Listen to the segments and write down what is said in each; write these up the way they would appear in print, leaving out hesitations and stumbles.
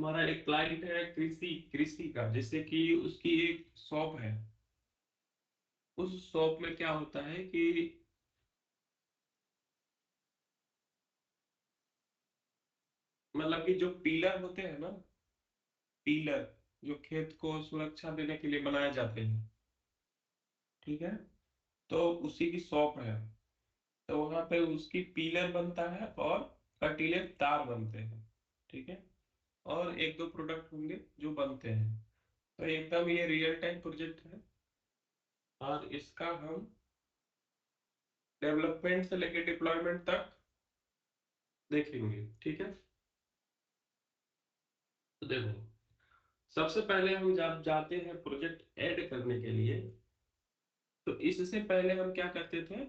हमारा एक क्लाइंट है कृषि कृषि का, जैसे कि उसकी एक शॉप है। उस शॉप में क्या होता है कि मतलब कि जो पीलर होते हैं ना, पीलर जो खेत को सुरक्षा देने के लिए बनाए जाते हैं, ठीक है। तो उसी की शॉप है। तो वहां पे उसकी पीलर बनता है और कटीले तार बनते हैं, ठीक है। और एक दो प्रोडक्ट होंगे जो बनते हैं। तो एकदम ये रियल टाइम प्रोजेक्ट है, और इसका हम डेवलपमेंट से लेके डिप्लॉयमेंट तक देखेंगे, ठीक है। तो देखो, सबसे पहले हम जब जाते हैं प्रोजेक्ट ऐड करने के लिए, तो इससे पहले हम क्या करते थे,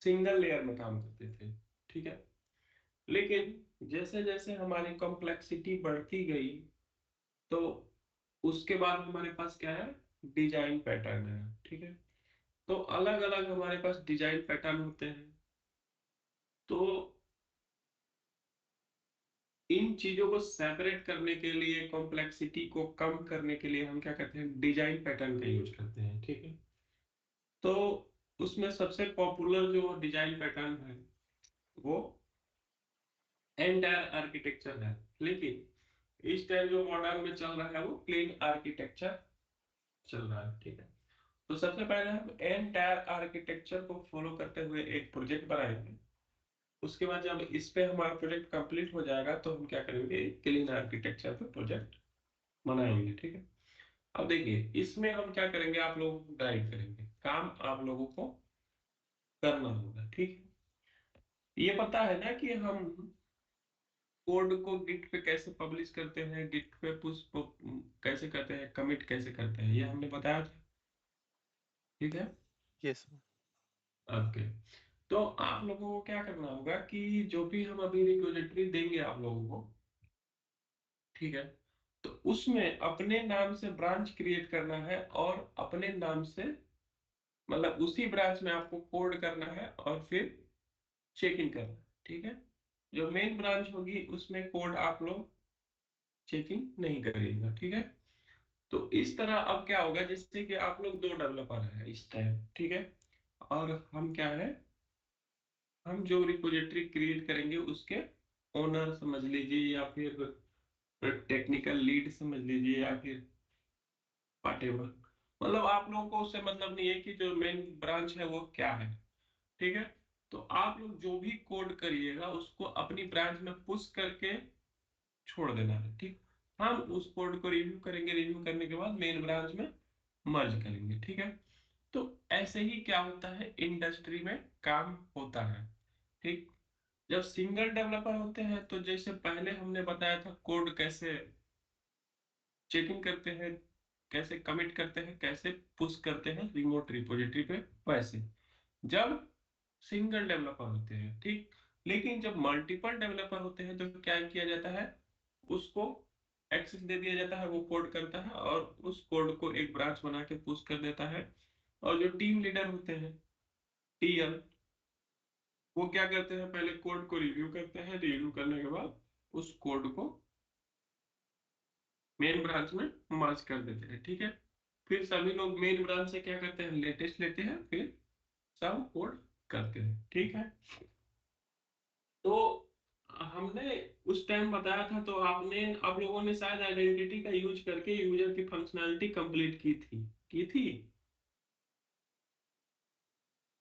सिंगल लेयर में काम करते थे, ठीक है। लेकिन जैसे जैसे हमारी कॉम्प्लेक्सिटी बढ़ती गई, तो उसके बाद हमारे पास क्या है, डिजाइन पैटर्न है, ठीक है। तो अलग अलग हमारे पास डिजाइन पैटर्न होते हैं। तो इन चीजों को सेपरेट करने के लिए, कॉम्प्लेक्सिटी को कम करने के लिए हम क्या करते हैं, डिजाइन पैटर्न का यूज करते हैं, ठीक है। तो उसमें सबसे पॉपुलर जो डिजाइन पैटर्न है वो एंटायर आर्किटेक्चर है। लेकिन इस टाइम जो मॉडर्न में चल रहा है वो प्लेन आर्किटेक्चर चल रहा है, ठीक है। तो सबसे पहले हम एंटायर आर्किटेक्चर को फॉलो करते हुए एक प्रोजेक्ट बनाएंगे। उसके बाद जब इस पे हमारा प्रोजेक्ट कंप्लीट हो जाएगा तो हम क्या करेंगे, क्लीन आर्किटेक्चर पे प्रोजेक्ट बनाएंगे, ठीक है। अब देखिए, इसमें हम क्या करेंगे, आप लोगों को गाइड करेंगे, काम आप लोगों को करना होगा, ठीक है। ये पता है ना कि हम कोड को गिट पे कैसे पब्लिश करते हैं, गिट पे पुश कैसे करते हैं, कमिट कैसे करते हैं, ये हमने बताया था, ठीक है। यस। ओके। तो आप लोगों को क्या करना होगा कि जो भी हम अभी रिपोजिटरी देंगे आप लोगों को, ठीक है, तो उसमें अपने नाम से ब्रांच क्रिएट करना है, और अपने नाम से मतलब उसी ब्रांच में आपको कोड करना है और फिर चेक इन करना है, ठीक है। जो मेन ब्रांच होगी उसमें कोड आप लोग चेकिंग नहीं करिएगा, ठीक है। तो इस तरह अब क्या होगा, जैसे कि आप लोग दो डेवलपर हैं इस टाइम, ठीक है। और हम क्या है, हम जो रिपोजिटरी क्रिएट करेंगे उसके ओनर समझ लीजिए, या फिर टेक्निकल लीड समझ लीजिए, या फिर व्हाटएवर। मतलब आप लोगों को उससे मतलब नहीं है कि जो मेन ब्रांच है वो क्या है, ठीक है। तो आप लोग जो भी कोड करिएगा उसको अपनी ब्रांच में पुश करके छोड़ देना है, ठीक। हम उस कोड को रिव्यू करेंगे, रिव्यू करने के बाद मेन ब्रांच में मर्ज करेंगे, ठीक है। तो ऐसे ही क्या होता है, इंडस्ट्री में काम होता है, ठीक। जब सिंगल डेवलपर होते हैं तो जैसे पहले हमने बताया था, कोड कैसे चेकिंग करते हैं, कैसे कमिट करते हैं, कैसे पुश करते हैं रिमोट रिपोजिटरी पे, वैसे जब सिंगल डेवलपर होते हैं, ठीक। लेकिन जब मल्टीपल डेवलपर होते हैं तो क्या किया जाता है, उसको एक्सेस दे दिया जाता है, वो कोड करता है और उस कोड को एक ब्रांच बना के पुश कर देता है। और जो टीम लीडर होते हैं, टीएल, वो क्या करते हैं, पहले कोड को रिव्यू करते हैं, रिव्यू करने के बाद उस कोड को मेन ब्रांच में मर्ज कर देते हैं, ठीक है। फिर सभी लोग मेन ब्रांच से क्या करते हैं, लेटेस्ट लेते हैं, फिर सब कोड करते हैं, ठीक है। तो हमने उस टाइम बताया था, तो आपने आप लोगों ने शायद आइडेंटिटी का यूज करके यूजर की फंक्शनैलिटी कंप्लीट की थी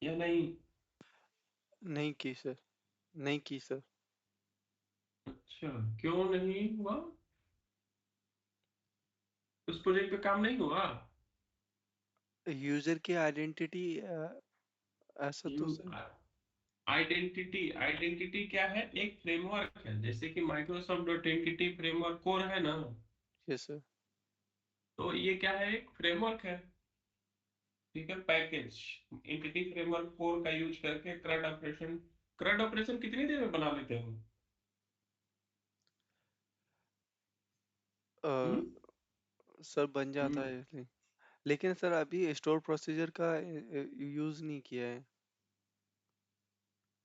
या नहीं। नहीं की सर। नहीं की सर। अच्छा, क्यों नहीं हुआ, उस प्रोजेक्ट पे काम नहीं हुआ। यूजर की आइडेंटिटी ऐसा तो यू सर। आइडेंटिटी आइडेंटिटी क्या है, एक फ्रेमवर्क है, जैसे कि Microsoft dot entity framework core है ना। Yes sir. तो ये क्या है, एक फ्रेमवर्क है, ठीक है, पैकेज। एंटिटी फ्रेमवर्क कोर का यूज करके क्रड ऑपरेशन कितनी देर में बना लेते हो। अ, हम्म सर बन जाता हम्म है। लेकिन सर अभी स्टोर प्रोसीजर का यूज नहीं किया है।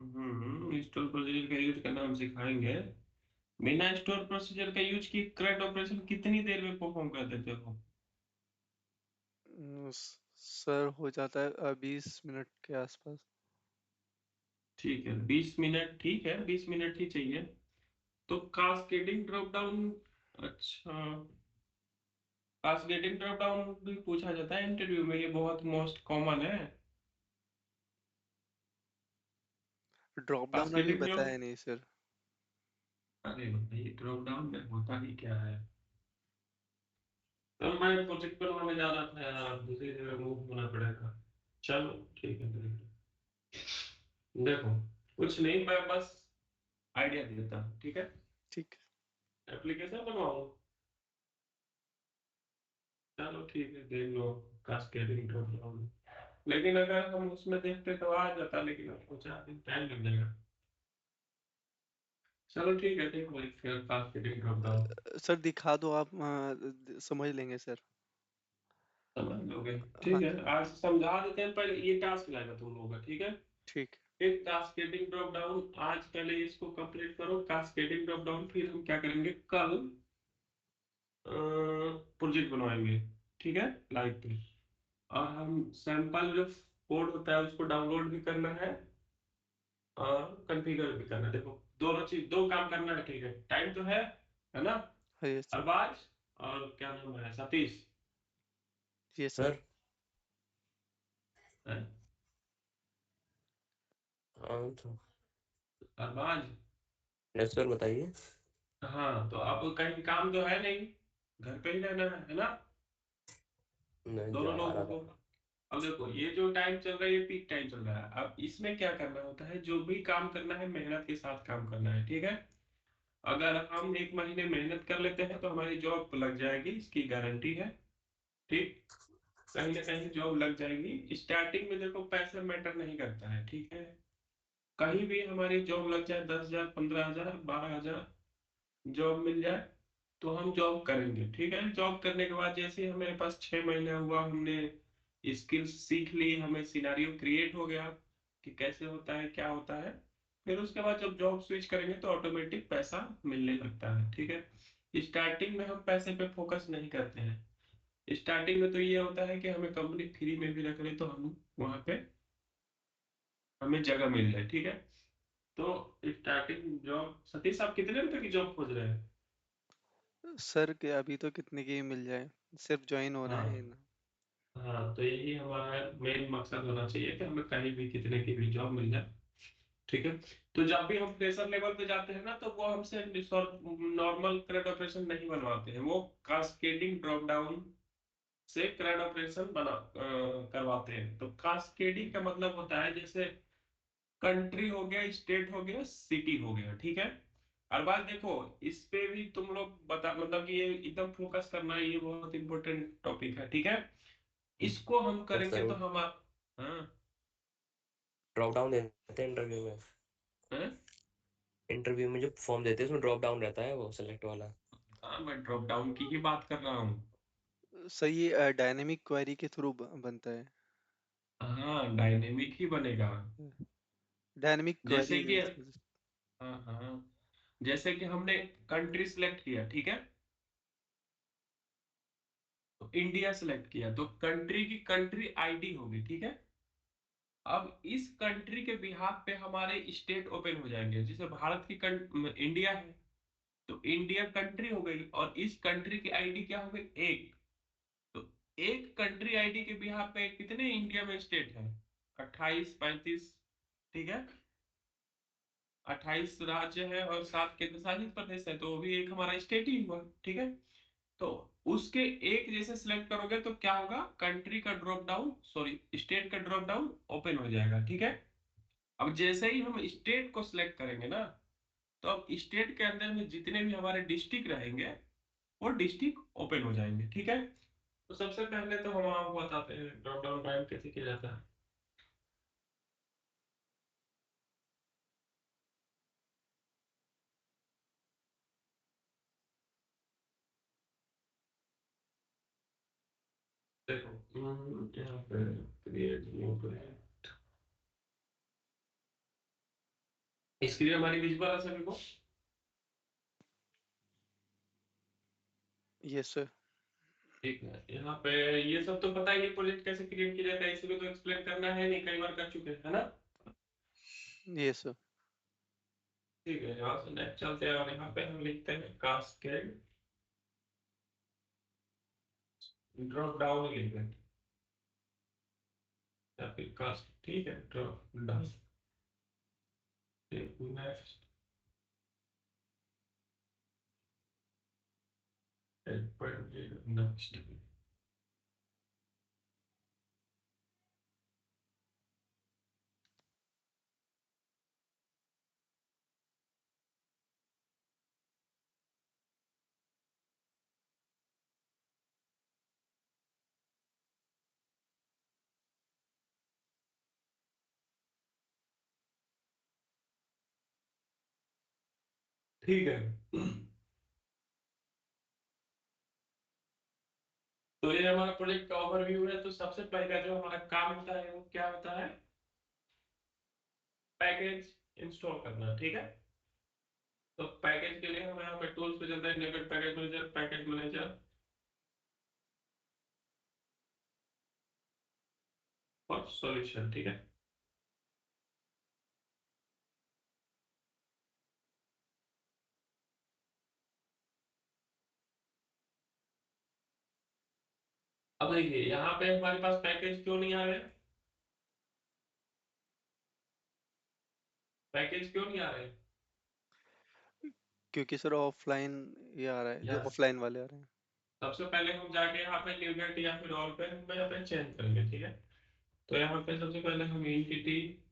इंस्टॉल प्रोसीजर का यूज करना हम सिखाएंगे। बिना स्टोर प्रोसीजर का यूज किए CRUD ऑपरेशन कितनी देर में परफॉर्म कर देते हो? सर हो जाता है 20 मिनट के आसपास। ठीक है, 20 मिनट, ठीक है, 20 मिनट ही चाहिए। तो कास्केडिंग ड्रॉप डाउन, अच्छा, कास्केडिंग ड्रॉप डाउन भी पूछा जाता है इंटरव्यू में, ये बहुत मोस्ट कॉमन है। ड्रॉप डाउन अभी कास्केडिंग ड्रॉप, बताया नहीं सर। अरे बताइए ड्रॉप डाउन में होता ही क्या है। तो मैं प्रोजेक्ट बनवाने जा रहा था यार, दूसरी जगह मूव होना पड़ेगा। चलो ठीक है, देखो, कुछ नहीं, मैं बस आइडिया देता हूँ, ठीक है। ठीक एप्लीकेशन बनवाऊँ? चलो ठीक है, देख लो, कास्केडिंग ड्रॉप डाउन। लेकिन अगर हम उसमें देखते तो आ जाता, लेकिन अब 4 दिन टाइम लग जाएगा। चलो ठीक है, देख लो फिर कास्केडिंग ड्रॉप डाउन। सर दिखा दो आप, समझ लेंगे सर। समझ लोगे? हाँ ठीक है, आज समझा देते हैं, पहले ये टास्क लाएगा तुम लोगों का, ठीक है। ठीक। एक कास्केडिंग ड्रॉप डाउन, आज पहले इसको कंप्लीट करो कास्केडिंग ड्रॉप डाउन, फिर हम क्या करेंगे कल, प्रोजेक्ट बनवाएंगे, ठीक है, लाइव पे। और हम सैंपल जो कोड होता है उसको डाउनलोड भी करना है और कॉन्फ़िगर भी करना है। देखो, दोनों चीज, दो काम करना है, ठीक है, टाइम तो है ना। हाँ यस सर। अरबाज और क्या नाम है, सतीश, यस सर। सर। है? हाँ तो अरबाज, यस सर, बताइए। हाँ, तो अब कहीं काम तो है नहीं, घर पे ही रहना है ना, नहीं दोनों जा आ लोगों रहा को। था। अब देखो, ये जो टाइम चल रहा है ये पीक टाइम चल रहा है। अब इसमें क्या करना होता है, जो भी काम करना है मेहनत के साथ काम करना है, ठीक है। अगर हम 1 महीने मेहनत कर लेते हैं तो हमारी जॉब लग जाएगी, इसकी गारंटी है, ठीक। कहीं ना कहीं जॉब लग जाएगी। स्टार्टिंग में देखो पैसा मैटर नहीं करता है, ठीक है। कहीं भी हमारी जॉब लग जाए, 10,000, 15,000, 12,000 जॉब मिल जाए, तो हम जॉब करेंगे, ठीक है। जॉब करने के बाद जैसे ही हमारे पास 6 महीना हुआ, हमने स्किल्स सीख ली, हमें सिनारियो क्रिएट हो गया कि कैसे होता है, क्या होता है, फिर उसके बाद जब जॉब स्विच करेंगे तो ऑटोमेटिक पैसा मिलने लगता है, ठीक है। स्टार्टिंग में हम पैसे पे फोकस नहीं करते हैं। स्टार्टिंग में तो ये होता है कि हमें कंपनी फ्री में भी रख ले तो हम वहां पे हमें जगह मिल जाए, ठीक है। तो स्टार्टिंग जॉब, सतीश आप कितने रुपए की जॉब खोज रहे हैं? सर के अभी तो कितने की मिल जाए, सिर्फ ज्वाइन होना है हाँ, ना। हाँ, तो यही हमारा मेन मकसद होना चाहिए कि हमें कहीं भी कितने की भी जॉब मिल जाए, ठीक है। तो जब भी हम फ्रेशर लेवल पे जाते हैं ना, तो वो हमसे नॉर्मल क्रेड ऑपरेशन नहीं बनवाते हैं, वो कास्केडिंग ड्रॉप डाउन से क्रेड ऑपरेशन करवाते हैं। तो कास्केडिंग का मतलब होता है जैसे कंट्री हो गया, स्टेट हो गया, सिटी हो गया, ठीक है। और बात देखो, इस पे भी तुम लोग बता, मतलब कि ये एकदम फोकस करना है, ये बहुत इंपॉर्टेंट टॉपिक है, ठीक है। इसको हम तो करेंगे सर तो वो हम आप, हाँ, ड्रॉप डाउन देते हैं इंटरव्यू में। हाँ, इंटरव्यू में जो फॉर्म देते हैं उसमें ड्रॉप डाउन रहता है, वो सेलेक्ट वाला। हाँ, मैं ड्रॉप डाउन की ही बात कर रहा हूँ। सर ये डायनेमिक क्वेरी के थ्रू बनता है। हाँ, डायनेमिक ही बनेगा। डायनेमिक जैसे क्वेरी कि, मीन्स। हाँ, हाँ, जैसे कि हमने कंट्री सिलेक्ट किया, ठीक है, तो इंडिया सिलेक्ट किया, तो कंट्री की कंट्री आईडी होगी, ठीक है। अब इस कंट्री के बिहाफ पे हमारे स्टेट ओपन हो जाएंगे, जैसे भारत की इंडिया है, तो इंडिया कंट्री हो गई, और इस कंट्री की आईडी क्या हो गई, एक। तो एक कंट्री आईडी के बिहाफ पे कितने इंडिया में स्टेट है? 28, 35, ठीक है। 28 राज्य है और 7 केंद्र शासित प्रदेश है, तो वो भी एक हमारा स्टेट ही हुआ, ठीक है। तो उसके एक जैसे सिलेक्ट करोगे तो क्या होगा, कंट्री का ड्रॉप डाउन, सॉरी, स्टेट का ड्रॉप डाउन ओपन हो जाएगा, ठीक है। अब जैसे ही हम स्टेट को सिलेक्ट करेंगे ना, तो अब स्टेट के अंदर में जितने भी हमारे डिस्ट्रिक्ट रहेंगे वो डिस्ट्रिक्ट ओपन हो जाएंगे, ठीक है। तो सबसे पहले तो हम आपको बताते हैं ड्रॉप डाउन टाइम कैसे किया जाता है। देखो, यहाँ पे क्रिएट न्यू प्रोजेक्ट, स्क्रीन हमारी विजिबल है सभी को? Yes sir. ठीक है, यहाँ पे ये सब तो पता है, ये प्रोजेक्ट कैसे क्रिएट किया जाता है इसी को तो एक्सप्लेन करना है नहीं, कई बार कर चुके हैं, है ना। Yes sir. ठीक है, यहाँ से नेक्स्ट चलते हैं और यहाँ पे हम लिखते हैं कास्केड ड्रॉप डाउन लिखते हैं, या फिर कास्ट, ठीक है, ड्रॉप डाउन नेक्स्ट नेक्स्ट। ठीक है, तो ये हमारा प्रोजेक्ट का ओवरव्यू है। तो सबसे पहला जो हमारा काम होता है वो क्या होता है, पैकेज इंस्टॉल करना, ठीक है। तो पैकेज के लिए हम यहाँ पे टूल्स पे चलते हैं, नेगेट पैकेज मैनेजर और सॉल्यूशन, ठीक है। अब देखिए यहाँ पे हमारे पास पैकेज क्यों नहीं आ रहे, पैकेज क्यों नहीं आ रहे। क्योंकि सर ऑफलाइन ये आ रहा है, जो यस, ऑफलाइन वाले आ रहे हैं। सबसे पहले हम जाके यहाँ पे न्यूगेट या फिर ऑल पे हम यहाँ पे चेंज करेंगे, ठीक है। तो यहाँ पे सबसे पहले हम एंटिटी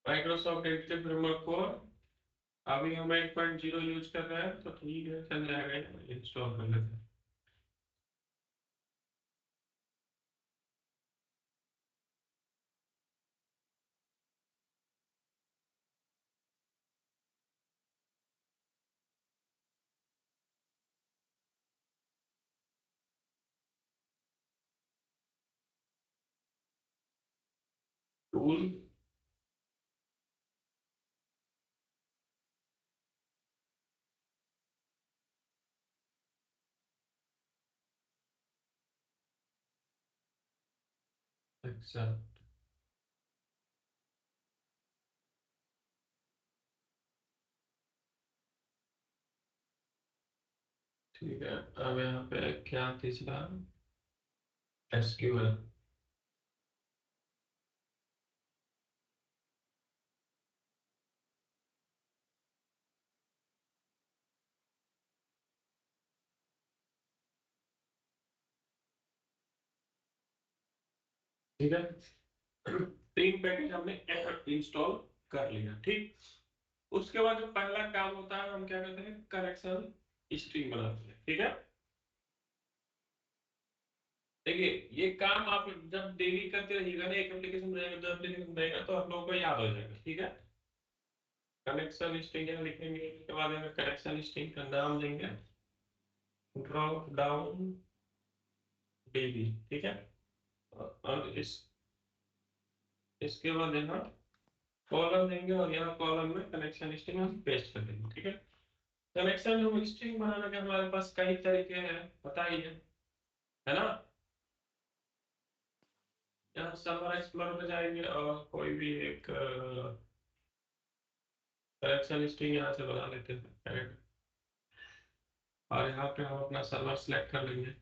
माइक्रोसॉफ्ट एडिटर फ्रेमवर्क को अभी हम 8.0 यूज कर रहे हैं, तो ठीक है, चल जाएगा, इंस्टॉल कर लेते हैं। टूल अच्छा, ठीक है। अब यहाँ पे क्या तीसरा, एसक्यूएल, ठीक है। तीन पैकेज हमने इंस्टॉल कर लिया, ठीक। उसके बाद जो पहला काम होता है हम क्या करते हैं, कनेक्शन स्ट्रिंग बनाते हैं, ठीक है। देखिए ये काम आप जब डेली करते रहिएगा ना, एक एप्लीकेशन रहेगा, दो एप्लीकेशन रहेगा, तो आप लोगों को याद हो जाएगा, ठीक है। कनेक्शन स्ट्रिंग यहाँ लिखेंगे, उसके बाद हमें कनेक्शन स्ट्रिंग का नाम देंगे ड्रॉप डाउन डेली, ठीक है। और इसके बाद यहाँ कॉलम देंगे और यहाँ कॉलम में कनेक्शन स्ट्रिंग हम पेस्ट कर देंगे, ठीक है। कनेक्शन हम स्ट्रिंग बनाने के हमारे पास कई तरीके हैं, पता ही है ना। यहाँ सर्वर एक्सप्लोरर में जाएंगे और कोई भी एक कनेक्शन स्ट्रिंग यहाँ से बना लेते हैं, और यहाँ पे हम अपना सर्वर सिलेक्ट कर लेंगे।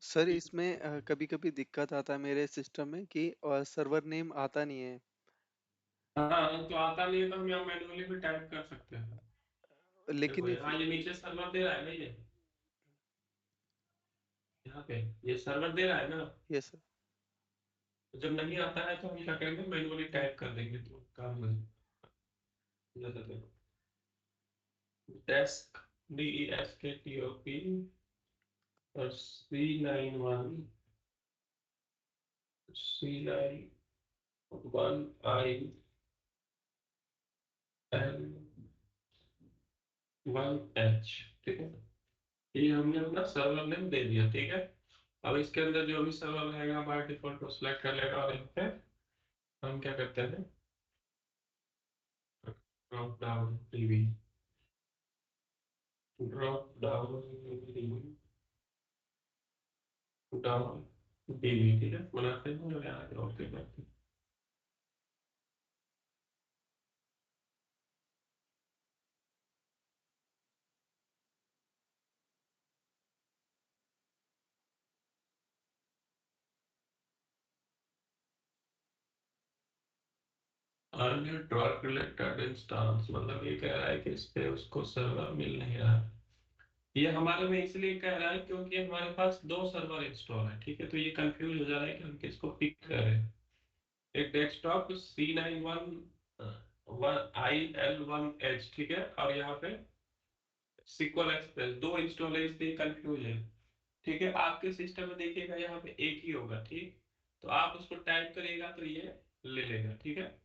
सर इसमें कभी कभी दिक्कत आता है मेरे सिस्टम में कि सर्वर नेम आता नहीं है। हाँ, तो आता नहीं है तो हम यहाँ मैनुअली भी टाइप कर सकते हैं। देखो लेकिन यहाँ ये नीचे सर्वर दे रहा है ना, ये यहाँ पे ये सर्वर दे रहा है ना। Yes sir. तो जब नहीं आता है तो हम क्या करेंगे, मैनुअली टाइप कर देंगे, तो काम हो जाता है। डेस्क DESKTOP और C91 C9 1IL1H, ठीक है। ये हमने अपना सर्वर नेम दे दिया, ठीक है। अब इसके अंदर जो भी सर्वर रहेगा बाय डिफॉल्ट को सिलेक्ट कर लेगा, और यहाँ पे हम क्या करते हैं, drop down dB, drop down down dB, ठीक है, बनाते हैं और यहाँ ड्रॉप करते हैं। अन्य ड्रॉप रिलेटेड इंस्टेंस, मतलब ये कह रहा है कि इस पे उसको सर्वर मिल नहीं रहा है। ये हमारे में इसलिए कह रहा है क्योंकि हमारे पास दो सर्वर इंस्टॉल है, ठीक है। तो ये कंफ्यूज हो जा रहा है कि हम किसको पिक करें। एक डेस्कटॉप C9 1IL1H, ठीक है, और यहाँ पे SQL एक्सप्रेस, दो इंस्टॉल है, इसलिए कंफ्यूज है, ठीक है। आपके सिस्टम में देखिएगा यहाँ पे एक ही होगा, ठीक। तो आप उसको टाइप करिएगा तो ये ले लेगा, ठीक है।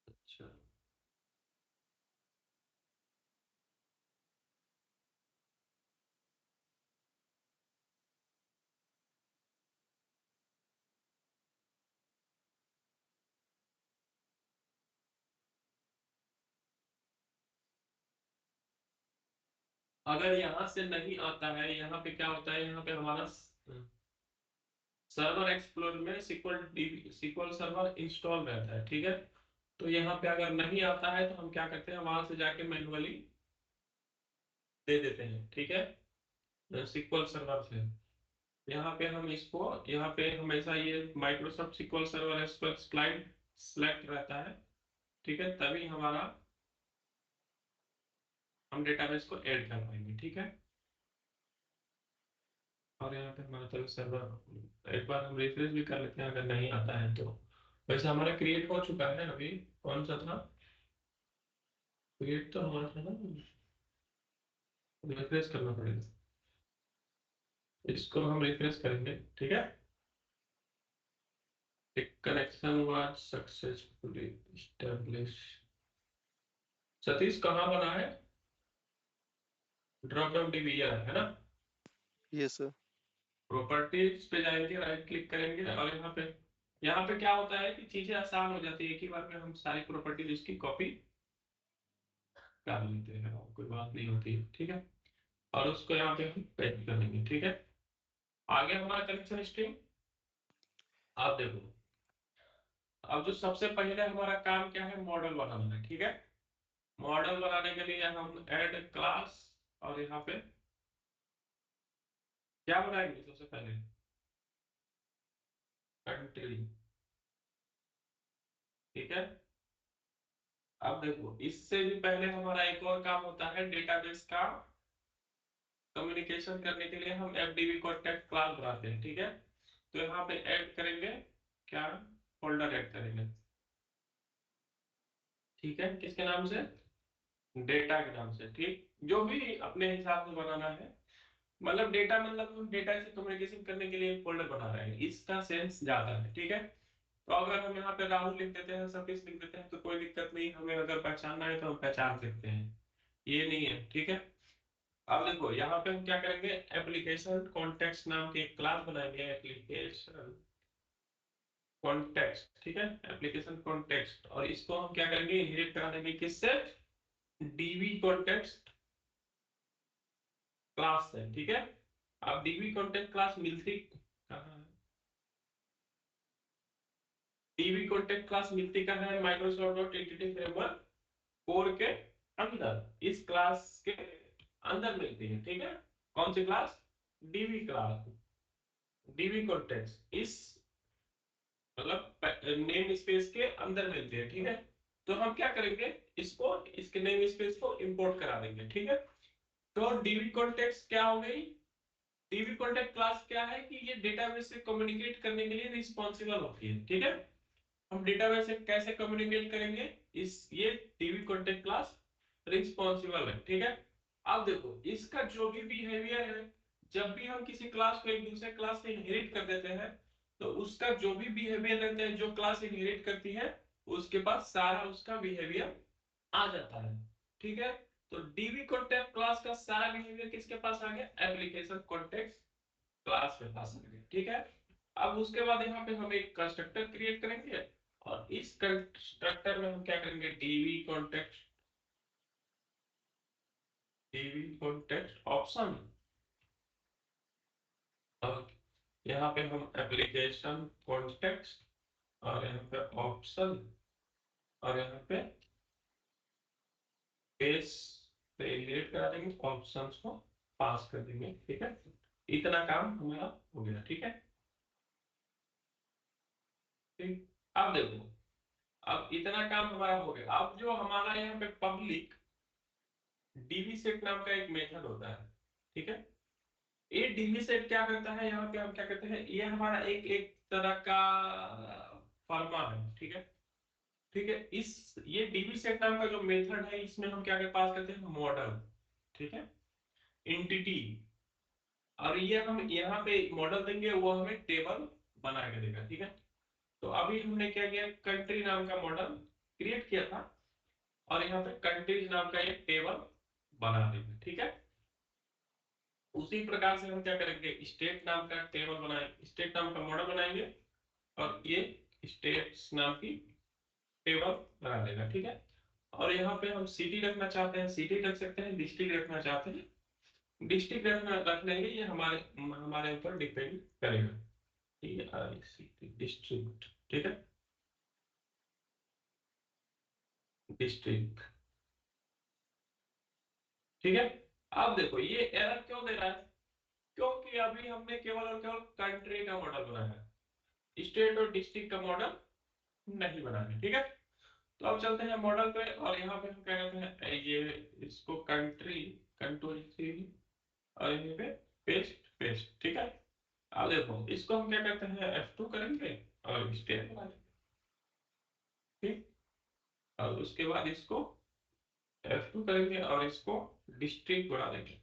अच्छा, अगर यहाँ से नहीं आता है, यहाँ पे क्या होता है, यहाँ पे हमारा सर्वर एक्सप्लोरर में सिक्वल सर्वर इंस्टॉल रहता है, ठीक है। तो यहाँ पे अगर नहीं आता है तो हम क्या करते हैं, वहां से जाके मैन्युअली दे देते हैं, ठीक है, सिक्वल सर्वर से। यहाँ पे हम इसको, यहाँ पे हमेशा ये Microsoft SQL server slide select रहता है, ठीक है, तभी हमारा हम डेटाबेस को ऐड कर पाएंगे, ठीक है। और यहाँ पे हमारा चलो सर्वर, एक बार हम रिफ्रेश भी कर लेते हैं अगर नहीं आता है तो। वैसे हमारा क्रिएट हो चुका है अभी, कौन सा था क्रिएट, तो हमारा था ना, रिफ्रेश करना पड़ेगा। इसको हम रिफ्रेश करेंगे, ठीक है। एक connection was successfully establish. Satish कहाँ बना है, ड्रॉप डाउन डीबीआर है ना। Yes sir. प्रॉपर्टीज पे जाएंगे, राइट क्लिक करेंगे, और यहाँ पे क्या होता है कि चीजें आसान हो जाती है, एक ही बार में हम सारी प्रॉपर्टीज उसकी कॉपी कर लेते हैं, और कोई बात नहीं होती है, ठीक है। और उसको यहाँ पे हम पेस्ट कर देंगे, ठीक है। आगे हमारा कनेक्शन स्ट्रिंग, आप देखो, अब जो सबसे पहले हमारा काम क्या है, मॉडल बनाना है, ठीक है। मॉडल बनाने के लिए हम ऐड क्लास, और यहाँ पे क्या बनाएंगे सबसे पहले, कंट्री, ठीक है। अब देखो, इससे भी पहले हमारा एक और काम होता है डेटाबेस का कम्युनिकेशन करने के लिए, हम fdb कॉन्टैक्ट क्लास बनाते हैं, ठीक है। तो यहाँ पे ऐड करेंगे, क्या फोल्डर ऐड करेंगे, ठीक है, किसके नाम से, डेटा के नाम से, ठीक, जो भी अपने हिसाब से बनाना है। मतलब डेटा, मतलब हम डेटा से कम्युनिकेशन करने के लिए एक फोल्डर बना रहे हैं, इसका सेंस ज्यादा है, ठीक है। तो अगर हम यहाँ पे राहुल लिख देते हैं, सतीश लिख देते हैं, तो कोई दिक्कत नहीं, हमें अगर पहचानना है तो हम पहचान सकते हैं, ये नहीं है, ठीक है। अब देखो, यहाँ पे हम क्या करेंगे, एप्लीकेशन कॉन्टेक्स्ट नाम की एक क्लास बनाएंगे, एप्लीकेशन कॉन्टेक्स्ट, ठीक है, एप्लीकेशन कॉन्टेक्स्ट, और इसको हम क्या करेंगे, इनहेरिट करा देंगे किससे, डीबी कॉन्टेक्स्ट क्लास से, ठीक है। अब डीबी कॉन्टेक्स्ट क्लास मिलती कहाँ है, डीबी कॉन्टेक्ट क्लास मिलती कहाँ है, Microsoft dot entity framework core के अंदर, इस क्लास के अंदर मिलती है, ठीक है। कौन सी class, DB class, DB context इस, मतलब नेम स्पेस के अंदर मिलती है, ठीक है। तो हम क्या करेंगे, इसको, इसके नेम स्पेस को इंपोर्ट करा देंगे, ठीक है। तो डीबी कॉन्टेक्स्ट क्या हो गई, डीबी कॉन्टेक्ट क्लास क्या है कि ये डेटाबेस से कम्युनिकेट करने के लिए रिस्पॉन्सिबल होती है, ठीक है। हम डेटाबेस से कैसे कम्युनिकेट करेंगे, इस ये डीबी कॉन्टेक्ट क्लास रिस्पॉन्सिबल है, ठीक है। अब देखो इसका जो भी बिहेवियर है, जब भी हम किसी क्लास को एक दूसरे क्लास से इनहेरिट कर देते हैं, तो उसका जो भी बिहेवियर रहता है, जो क्लास इनहेरिट करती है, उसके पास सारा उसका बिहेवियर आ जाता है। ठीक है, तो डीबी कॉन्टेक्ट क्लास का सारा बिहेवियर किसके पास आ गया? एप्लीकेशन कॉन्टेक्ट क्लास के पास आ गया। ठीक है, अब उसके बाद यहाँ पे हम एक कंस्ट्रक्टर क्रिएट करेंगे, और इस कंस्ट्रक्टर में हम क्या करेंगे? डीबी कॉन्टेक्ट ऑप्शन, और यहाँ पे हम एप्लीकेशन कॉन्टेक्स्ट, और यहाँ पे ऑप्शन, और यहाँ पे पेज से रिलेट करा देंगे, ऑप्शंस को पास कर देंगे। ठीक है, इतना काम हमारा हो गया। ठीक है, ठीक। अब देखो, अब इतना काम हमारा हो गया। अब जो हमारा यहाँ पे पब्लिक डीबी सेट नाम का एक मेथड होता है। ठीक है, ये डीबी सेट क्या करता है? यहाँ पे हम क्या करते हैं, ये हमारा एक एक तरह का फर्मा है। ठीक है, ठीक है, इस ये डीबी सेट नाम का जो मेथड है, इसमें हम क्या कर पास करते हैं? मॉडल। ठीक है, एंटिटी, और ये हम यहाँ पे मॉडल देंगे, वो हमें टेबल बना के देगा। ठीक है, तो अभी हमने क्या किया? कंट्री नाम का मॉडल क्रिएट किया था, और यहाँ पे कंट्रीज नाम का एक टेबल बना देंगे। ठीक है, उसी प्रकार से हम क्या करेंगे? स्टेट नाम का टेबल बनाएंगे, स्टेट नाम का मॉडल बनाएंगे, और ये स्टेट्स नाम की टेबल बना देगा। ठीक है, और यहाँ पे हम सिटी रखना चाहते हैं, सिटी रख सकते हैं, डिस्ट्रिक्ट रखना चाहते हैं, डिस्ट्रिक्ट रख लेंगे। ये हमारे हमारे ऊपर डिपेंड करेगा। डिस्ट्रिक्ट, ठीक है, डिस्ट्रिक्ट। ठीक है, अब देखो ये एरर क्यों दे रहा है? क्योंकि अभी हमने केवल और केवल कंट्री का मॉडल बनाया है, स्टेट और डिस्ट्रिक्ट का मॉडल नहीं बनाया है। ठीक है, तो अब चलते हैं मॉडल पे, और यहाँ पे हम क्या करते हैं? ये इसको कंट्री, कंट्री, और यहाँ पे पेस्ट पेस्ट। ठीक है, अब देखो इसको हम क्या करते हैं? F2 करेंगे, और स्टेट बना लेंगे। ठीक, और उसके बाद इसको F2 करेंगे, और इसको डिस्ट्रिक्ट बना देंगे।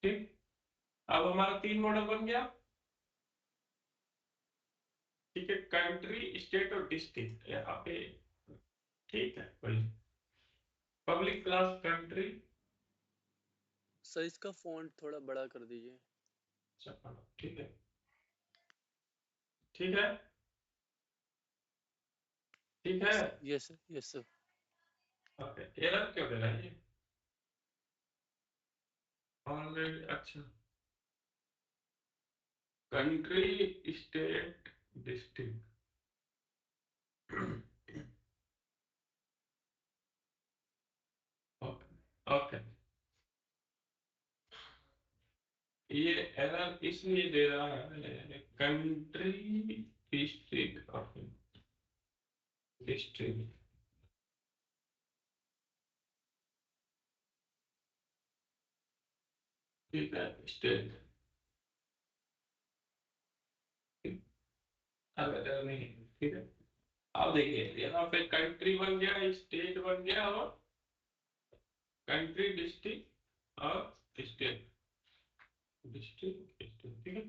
ठीक, अब हमारा 3 मॉडल बन गया। ठीक है, कंट्री, स्टेट और डिस्ट्रिक्ट यहाँ पे। ठीक है, वही पब्लिक क्लास कंट्री। सर इसका फॉन्ट थोड़ा बड़ा कर दीजिए। ठीक है, ठीक है, ठीक है। Yes sir, yes sir. Okay, error क्यों दे रहा है ये? ऑलरेडी, अच्छा, country, state, district. Okay, okay, ये एरर इसलिए दे रहा है, कंट्री, डिस्ट्रिक्ट, ओके, डिस्ट्रिक्ट। ठीक है, स्टेट, अब एरर नहीं है। ठीक है, अब देखिए यहाँ पे कंट्री बन गया, स्टेट बन गया, और कंट्री, डिस्ट्रिक्ट और स्टेट, डिस्ट्रिक्ट स्टेट। ठीक है,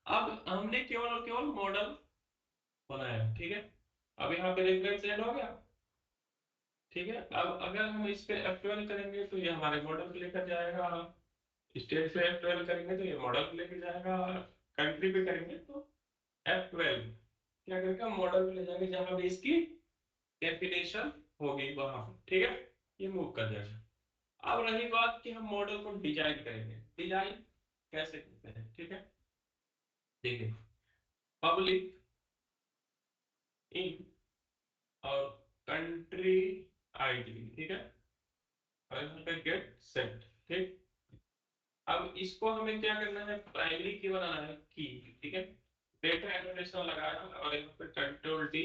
अब हमने केवल और केवल मॉडल बनाया। ठीक है, अब यहाँ पे रेफरेंस ऐड हो गया। ठीक है, अब अगर हम इस पे F12 करेंगे, तो ये हमारे मॉडल पे लेकर जाएगा, स्टेट पे F12 करेंगे तो ये मॉडल पे लेकर जाएगा, और कंट्री पे करेंगे तो F12 क्या करेगा? मॉडल पे ले जाएंगे, जहां भी इसकी डेफिनेशन होगी वहां पे। ठीक है, ये मूव कर जाएगा। अब रही बात कि हम मॉडल को डिजाइन करेंगे, डिजाइन कैसे करते हैं? ठीक है, देखिए, पब्लिक इन, और कंट्री आईडी। ठीक है, और यहाँ पे गेट सेट। ठीक, अब इसको हमें क्या करना है? प्राइमरी की बनाना है की। ठीक है, डेटा एनोटेशन लगाया, और यहाँ पे कंट्रोल डी,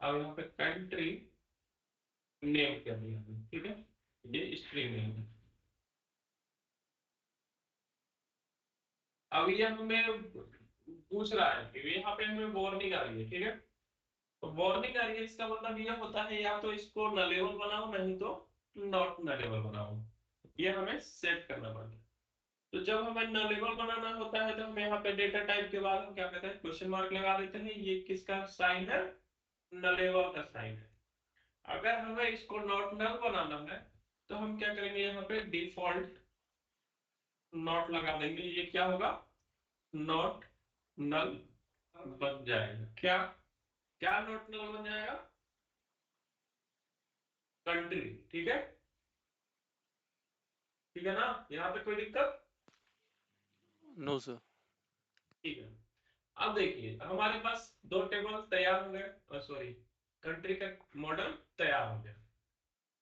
और यहाँ पे कंट्री नेम कर दिया। ठीक है, ये स्ट्रिंग नेम है। अब ये हमें पूछ रहा है कि यहाँ पे हमें वार्निंग आ रही है। ठीक है, तो वार्निंग आ रही है, इसका मतलब ये होता है या तो इसको नलेबल बनाओ, नहीं तो नॉट नलेबल बनाओ, ये हमें सेट करना पड़ता है। तो जब हमें नलेबल बनाना होता है तो हम यहाँ पे डेटा टाइप के बाद हम क्या कहते हैं, क्वेश्चन मार्क लगा देते हैं। ये किसका साइन है? नलेबल का साइन है। अगर हमें इसको नॉट नल बनाना है तो हम क्या करेंगे, यहाँ पे डिफॉल्ट नॉट लगा देंगे। ये क्या होगा? नॉट नल बन जाएगा। क्या क्या नॉट नल बन जाएगा? कंट्री। ठीक है, ठीक है ना? यहाँ पे कोई दिक्कत? No sir. ठीक है। अब देखिए हमारे पास दो टेबल तैयार हो गए, सॉरी कंट्री का मॉडल तैयार हो गया।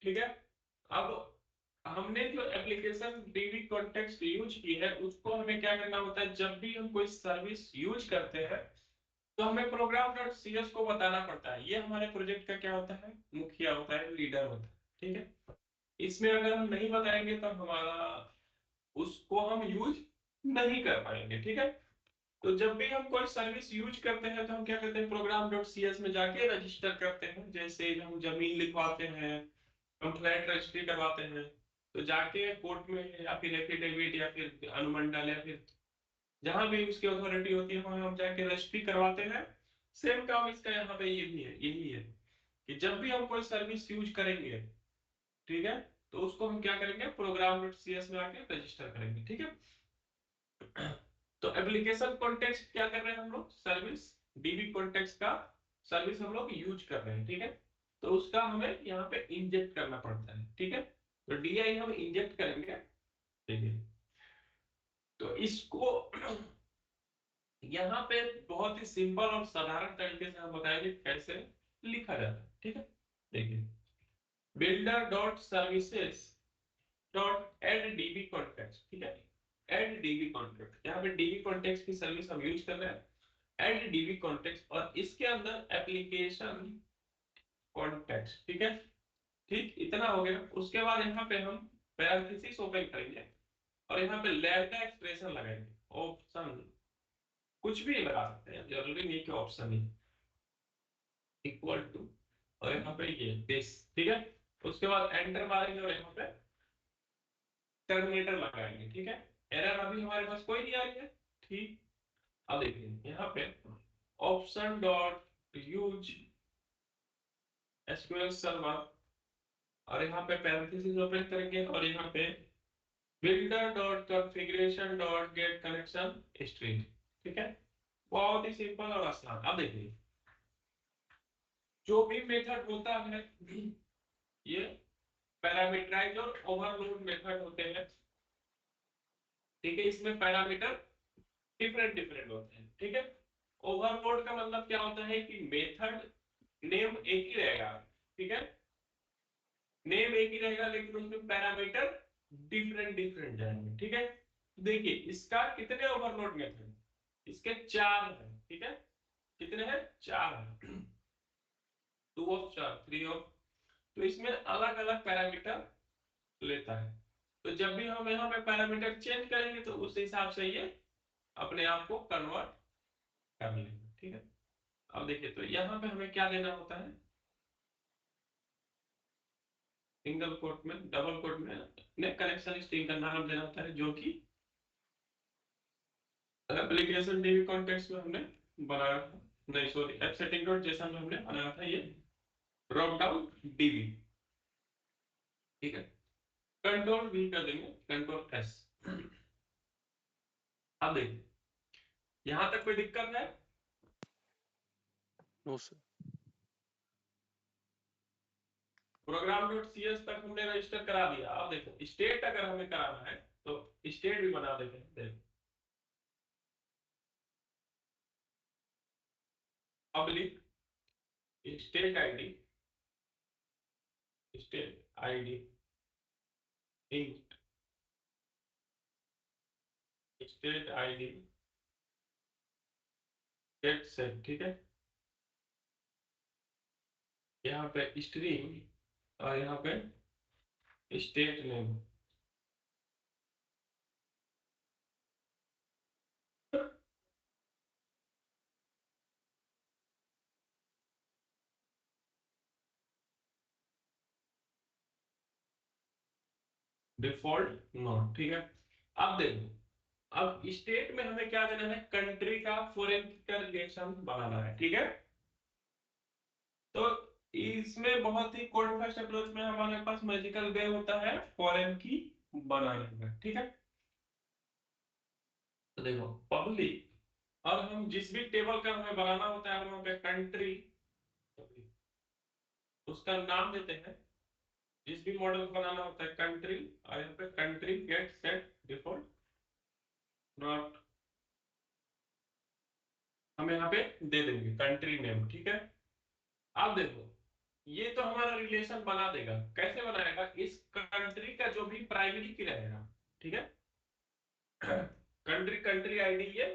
ठीक है। अब हमने जो एप्लीकेशन डीबी कॉन्टेक्स्ट यूज की है उसको हमें क्या करना होता है, जब भी हम कोई सर्विस यूज करते हैं तो हमें प्रोग्राम डॉट सी एस को बताना पड़ता है। ये हमारे प्रोजेक्ट का क्या होता है, मुखिया होता है, लीडर होता है। ठीक है। इसमें अगर हम नहीं बताएंगे तो हमारा उसको हम यूज नहीं कर पाएंगे। ठीक है। तो जब भी हम कोई सर्विस यूज करते हैं तो हम क्या करते हैं, प्रोग्राम डॉट सी एस में जाके रजिस्टर करते हैं। जैसे हम जमीन लिखवाते हैं, हम फ्लैट रजिस्ट्री करवाते हैं, तो जाके कोर्ट में या फिर एफिडेविट या फिर अनुमंडल या फिर जहां भी उसकी अथॉरिटी होती है वहां हम जाके रजिस्ट्री करवाते हैं। सेम काम इसका यहाँ पे ये भी है, यही है कि जब भी हम कोई सर्विस यूज करेंगे, ठीक है, तो उसको हम क्या करेंगे, प्रोग्राम डॉट सी एस में आके रजिस्टर करेंगे। ठीक है। तो एप्लीकेशन कॉन्टेक्स्ट क्या कर रहे हैं हम लोग, सर्विस डीबी कॉन्टेक्स्ट का सर्विस हम लोग यूज कर रहे हैं। ठीक है। तो उसका हमें यहाँ पे इंजेक्ट करना पड़ता है। ठीक है। तो डीआई हम इंजेक्ट करेंगे। ठीक है। तो इसको यहाँ पे बहुत ही सिंपल और साधारण तरीके से हम बताएंगे कैसे लिखा जाता है। ठीक है। देखिए, builder dot services dot add DB context. ठीक है। एड डीबी कॉन्टेक्स्ट, यहाँ पे डीबी कॉन्टेक्स्ट की सर्विस हम यूज कर रहे हैं, एड डीबी कॉन्टेक्स्ट, और इसके अंदर एप्लीकेशन कॉन्टेक्स्ट। ठीक है। ठीक, इतना हो गया। उसके बाद यहाँ पे हम पैरेंथेसिस ओपन करेंगे और यहाँ पे लैम्डा एक्सप्रेशन लगाएंगे। ऑप्शन कुछ भी लगा सकते हैं, जरूरी नहीं कि ऑप्शन ही, इक्वल टू, और यहाँ पे ये दिस। ठीक है। उसके बाद एंटर मारेंगे और यहाँ पे टर्मिनेटर लगाएंगे। ठीक है। एरर अभी हमारे पास कोई नहीं आ रही है। ठीक। अब देखिए यहाँ पे option dot use SQL server, और यहाँ पे पैरेंथेसिस ओपन करेंगे और यहाँ पे builder dot configuration dot get connection string. ठीक है। बहुत ही सिंपल और आसान। अब देखिए जो भी मेथड होता है ये पैरामीटराइज और ओवरलोड मेथड होते हैं। ठीक है। इसमें पैरामीटर डिफरेंट डिफरेंट होते हैं। ठीक है। ओवरलोड का मतलब क्या होता है कि मेथड नेम एक ही रहेगा। ठीक है। नेम एक ही रहेगा लेकिन उसमें पैरामीटर डिफरेंट डिफरेंट जाएंगे। ठीक है। देखिए इसका कितने ओवरलोड मेथड, इसके चार है। ठीक है। कितने हैं? चार है। टू ऑफ चार, थ्री ऑफ, तो इसमें अलग अलग पैरामीटर लेता है। तो जब भी हम यहाँ पे पैरामीटर चेंज करेंगे तो उस हिसाब से ये अपने आप को कन्वर्ट कर लेंगे। ठीक है। अब देखिए तो यहाँ पे हमें क्या लेना होता है, सिंगल कोट में, डबल कोट में अपने कनेक्शन स्ट्रिंग का नाम देना होता है, जो कि एप्लीकेशन डीबी कॉन्टेक्स्ट में हमने बनाया था। नहीं sorry, app setting dot JSON में हमने बनाया था ये ड्रॉप डाउन डीबी। ठीक है। कंट्रोल वी कर देंगे, कंट्रोल एस। अब देखिए यहां तक कोई दिक्कत है? No sir. Program dot C S तक हमने रजिस्टर करा दिया। अब देखो स्टेट अगर हमें कराना है तो स्टेट भी बना देते हैं। देखो public state ID, state ID int state ID get set. ठीक है। यहाँ पे स्ट्रिंग और यहाँ पे स्टेट नेम। डिफॉल्ट नॉट, ठीक है। अब देखो, अब स्टेट में हमें क्या देना है, कंट्री का फॉरेन का रिलेशन बनाना है, ठीक है। तो इसमें बहुत ही कोड फर्स्ट अप्रोच में हमारे पास मैजिकल वे होता है फॉरेन की बनाने का, ठीक है। तो देखो पब्लिक, और हम जिस भी टेबल का हमें बनाना होता है वहां पे कंट्री, उसका नाम देते हैं। जिस भी मॉडल बनाना होता है कंट्री, और यहाँ पे country get set default not, हम यहाँ पे दे देंगे कंट्री नेम, ठीक है। अब देखो, ये तो हमारा रिलेशन बना देगा। कैसे बनाएगा, इस कंट्री का जो भी प्राइमरी की रहेगा, ठीक है, कंट्री कंट्री आईडी ये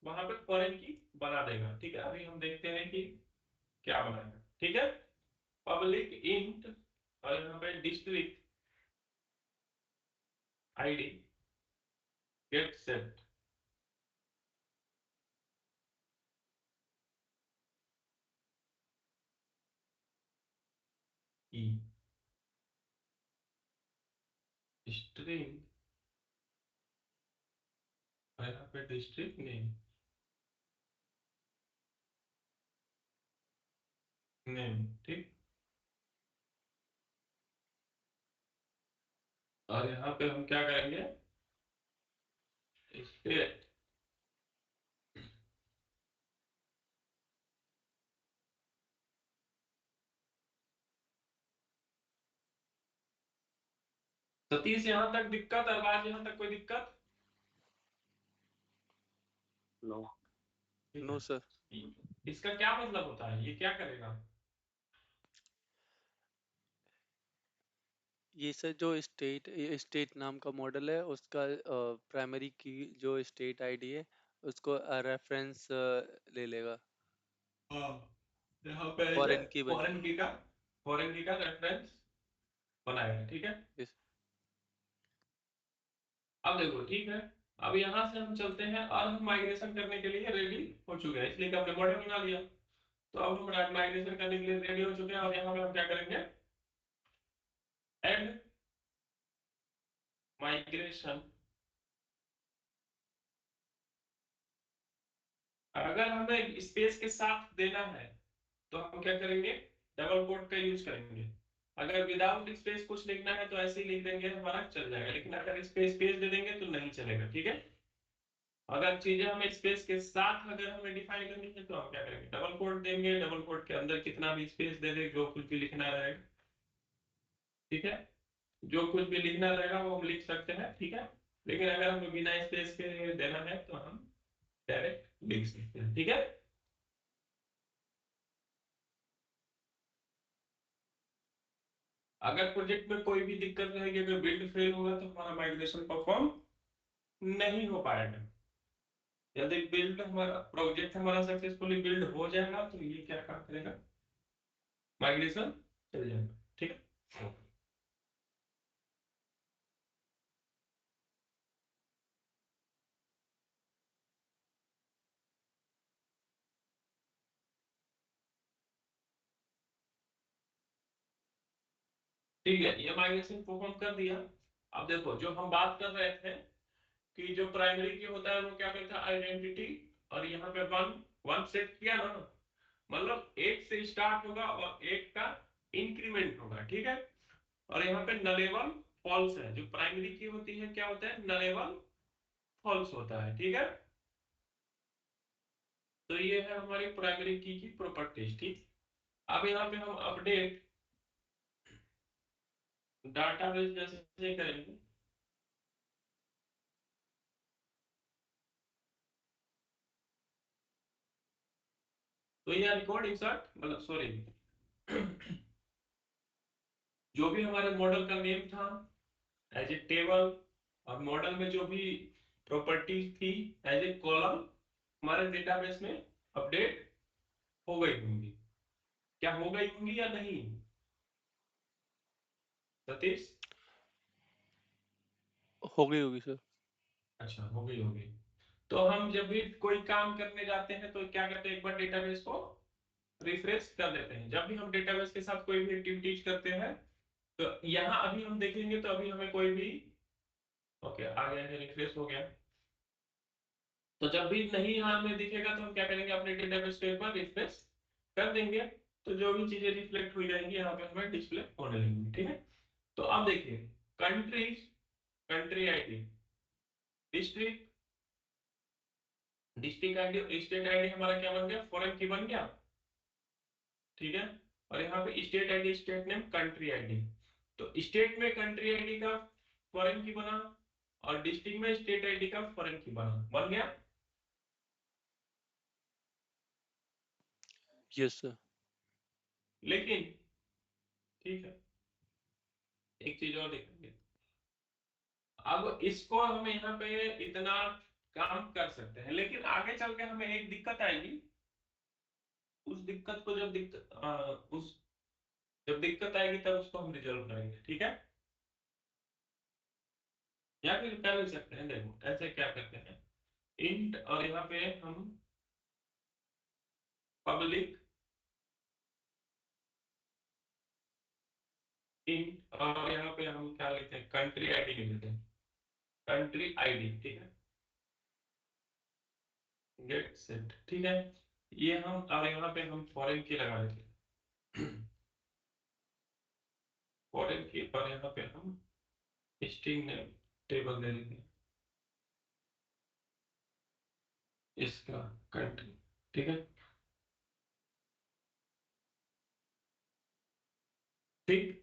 वहां पे फॉरेन की बना देगा, ठीक है। अभी हम देखते हैं कि क्या बनाएगा, ठीक है। पब्लिक इंट, और यहाँ पे डिस्ट्रिक्ट आईडी गेट सेट, ई स्ट्रिंग, और यहाँ पे डिस्ट्रिक्ट नेम नेम, ठीक। और यहाँ पे हम क्या करेंगे, स्टेट, सतीश यहाँ तक दिक्कत, आवाज यहाँ तक कोई दिक्कत? नो। ठीक नो है। सर। इसका क्या मतलब होता है, ये क्या करेगा? ये सर जो स्टेट नाम का मॉडल है उसका प्राइमरी की जो स्टेट आईडी है उसको रेफरेंस ले लेगा, हाँ, यहाँ पे ऐसे फॉरेन की बजाय। फॉरेन की का रेफरेंस बनाएगा, ठीक है। इस अब देखो, ठीक है। अब यहाँ से हम चलते हैं और हम माइग्रेशन करने के लिए रेडी हो चुके हैं, इसलिए कि हमने मॉडल बना लिया। तो अब हम माइग्रेशन करने के लिए रेडी हो चुके हैं, और यहाँ पे हम क्या करेंगे, एड माइग्रेशन। अगर हमें स्पेस के साथ देना है तो हम क्या करेंगे, डबल कोट का यूज करेंगे। अगर विदाउट स्पेस कुछ लिखना है तो ऐसे ही लिख देंगे, हमारा चल जाएगा। लेकिन अगर स्पेस स्पेस दे देंगे तो नहीं चलेगा, ठीक है। अगर चीजें हमें स्पेस के साथ अगर हमें डिफाइन करनी है तो हम क्या करेंगे, डबल कोट देंगे। डबल कोट के अंदर कितना भी स्पेस दे दे, जो कुछ भी लिखना रहेगा, ठीक है। जो कुछ भी लिखना रहेगा वो हम लिख सकते हैं, ठीक है। लेकिन अगर हमें बिना स्पेस के देना है तो हम डायरेक्ट लिख सकते हैं, ठीक है। अगर प्रोजेक्ट में कोई भी दिक्कत रहेगी, अगर बिल्ड फेल होगा तो हमारा माइग्रेशन परफॉर्म नहीं हो पाएगा। यदि बिल्ड हमारा प्रोजेक्ट हमारा सक्सेसफुली बिल्ड हो जाएगा तो ये क्या काम करेगा, माइग्रेशन चल जाएगा, ठीक है। ठीक है, ये माइग्रेशन परफॉर्म कर दिया। अब देखो, जो हम बात कर रहे थे कि जो प्राइमरी की होता है वो क्या करता है, आइडेंटिटी, और यहाँ पे वन वन सेट किया ना, मतलब एक से स्टार्ट होगा और एक का इंक्रीमेंट होगा, ठीक है। और यहाँ पे नलेबल फॉल्स है, जो प्राइमरी की होती है क्या होता है, नलेबल फॉल्स होता है, ठीक है। तो ये है हमारी प्राइमरी की प्रॉपर्टीज, ठीक। अब यहाँ पे हम अपडेट डाटाबेस जैसे करेंगे। तो ये रिकॉर्ड इंसर्ट, मतलब सॉरी, जो भी हमारे मॉडल का नेम था एज ए टेबल, और मॉडल में जो भी प्रॉपर्टीज थी एज ए कॉलम, हमारे डेटाबेस में अपडेट हो गई होंगी। क्या हो गई होंगी या नहीं, सतीश? हो गई होगी सर। अच्छा, हो गई होगी। तो हम जब भी कोई काम करने जाते हैं तो क्या करते हैं, एक बार डेटाबेस को रिफ्रेश कर देते हैं। जब भी हम डेटाबेस के साथ कोई भी एक्टिविटीज करते हैं तो यहाँ अभी हम देखेंगे तो अभी हमें कोई भी, ओके आ गया है, रिफ्रेश हो गया। तो जब भी नहीं यहाँ में दिखेगा तो हम क्या करेंगे, अपने डेटाबेस पेज पर रिफ्रेश कर देंगे। तो जो भी चीजें रिफ्लेक्ट हुई जाएंगी यहाँ पे हमें डिस्प्ले होने लगेंगी, ठीक है। तो अब देखिए, country, country ID, district, district ID, state ID हमारा क्या बन गया, फॉरेन की बन गया, ठीक है। और यहाँ पे state ID, state name, country ID. तो स्टेट में कंट्री आईडी का फॉरेन की बना, और डिस्ट्रिक्ट में स्टेट आईडी का फॉरेन की बना, बन गया। Yes sir. लेकिन ठीक है, एक चीज और देखेंगे। अब इसको हम यहाँ पे इतना काम कर सकते हैं, लेकिन आगे चल के हमें एक दिक्कत आएगी। उस दिक्कत को जब उस जब दिक्कत आएगी तब उसको हम रिजॉल्व करेंगे, ठीक है। या फिर कर भी सकते हैं, देखो ऐसे क्या करते हैं, इंट, और यहाँ पे हम पब्लिक इंट, और यहाँ पे हम क्या लेते हैं, कंट्री आईडी लेते हैं, कंट्री आईडी, ठीक है, गेट सेट, ठीक है। ये हम, और यहाँ पे हम फॉरेन की लगा देते हैं, फॉरेन की, और यहाँ पे हम स्ट्रिंग नेम टेबल दे देते हैं इसका, कंट्री, ठीक है। ठीक,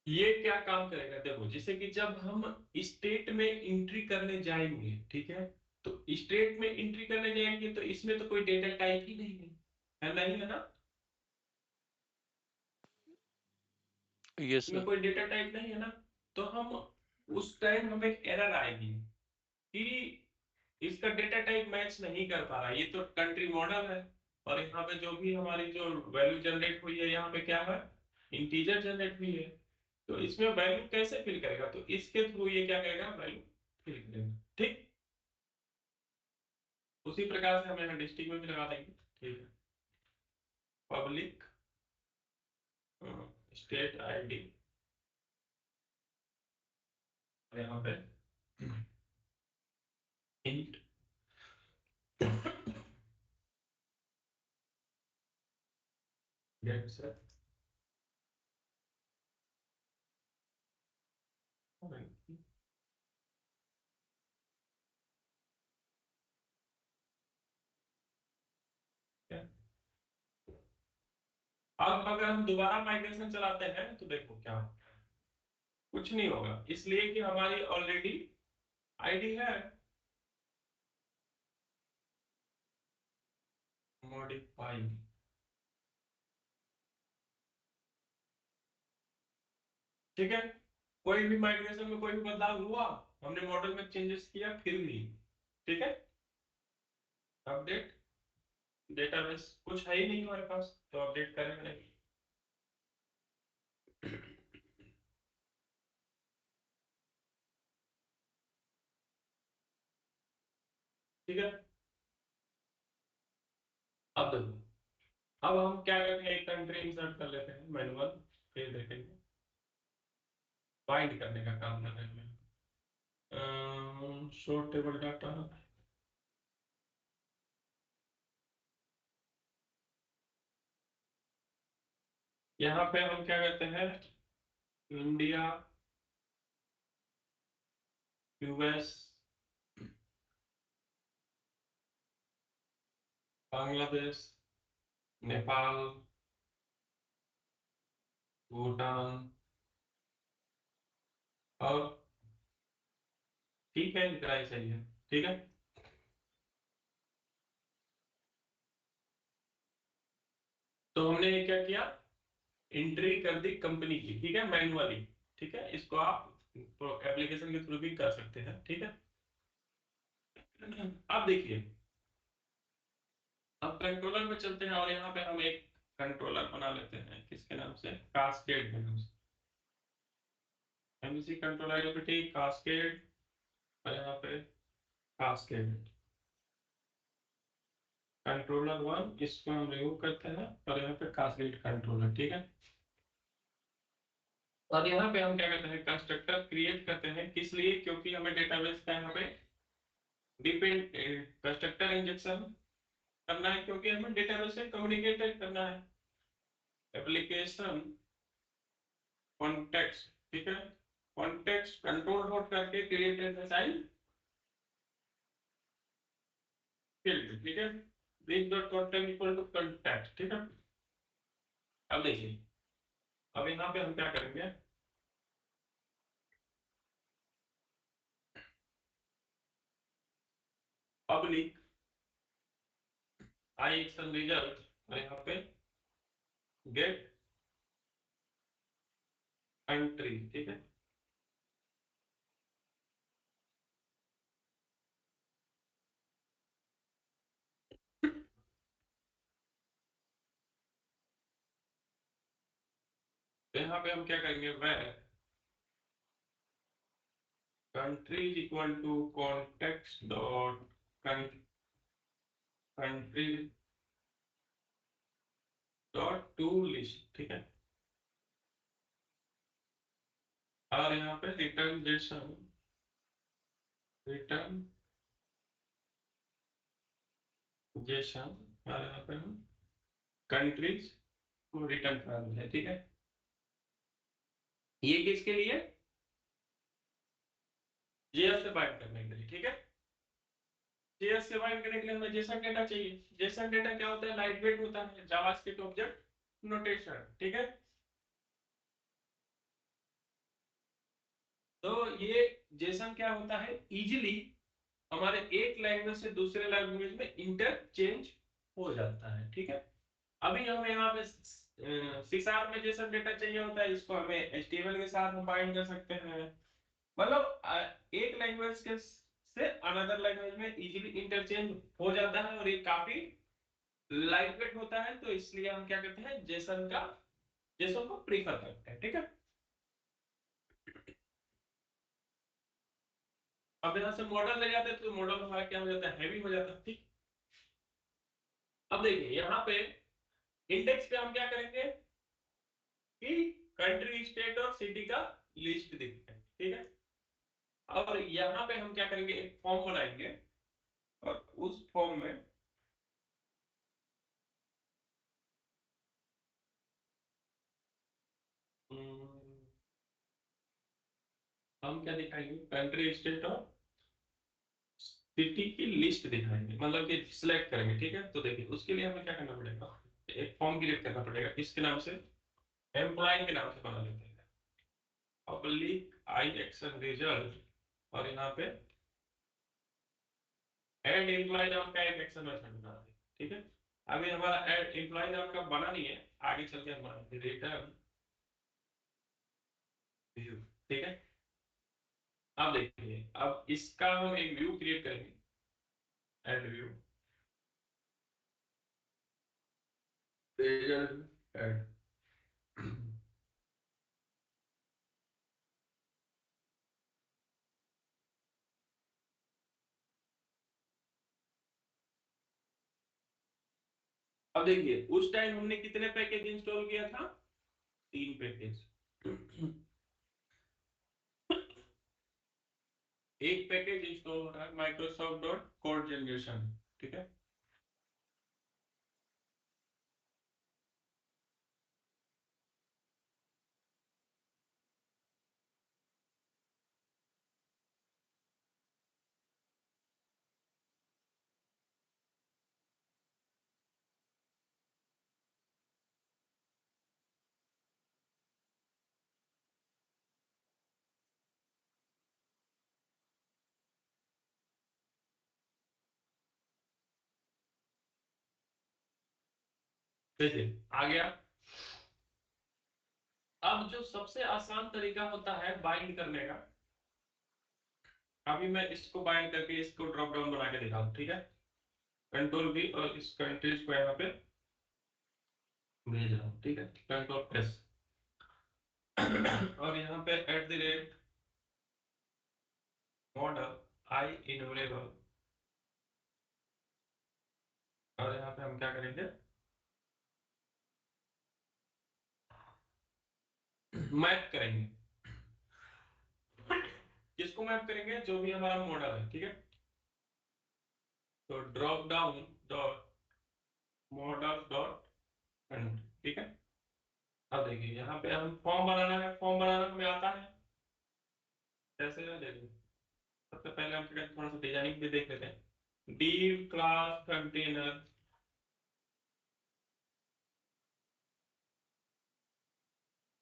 ये क्या काम करेगा, देखो जैसे कि जब हम स्टेट में एंट्री करने जाएंगे, ठीक है, तो स्टेट में एंट्री करने जाएंगे तो इसमें तो कोई डेटा टाइप ही नहीं है नहीं है ना, यस इसमें सर। कोई डेटा टाइप नहीं है ना। तो हम उस टाइम हमें एरर आएगी कि इसका डेटा टाइप मैच नहीं कर पा रहा, ये तो कंट्री मॉडल है, और यहाँ पे जो भी हमारी जो वैल्यू जनरेट हुई है यहाँ पे क्या है, इंटीजर जनरेट हुई है। तो इसमें वैल्यू कैसे फिल करेगा, तो इसके थ्रू ये क्या करेगा, वैल्यू फिल करेगा, ठीक। उसी प्रकार से हमें यहाँ डिस्ट्रिक्ट में भी लगा देंगे, ठीक है, पब्लिक स्टेट आईडी, यहाँ पे इंट, गेट सेट, अब अगर हम दोबारा माइग्रेशन चलाते हैं तो देखो क्या होगा, कुछ नहीं होगा, इसलिए कि हमारी ऑलरेडी आईडी है। मॉडिफाई, ठीक है, कोई भी माइग्रेशन में कोई भी बदलाव हुआ, हमने मॉडल में चेंजेस किया फिर भी, ठीक है, अपडेट डेटाबेस, कुछ है ही नहीं हमारे पास तो अपडेट करेंगे नहीं, ठीक है। अब देखो, अब हम क्या करते हैं, एक कंट्री इंसर्ट कर लेते हैं मैनुअल, फिर देखेंगे, बाइंड करने का काम कर रहे हैं, शो टेबल डाटा, यहाँ पे हम क्या करते हैं, इंडिया, यूएस, बांग्लादेश, नेपाल, भूटान, और ठीक है, इतना ही सही है, ठीक है। तो हमने ये क्या किया, एंट्री कर दी कंपनी की, ठीक है, मैनुअली, ठीक है, इसको आप एप्लीकेशन के थ्रू भी कर सकते हैं, ठीक है। अब देखिए, अब कंट्रोलर में चलते हैं, और यहाँ पे हम एक कंट्रोलर बना लेते हैं, किसके नाम से, कास्केड के नाम से, एमसी कंट्रोलर आइडेंटिटी कास्केड, और यहाँ पे कास्केड कंट्रोलर वन, इसको हम रिमूव करते हैं, और यहाँ पे कास्केड कंट्रोलर, ठीक है। और यहाँ पे हम क्या करते हैं, कंस्ट्रक्टर क्रिएट करते हैं, किस लिए, क्योंकि हमें डेटाबेस का यहाँ पे डिपेंड कंस्ट्रक्टर इंजेक्शन करना है, क्योंकि हमें डेटाबेस से कम्युनिकेट करना है। एप्लीकेशन कॉन्टेक्स्ट, ठीक है, कॉन्टेक्स्ट कंट्रोल डॉट करके क्रिएट एसएसआई फील्ड, ठीक है, this dot content equal to context, ठीक है। अब देखिए, अब यहाँ पे हम क्या करेंगे, पब्लिक आई एक्शन रिजल्ट, और यहाँ पे गेट कंट्री, ठीक है। तो यहाँ पे हम क्या करेंगे, वह country is equal to context dot country dot to list, ठीक है। और यहाँ पे रिटर्न जेसन, रिटर्न जेसन, और यहाँ पे हम कंट्रीज को रिटर्न कर रहे हैं, ठीक है। ये किसके लिए, जेएस से बाइंड करने के लिए, ठीक है। जेएस से बाइंड करने के लिए हमें जेसन डेटा चाहिए। जेसन डेटा क्या होता है, लाइट वेट होता है, जावास्क्रिप्ट ऑब्जेक्ट नोटेशन, ठीक है। तो ये जेसन क्या होता है, इजीली हमारे एक लैंग्वेज से दूसरे लैंग्वेज में इंटरचेंज हो जाता है, ठीक है। अभी हमें यहाँ पे सी शार्प में जैसा डेटा चाहिए होता है, इसको हमें एचटीएमएल के साथ हम बाइंड कर सकते हैं। मतलब एक लैंग्वेज के से अनदर लैंग्वेज में इजीली इंटरचेंज हो जाता है, और ये काफी लाइट वेट होता है, तो इसलिए हम क्या करते हैं, जेसन को प्रीफर करते हैं, ठीक है। अब यहाँ से मॉडल ले जाते हैं, तो मॉडल हमारा क्या हो जाता है, हैवी हो जाता है, ठीक। अब देखिए यहाँ पे इंडेक्स पे हम क्या करेंगे कि कंट्री स्टेट और सिटी का लिस्ट दिखता है, ठीक है। और यहाँ पे हम क्या करेंगे, एक फॉर्म बनाएंगे, और उस फॉर्म में हम क्या दिखाएंगे, कंट्री स्टेट और सिटी की लिस्ट दिखाएंगे, मतलब कि सिलेक्ट करेंगे, ठीक है। तो देखिए उसके लिए हमें क्या करना पड़ेगा, एक फॉर्म क्रिएट करना पड़ेगा, किसके नाम से, एम्प्लॉय के नाम से बना लेते हैं, पब्लिक आई एक्शन रिजल्ट, और यहाँ पे ऐड एम्प्लॉय नाम का एक एक्शन मेथड बना दें, ठीक है। अभी हमारा ऐड एम्प्लॉय नाम का बना नहीं है, आगे चल के हम बनाएंगे, रिटर्न व्यू, ठीक है। अब देखिए, अब इसका हम एक व्यू क्रिएट करेंगे, ऐड व्यू, रिजल्ट ऐड। अब देखिए उस टाइम हमने कितने पैकेज इंस्टॉल किया था, 3 पैकेज। एक पैकेज इंस्टॉल हो रहा है माइक्रोसॉफ्ट डॉट कोड जनरेशन, ठीक है। देखिए आ गया। अब जो सबसे आसान तरीका होता है बाइंड करने का, अभी मैं इसको बाइंड करके इसको ड्रॉप डाउन बना के दिखाऊं, ठीक है। कंट्रोल बी, और इस कंट्रीज को यहाँ पे भेज रहा हूँ, ठीक है, कंट्रोल एस। और यहाँ पे at the rate model I इनवेलेबल, और यहाँ पे हम क्या करेंगे, मैप करेंगे। किसको मैप करेंगे? जो भी हमारा मॉडल है, ठीक है। तो drop down dot model dot count, ठीक है। अब देखिए यहाँ पे हम फॉर्म बनाना है, फॉर्म बनाना हमें आता है कैसे है देखिए। सबसे पहले हम थोड़ा सा डिजाइनिंग भी देख लेते हैं। div class container,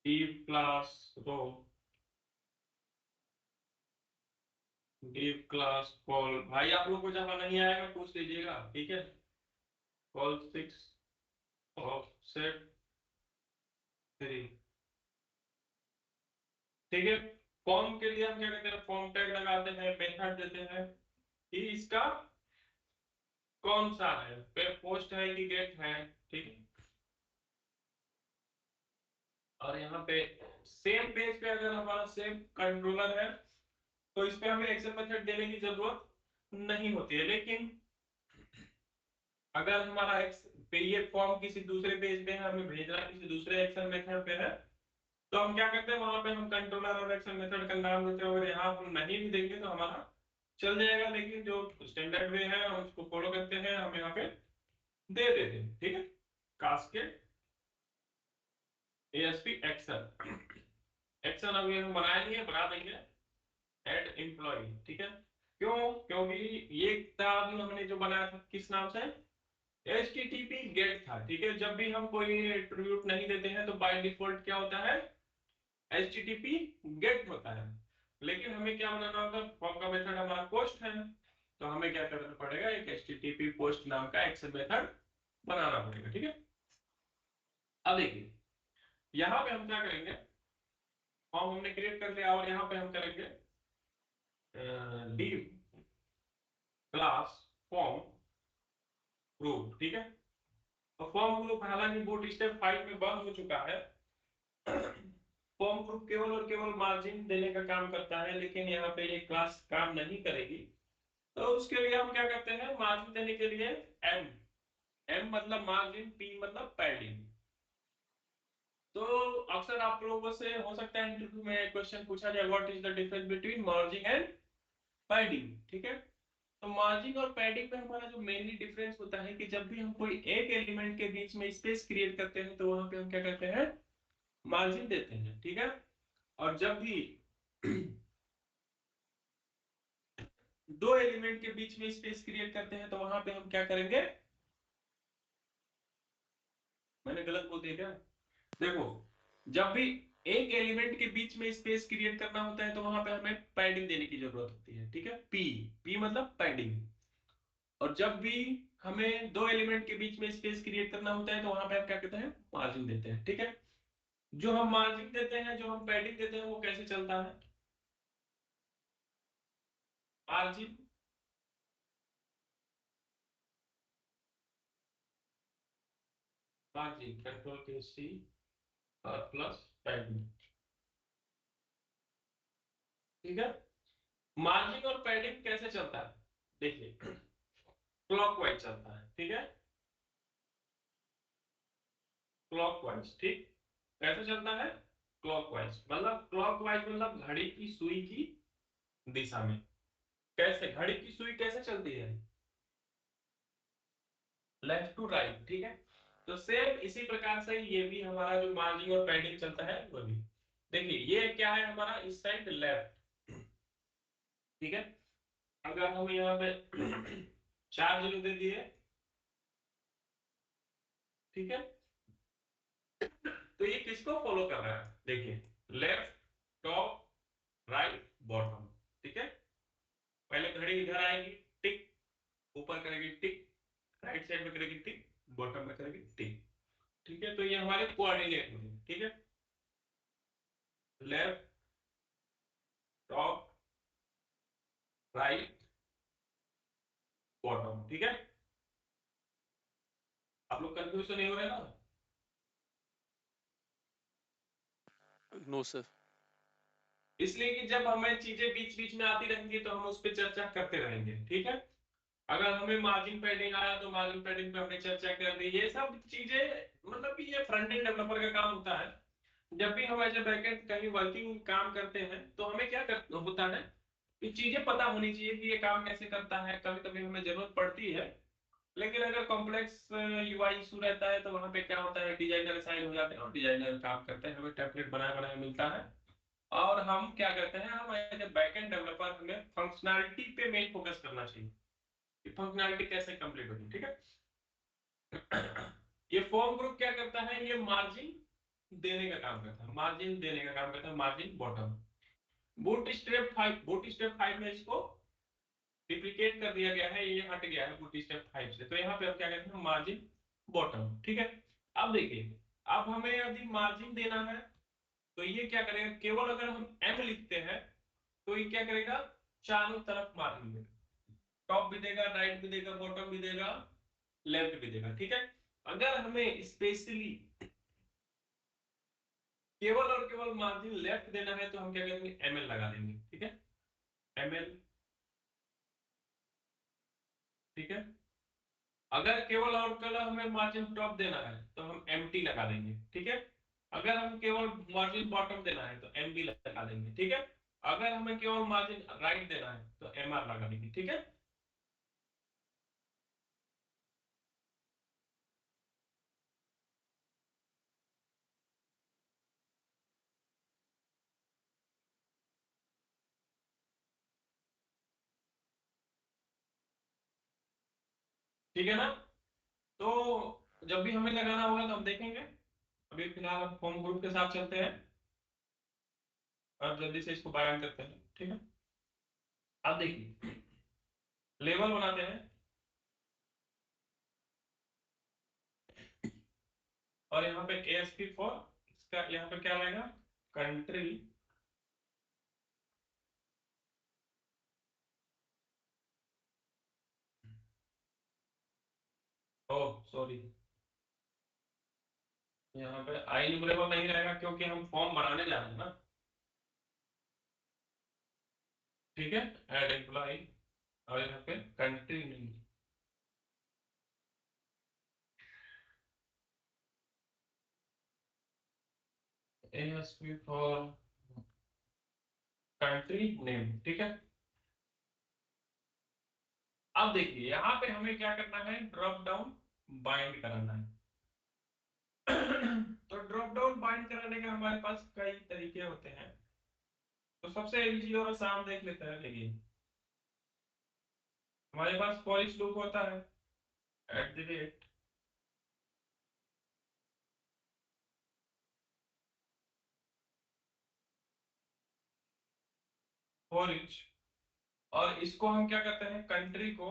div class row, div class col. भाई आप लोग को जब नहीं आएगा पूछ लीजिएगा, ठीक है। कॉल 6 ऑफसेट 3, ठीक है। फॉर्म के लिए हम क्या करते हैं? फॉर्म टैग लगाते हैं, मेथड देते हैं कि इसका कौन सा है, पे पोस्ट है कि गेट है, ठीक है। और यहाँ पे सेम पेज पे अगर हमारा सेम कंट्रोलर है तो इस पे हमें एक्सेल मेथड देने की जरूरत नहीं होती है। लेकिन अगर हमारा एक्स पे ये फॉर्म किसी दूसरे पेज पे है, हमें भेजना किसी दूसरे एक्सेल मेथड पे है, तो हम क्या करते हैं? वहां पे हम कंट्रोलर और एक्सेल मेथड का नाम देते हैं। और यहाँ हम नहीं भी देंगे तो हमारा चल जाएगा, लेकिन जो स्टैंडर्ड वे है हम उसको फॉलो करते हैं, हम यहाँ पे दे देते हैं, ठीक है। कास्केड एएसपी एक्सेल, एक्सेल अभी हम बनाए नहीं है, बना देंगे। ऐड एम्प्लॉय, ठीक है। क्यों? क्योंकि ये था अभी हमने जो बनाया था किस नाम से? HTTP गेट था, ठीक है। जब भी हम कोई एट्रीब्यूट नहीं देते हैं तो बाय डिफॉल्ट क्या होता है? HTTP गेट होता है। लेकिन हमें क्या बनाना होगा? फॉर्म का मेथड हमारा पोस्ट है, तो हमें क्या करना पड़ेगा? एक HTTP पोस्ट नाम का एक्सेल मेथड बनाना पड़ेगा, ठीक है। अब देखिए यहाँ पे हम क्या करेंगे? फॉर्म हमने क्रिएट कर लिया और यहाँ पे हम करेंगे div क्लास फॉर्म ग्रुप, ठीक है। तो फॉर्म ग्रुप हालांकि बूट स्टेप 5 में बंद हो चुका है। फॉर्म ग्रुप केवल और केवल मार्जिन देने का काम करता है, लेकिन यहाँ पे ये क्लास काम नहीं करेगी। तो उसके लिए हम क्या करते हैं? मार्जिन देने के लिए एम, एम मतलब मार्जिन, पी मतलब पैडिंग। तो अक्सर आप लोगों से हो सकता है इंटरव्यू में क्वेश्चन पूछा जाए, what is the difference between margin and padding, ठीक है। तो मार्जिन और पैडिंग में हमारा जो मेनली डिफरेंस होता है कि जब भी हम कोई एक एलिमेंट के बीच में स्पेस क्रिएट करते हैं तो वहां पे हम क्या करते हैं? मार्जिन देते हैं, ठीक है। और जब भी दो एलिमेंट के बीच में स्पेस क्रिएट करते हैं तो वहां पे हम क्या करेंगे? मैंने गलत बोल दिया क्या? देखो, जब भी एक एलिमेंट के बीच में स्पेस क्रिएट करना होता है तो वहां पे हमें पैडिंग देने की जरूरत होती है, ठीक है। पी, पी मतलब पैडिंग। और जब भी हमें दो एलिमेंट के बीच में स्पेस क्रिएट करना होता है तो वहां पे हम क्या कहते हैं? मार्जिन देते हैं, ठीक है। जो हम मार्जिन देते हैं, जो हम पैडिंग देते हैं, वो कैसे चलता है? मार्जिन, मार्जिन कंट्रोल के सी और प्लस पैडिंग, ठीक है। मार्जिन और पैडिंग कैसे चलता है? देखिए क्लॉकवाइज चलता है, ठीक है। क्लॉकवाइज, ठीक। कैसे चलता है? क्लॉकवाइज मतलब, क्लॉकवाइज मतलब घड़ी की सुई की दिशा में। कैसे घड़ी की सुई कैसे चलती है? लेफ्ट टू राइट, ठीक है। तो सेम इसी प्रकार से ये भी हमारा जो मार्जिन और पैडिंग चलता है वो भी। देखिए ये क्या है हमारा? इस साइड लेफ्ट, ठीक है। अगर हम यहाँ पे 4 0 दे दिए, ठीक है, तो ये किसको फॉलो कर रहा है? देखिए लेफ्ट, टॉप, राइट, बॉटम, ठीक है। पहले घड़ी इधर आएगी, टिक, ऊपर करेगी टिक, राइट साइड में करेगी टिक, बॉटम में करेगी टिक, ठीक है। तो ये हमारे कोऑर्डिनेट होंगे, ठीक है। लेफ्ट, टॉप, राइट, बॉटम, ठीक है। आप लोग कंफ्यूज तो नहीं हो रहे ना? No sir. इसलिए कि जब हमें चीजें बीच बीच में आती रहेंगी तो हम उस पर चर्चा करते रहेंगे, ठीक है। अगर हमें मार्जिन पैडिंग आया तो मार्जिन पैडिंग पे हमने चर्चा कर दी। ये सब चीजें मतलब कि ये फ्रंट एंड डेवलपर का काम होता है। जब भी हम एज ए बैकएंड कहीं वर्किंग काम करते हैं तो हमें क्या होता है कि चीजें पता होनी चाहिए कि ये काम कैसे करता है। कभी कभी हमें जरूरत पड़ती है, लेकिन अगर कॉम्प्लेक्स यूआई इशू रहता है तो वहां पे क्या होता है, डिजाइनर साइन हो जाते हैं और डिजाइनर काम करते हैं, हमें टेम्पलेट बनाया बनाया मिलता है। और हम क्या करते हैं, हम एज ए बैकएंड डेवलपर हमें फंक्शनैलिटी पे मेन फोकस करना चाहिए कि फंक्शनैलिटी कैसे कंप्लीट होगी। ठीक है। ये फॉर्म ग्रुप क्या करता है, ये मार्जिन देने का काम करता है, मार्जिन देने का काम करता है, मार्जिन बॉटम। बूटस्ट्रैप 5 में इसको डिप्लीकेट कर दिया गया है, ये हट गया है बूटस्ट्रैप 5 से। तो यहाँ पे हम क्या कहते हैं, मार्जिन बॉटम। ठीक है। अब देखिए, अब हमें यदि मार्जिन देना है तो ये क्या करेगा, केवल अगर हम एम लिखते हैं तो ये क्या करेगा, चारों तरफ मार्जिन देगा, टॉप भी देगा, राइट भी देगा, बॉटम भी देगा, लेफ्ट भी देगा। ठीक है। अगर हमें स्पेशली केवल और केवल मार्जिन लेफ्ट देना है तो हम क्या करेंगे, एमएल लगा देंगे। ठीक है, एमएल। ठीक है। अगर केवल और केवल हमें मार्जिन टॉप देना है तो हम एमटी लगा देंगे। ठीक है। अगर हम केवल मार्जिन बॉटम देना है तो एमबी लगा देंगे। ठीक है। अगर हमें केवल मार्जिन राइट देना है तो एमआर लगा देंगे। ठीक है। ठीक है ना। तो जब भी हमें लगाना होगा तो हम देखेंगे। अभी फिलहाल हम फॉर्म ग्रुप के साथ चलते हैं और जल्दी से इसको बयान करते हैं। ठीक है। अब देखिए, लेवल बनाते हैं और यहाँ पे एएसपी फॉर, इसका यहाँ पे क्या रहेगा, कंट्री। ओह सॉरी, यहाँ पे आई न्यूमरेबल नहीं रहेगा क्योंकि हम फॉर्म बनाने जा रहे हैं ना। ठीक है। ऐड एम्प्लॉय और यहाँ पे कंट्री नहीं, एएसपी फॉर कंट्री नेम। ठीक है। अब देखिए, यहाँ पे हमें क्या करना है, ड्रॉप डाउन बाइंड कराना है। तो ड्रॉप डाउन बाइंड कराने के हमारे पास कई तरीके होते हैं। तो सबसे इजी और आसान देख लेते हैं। देखिए, हमारे पास फॉर ईच लूप होता है, @ फॉर ईच। और इसको हम क्या करते हैं, कंट्री को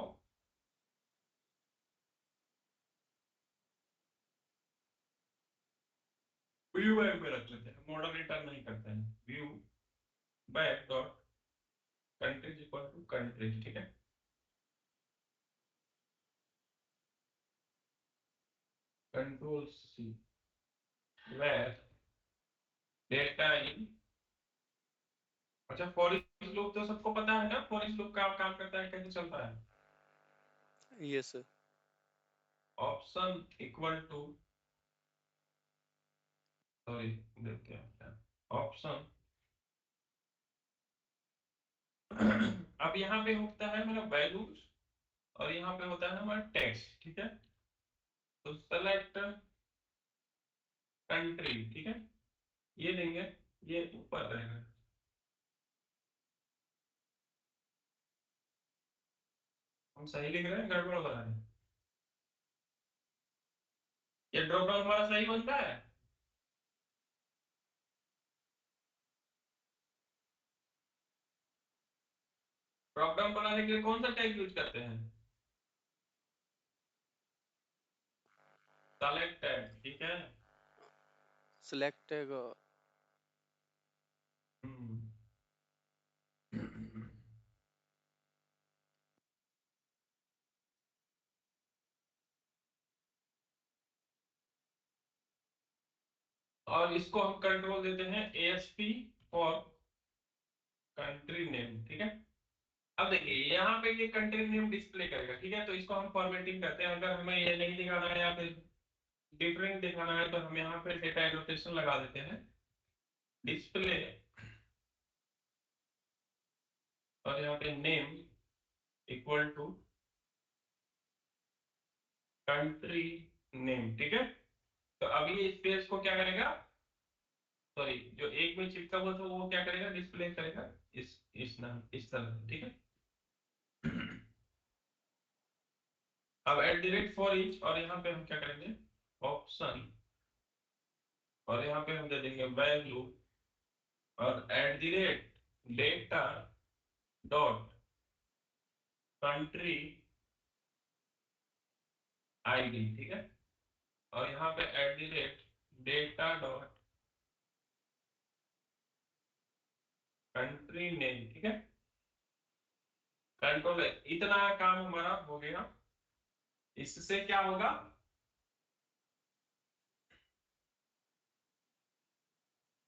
व्यू बैक में रख लेते हैं, मॉडल रिटर्न नहीं करते हैं। View back dot country equal to country. ठीक है। Control C, where data in. अच्छा, फॉर ईच लूप तो सबको पता है ना, फॉर ईच लूप का काम करता है, कैसे चलता है। Yes sir. Option equal to, sorry देखते हैं, ऑप्शन। अब यहाँ पे होता है मेरा वैल्यूज और यहाँ पे होता है हमारा टेक्स्ट। ठीक है। तो सेलेक्ट कंट्री। ठीक है, ये देंगे, ये ऊपर रहेगा। हम सही लिख रहे हैं, गड़बड़ हो रहा है। ये ड्रॉप डाउन हमारा सही बनता है। ड्रॉप डाउन बनाने के लिए कौन सा टैग यूज करते हैं, सेलेक्ट टैग। ठीक है। सिलेक्ट हम्म। और इसको हम कंट्रोल देते हैं एएसपी फॉर कंट्री नेम। ठीक है। अब देखिए, यहाँ पे ये कंट्री नेम डिस्प्ले करेगा। ठीक है। तो इसको हम फॉर्मेटिंग करते हैं, अगर हमें ये नहीं दिखाना है या फिर डिफरेंट दिखाना है तो हम यहाँ पे डेटा एनोटेशन लगा देते हैं। डिस्प्ले और यहाँ पे name equal to country name, ठीक है। तो अब ये स्पेस को क्या करेगा, सॉरी जो एक में चिपका हुआ था वो क्या करेगा, डिस्प्ले करेगा इस नाम इस तरह, ठीक है। अब at the rate for each, और यहाँ पे हम क्या करेंगे, ऑप्शन, और यहाँ पे हम दे देंगे वैल्यू, और at the rate data dot country ID, ठीक है। और यहाँ पे at the rate data dot country name, ठीक है। कंट्रोल, इतना काम हमारा हो गया। इससे क्या होगा,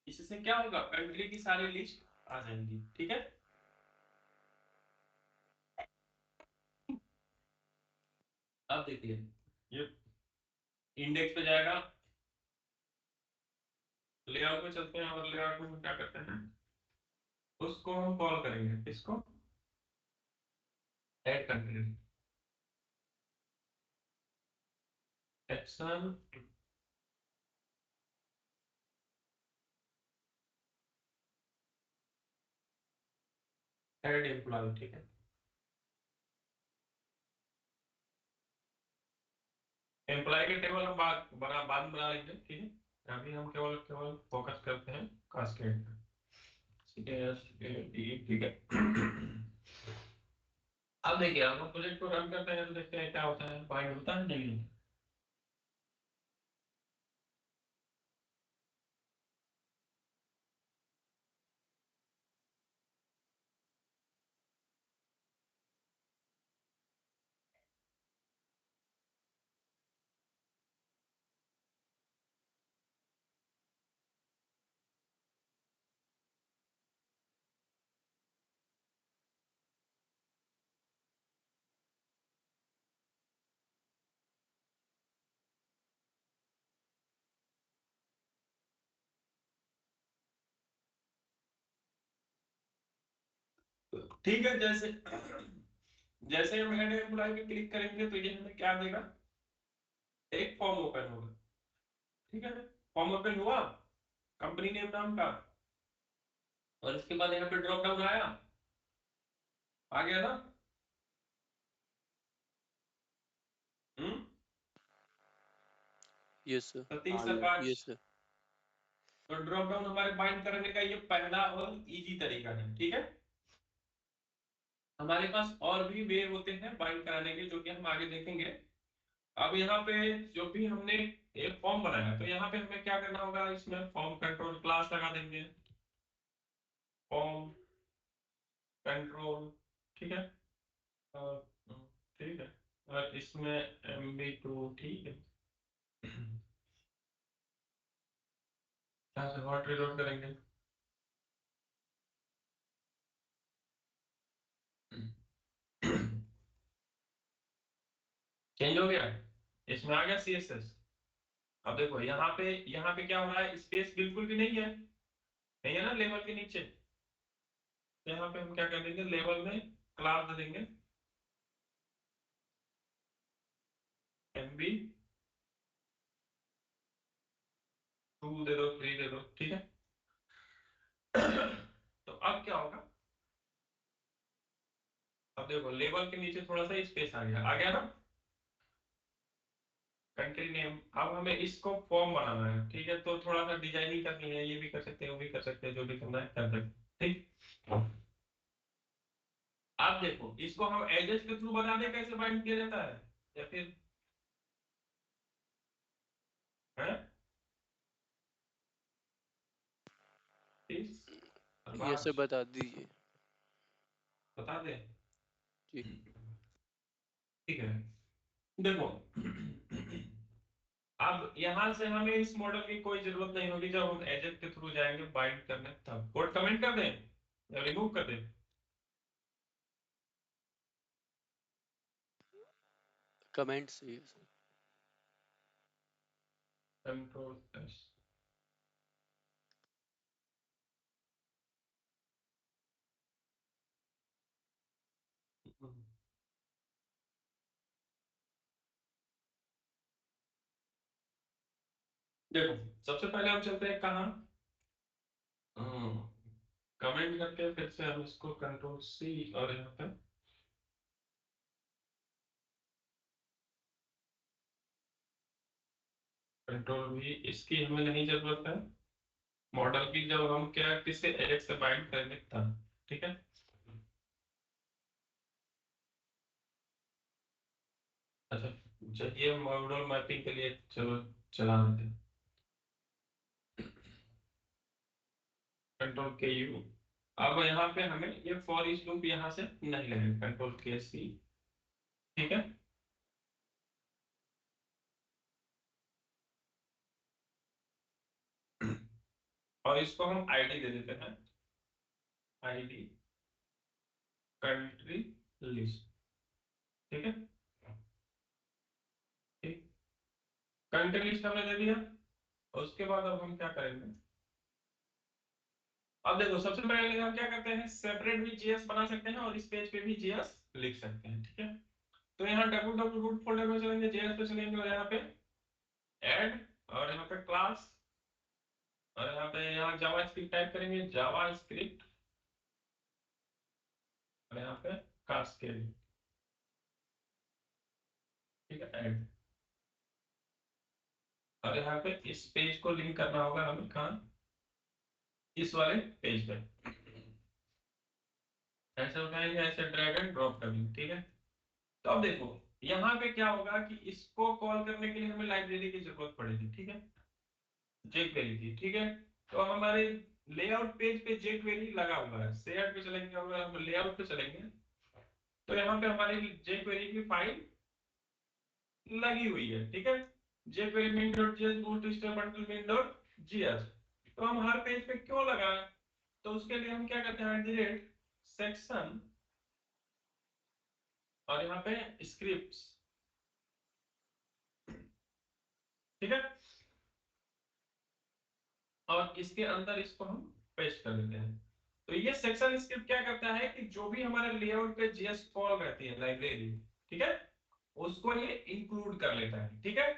इससे क्या होगा, कंट्री की सारी लिस्ट आ जाएंगी, ठीक है। अब देखिए ये इंडेक्स पे जाएगा, लेआउट में चलते हैं, और लेआउट में हम क्या करते हैं, उसको हम कॉल करेंगे, इसको add country action add employ, ठीक है। एम्प्लॉय के टेबल हम बाद में बना लेंगे, ठीक है। अभी हम केवल केवल फोकस करते हैं कास्केड पे, ठीक है। अब देखिए हम लोग प्रोजेक्ट को रन करते हैं तो देखते हैं क्या होता है, बाइंड होता है नहीं। ठीक है, जैसे जैसे हम ऐड एम्प्लॉय पे क्लिक करेंगे तो ये हमें क्या देगा, एक फॉर्म ओपन होगा, ठीक है। फॉर्म ओपन हुआ कंपनी नेम नाम का, और इसके बाद यहाँ पे ड्रॉप डाउन आया, आ गया ना। Hmm, yes sir. सतीश आ गया। सरताज। Yes sir. तो ड्रॉप डाउन हमारे बाइंड करने का ये पहला और इजी तरीका है, ठीक है। हमारे पास और भी वे होते हैं बाइंड कराने के, जो कि हम आगे देखेंगे। अब यहाँ पे जो भी हमने एक फॉर्म बनाया, तो यहाँ पे हमें क्या करना होगा, इसमें फॉर्म कंट्रोल क्लास लगा देंगे, फॉर्म कंट्रोल, ठीक है। और ठीक है, और इसमें MB2, ठीक है। यहाँ से हॉट रिलोड करेंगे। चेंज हो गया, इसमें आ गया CSS। अब देखो यहाँ पे क्या हो रहा है, स्पेस बिल्कुल भी नहीं है ना लेवल के नीचे। तो यहाँ पे हम क्या कर देंगे, लेवल में क्लास दे देंगे MB2 दे दो, 3 दे दो, ठीक है। तो अब क्या होगा, अब देखो लेवल के नीचे थोड़ा सा स्पेस आ गया ना। कंट्री नेम, अब हमें इसको फॉर्म बनाना है, ठीक है। तो थोड़ा सा डिजाइनिंग करनी है, ये भी कर सकते हैं, वो भी कर सकते हैं, जो भी करना है कर सकते हैं, ठीक। अब देखो इसको हम एजेस के थ्रू बता दें कैसे बाइंड किया जाता है, या फिर है इस यस सर, अरबाज, बता दीजिए। बता दें, जी। ठीक है। देखो अब यहां से हमें इस मॉडल की कोई जरूरत नहीं होगी, जब हम एजेस के थ्रू जाएंगे बाइंड करने, तब कोड कमेंट कर दें या रिमूव कर दें, कमेंट से यस। Control S. देखो, सबसे पहले हम चलते हैं कहाँ, कमेंट करके फिर से हम इसको कंट्रोल सी और यहाँ पे कंट्रोल वी, इसकी हमें नहीं जरूरत है मॉडल की, जब हम क्या किसी एजेक्स से बाइंड करेंगे तब। ठीक है, अच्छा चलिए मॉडल मैपिंग के लिए चलो चला देते हैं, कंट्रोल के यू। अब यहाँ पे हमें ये फॉर ईच लूप यहाँ से नहीं लगेगा, कंट्रोल के सी। ठीक है, और इसको हम आईडी दे देते हैं, आईडी कंट्री लिस्ट। ठीक है, ठीक, कंट्री लिस्ट हमने दे दिया। उसके बाद अब हम क्या करेंगे, अब देखो सबसे पहले हम क्या करते हैं, सेपरेट भी जीएस बना सकते हैं और इस पेज पे भी जीएस लिख सकते हैं। ठीक है, तो यहाँ डब्ल्यू रूट फोल्डर में चलेंगे, जेएस पे चलेंगे और यहाँ पे ऐड, और यहाँ पे क्लास, और यहाँ जावा स्क्रिप्ट टाइप करेंगे, जावा स्क्रिप्ट, और यहाँ पे कास्केड। ठीक है, ऐड, और यहाँ पे इस पेज को लिंक करना होगा हमें कहाँ, इस वाले पेज पे। ऐसे उठाएंगे, ऐसे ड्रैग एंड ड्रॉप करेंगे। ठीक है, तो अब देखो यहाँ पे क्या होगा कि इसको कॉल करने के लिए हमें लाइब्रेरी की जरूरत पड़ेगी। ठीक है, jQuery की। ठीक है, तो हमारे लेआउट पेज पे jQuery लगा हुआ है, शेयर पे चलेंगे, अगर हम लेआउट पे चलेंगे तो यहाँ पे हमारी jQuery की फाइल लगी हुई है। ठीक है, jQuery min.js bootstrap bundle min.js। तो हम हर पेज पे क्यों लगाएं, तो उसके लिए हम क्या करते हैं, एट सेक्शन, और यहाँ पे स्क्रिप्ट्स। ठीक है, और इसके अंदर इसको हम पेस्ट कर देते हैं। तो ये सेक्शन स्क्रिप्ट क्या करता है कि जो भी हमारे लेआउट पे जेएस कॉल रहती है लाइब्रेरी, ठीक है, उसको ये इंक्लूड कर लेता है। ठीक है,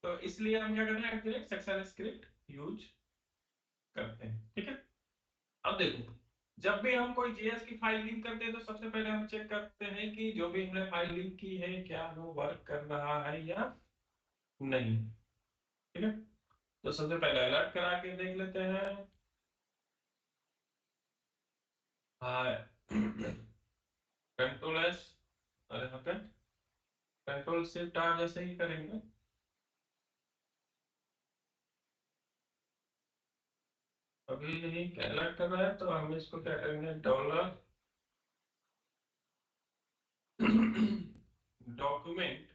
तो इसलिए हम क्या करते हैं, सेक्शन स्क्रिप्ट यूज करते हैं। ठीक है, अब देखो जब भी हम कोई जेएस की फाइल लिंक करते हैं तो सबसे पहले हम चेक करते हैं कि जो भी हमने फाइल लिंक की है क्या वो वर्क कर रहा है या नहीं। ठीक है, तो सबसे पहले अलर्ट करा के देख लेते हैं। हाँ, कंट्रोल एस, और यहाँ पे कंट्रोल शिफ्ट आर जैसे ही करेंगे, अभी यही अलर्ट कर रहा है, तो हम इसको क्या करेंगे, डॉलर डॉक्यूमेंट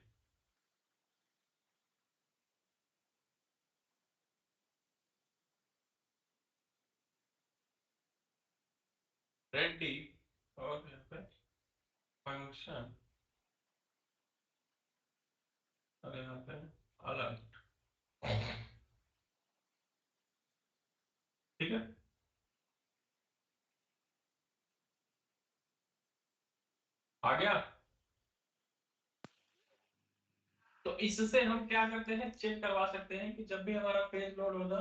रेडी, और यहाँ पे फंक्शन, और यहाँ पे अलर्ट। ठीक है, आ गया। तो इससे हम क्या करते हैं, चेक करवा सकते हैं कि जब भी हमारा पेज लोड होगा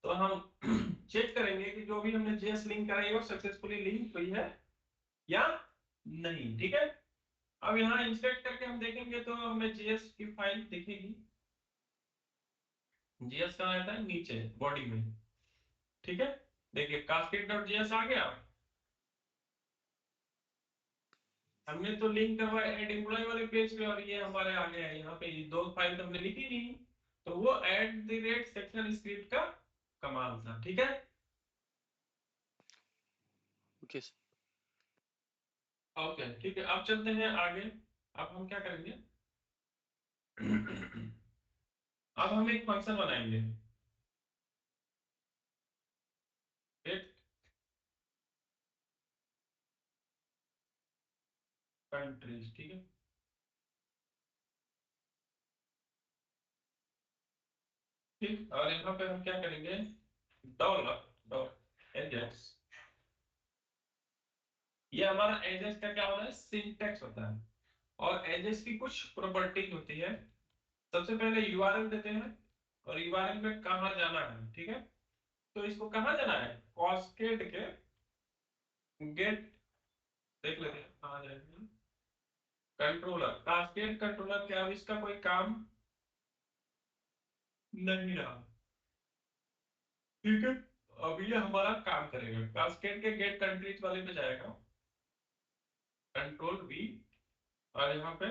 तो हम चेक करेंगे कि जो भी हमने जेएस लिंक कराई है वो सक्सेसफुली लिंक हुई है या नहीं। ठीक है, अब यहाँ इंस्पेक्ट करके हम देखेंगे तो हमें जेएस की फाइल दिखेगी, जेएस कहाँ रहता है, नीचे बॉडी में। ठीक है, देखिए cascade.js आ गया, हमने तो लिंक करवाया ऐड एम्प्लॉय वाले पेज पे, और ये हमारे आ गया है। यहाँ पे ये दो फाइल तो हमने लिखी नहीं, तो वो @ सेक्शन स्क्रिप्ट का कमाल था। ठीक है, ओके। ओके ठीक है, अब चलते हैं आगे। अब हम क्या करेंगे, अब हम एक फंक्शन बनाएंगे, गेट कंट्रीज। ठीक है, ठीक, और यहाँ पे हम क्या करेंगे, डॉलर डॉट एजेक्स ये हमारा एजेस का क्या होता है, सिंटैक्स होता है। और एजेस की कुछ प्रॉपर्टीज होती है। सबसे पहले यूआरएल देते हैं, और यूआरएल में कहाँ जाना है, ठीक है। तो इसको कहाँ जाना है, कास्केड के गेट, देख लेते हैं कहाँ जाएंगे। कंट्रोलर, कास्केड कंट्रोलर क्या, अब इसका कोई काम नहीं रहा, ठीक है। अब ये हमारा काम करेगा, कास्केड के गेट कंट्रीज वाले पे जाएगा, कंट्रोल वी। और यहाँ पे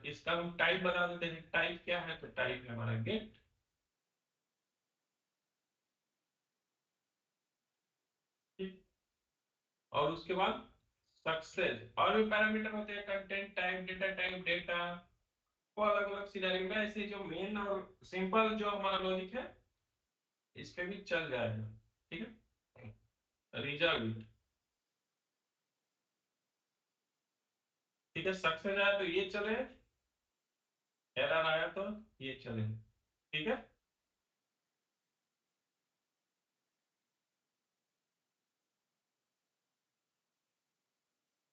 इसका हम टाइप बना देते हैं, टाइप क्या है, तो टाइप है हमारा गेट, ठीक। और उसके बाद सक्सेस, और भी पैरामीटर होते हैं, content type, data type, data, वो अलग अलग सिनेरियो में, ऐसे जो मेन और सिंपल जो हमारा लॉजिक है इस पे भी चल जाएगा, ठीक है। रिजल्ट, ठीक है, सक्सेस आया तो ये चले, एरर आया तो ये चले, ठीक है।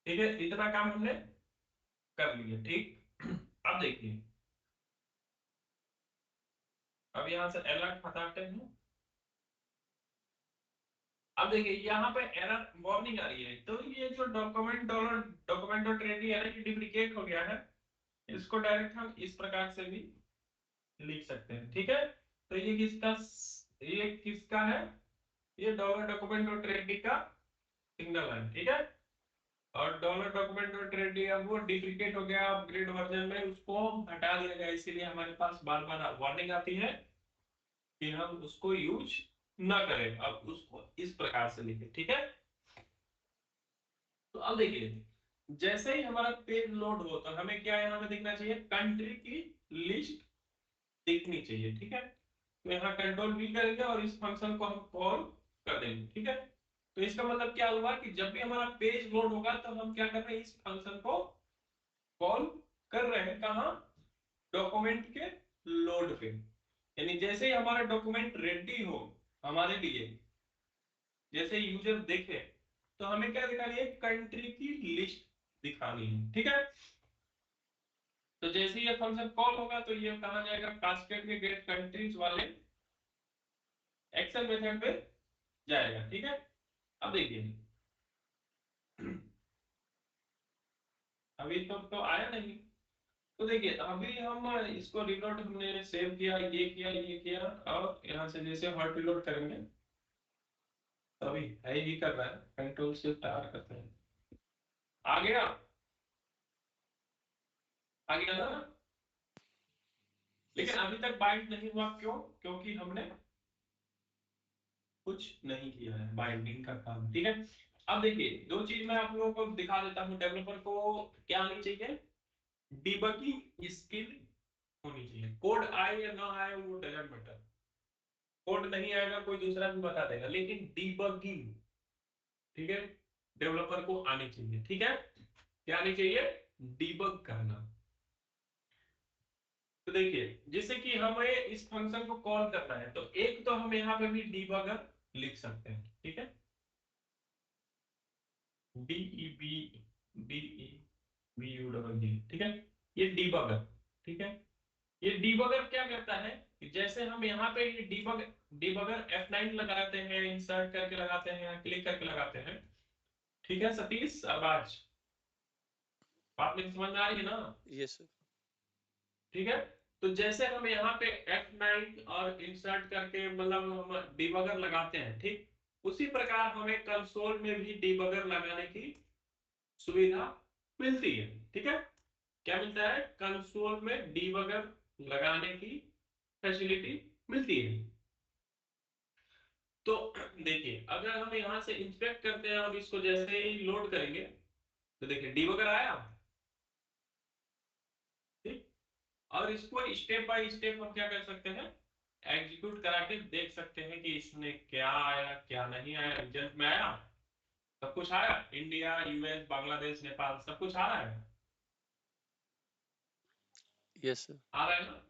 ठीक है, इतना काम हमने कर लिया, ठीक। अब देखिए, अब यहां से अलर्ट हटाते हैं। अब देखिए यहाँ पे एरर वार्निंग आ रही है, तो ये जो डॉक्यूमेंट डॉट रेडी है ये डुप्लीकेट हो गया है। इसको डायरेक्ट हम इस प्रकार से भी लिख सकते हैं, ठीक है। तो ये किसका है, ये डॉलर डॉक्यूमेंट डॉट रेडी का सिग्नल है, ठीक है। और डॉलर डॉक्यूमेंट डॉट रेडी अब वो डुप्लीकेट हो गया, अपग्रेड वर्जन में उसको हटा दिया गया, इसीलिए हमारे पास बार बार वार्निंग आती है कि हम उसको यूज ना करें। अब उसको इस प्रकार से लिखे, ठीक है। तो अब देखिए, जैसे ही हमारा पेज लोड हो तो हमें क्या यहाँ पे दिखना चाहिए, कंट्री की लिस्ट दिखनी चाहिए, ठीक है। तो यहाँ कंट्रोल वी करेंगे और इस फंक्शन को हम कॉल कर देंगे, ठीक है। तो इसका मतलब क्या हुआ कि जब भी हमारा पेज लोड होगा तो हम क्या कर रहे हैं, इस फंक्शन को कॉल कर रहे हैं, कहाँ, डॉक्यूमेंट के लोड पे। यानी जैसे ही हमारा डॉक्यूमेंट रेडी हो हमारे लिए, जैसे यूजर देखे, तो हमें क्या दिखानी है, कंट्री की लिस्ट दिखानी है, ठीक है। तो जैसे ही ये फंक्शन कॉल होगा तो ये कहा जाएगा, कास्केड के गेट कंट्रीज वाले एक्सेल मेथड पे जाएगा, ठीक है। अब देखिए, अभी तो आया नहीं। तो देखिए अभी हम इसको रिलोड, हमने सेव किया, ये किया, ये किया, और यहाँ से जैसे हॉट रिलोड करेंगे, अभी है ही कर रहा है, कंट्रोल शिफ्ट आर करते हैं, आ गया, आ गया ना। लेकिन यस अभी तक बाइंड नहीं हुआ, क्यों, क्योंकि हमने कुछ नहीं किया है बाइंडिंग का काम, ठीक है। अब देखिए, दो चीज मैं आप लोगों को दिखा देता हूँ, डेवलपर को क्या आनी चाहिए, डिबगिंग स्किल होनी चाहिए। कोड आए या ना आए वो डजंट मैटर, कोड नहीं आएगा कोई दूसरा भी बता देगा, लेकिन डिबगिंग, ठीक है, डेवलपर को आनी चाहिए, ठीक है। क्या आनी चाहिए, डिबग करना। तो देखिए, जैसे कि हमें इस फंक्शन को कॉल करना है, तो एक तो हम यहाँ पे भी डिबगर लिख सकते हैं, ठीक है, डीईबी, डीईबीयूडब्ल्यू, ठीक है। ये डीबगर, ठीक है। ये डीबगर क्या करता है कि जैसे हम यहाँ पे ये डीबगर F9 लगाते हैं, इंसर्ट करके लगाते हैं, क्लिक करके लगाते हैं, ठीक है। सतीश अरबाज, बात मेरी समझ में आ रही है ना, यस ठीक है। तो जैसे हम यहाँ पे F9 और इंसर्ट करके मतलब हम डीबगर लगाते हैं, ठीक, उसी प्रकार हमें कंसोल में भी डीबगर लगाने की सुविधा मिलती है, ठीक है। क्या मिलता है, कंसोल में डीबगर लगाने की फैसिलिटी मिलती है। तो देखिए, अगर हम यहां से इंस्पेक्ट करते हैं और इसको जैसे ही लोड करेंगे, तो देखिए डीबगर आया, ठीक। और इसको स्टेप बाय स्टेप हम क्या कर सकते हैं, एग्जीक्यूट करा के देख सकते हैं कि इसमें क्या आया, क्या नहीं आया, रिजल्ट में आया, सब कुछ आया, इंडिया, यूएस, बांग्लादेश, नेपाल, सब कुछ आ रहा है, यस आ रहा है ना।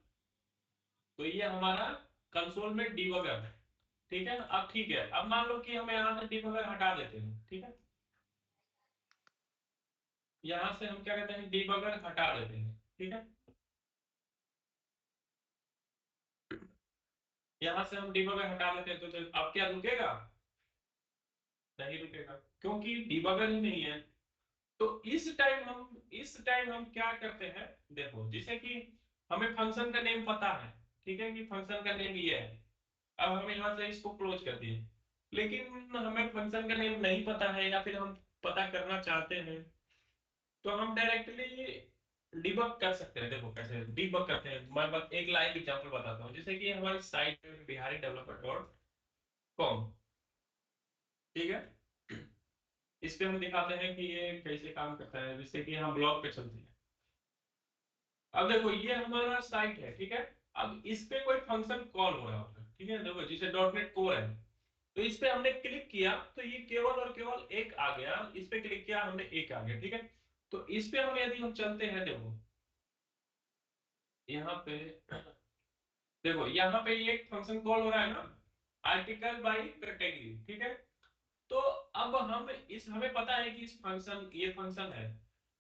तो ये हमारा कंसोल में डीबगर है, ठीक है। अब ठीक है, अब मान लो कि हम यहाँ से डीबगर हटा देते हैं, ठीक है। यहां से हम क्या कहते हैं, डीबगर हटा देते हैं, ठीक है। यहां से हम डीबगर हटा लेते हैं, तो अब क्या रुकेगा, नहीं रुकेगा, क्योंकि डीबगर ही नहीं है। तो इस टाइम हम क्या करते हैं, देखो जैसे कि हमें फंक्शन का नेम पता है, ठीक है, कि फंक्शन का नेम ये है। अब हम यहाँ से इसको क्लोज कर दिए, लेकिन हमें फंक्शन का नेम नहीं पता है, या फिर हम पता करना चाहते हैं, तो हम डायरेक्टली डिबग कर सकते हैं। देखो कैसे डिबग करते हैं, मैं बस एक लाइव एग्जांपल बताता हूँ। जैसे कि हमारी site Bihari developer dot com, ठीक है, इस पे हम दिखाते हैं कि ये कैसे काम करता है, जैसे कि हम ब्लॉग पे चलते हैं। अब देखो ये हमारा साइट है, ठीक है। अब इस पे कोई फंक्शन कॉल हो रहा होता है, ठीक है, देखो जैसे डॉट नेट कोर है, तो इस पे हमने क्लिक किया तो ये केवल और केवल एक आ गया, इस पे क्लिक किया हमने एक आ गया, ठीक है। तो इस पे हम यदि हम चलते हैं, देखो यहाँ पे, देखो यहाँ पे ये फंक्शन कॉल हो रहा है ना, आर्टिकल बाय कैटेगरी, ठीक है। तो अब हम इस हमें पता है कि इस फंक्शन ये फंक्शन है,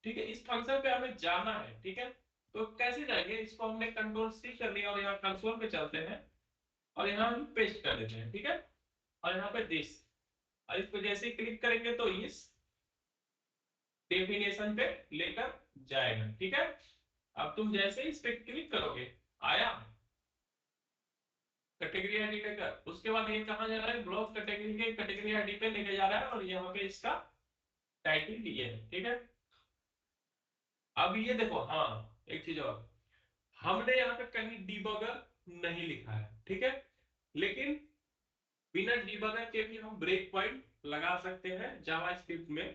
ठीक है, इस फंक्शन पे हमें जाना है, ठीक है। तो कैसे जाएंगे, इसको हमने कंट्रोल सी कर लिया और यहाँ कंसोल पे चलते हैं और यहाँ हम पेस्ट कर देते हैं, ठीक है। और यहाँ पे दिस, और इस पे जैसे ही क्लिक करेंगे तो इस डेफिनेशन पे लेकर जाएगा, ठीक है। अब तुम जैसे ही इस पे क्लिक करोगे, आया कैटेगरी आईडी लेकर, उसके बाद ये कहाँ जा रहा है, ब्लॉक कैटेगरी के कैटेगरी आईडी पे लेके जा रहा है, और यहाँ पे इसका टाइटल ये है, ठीक है। अब ये देखो, हाँ एक चीज और, हमने यहाँ पे कहीं डीबगर नहीं लिखा है, ठीक है, लेकिन बिना डीबगर के भी हम ब्रेक पॉइंट लगा सकते हैं जावास्क्रिप्ट में।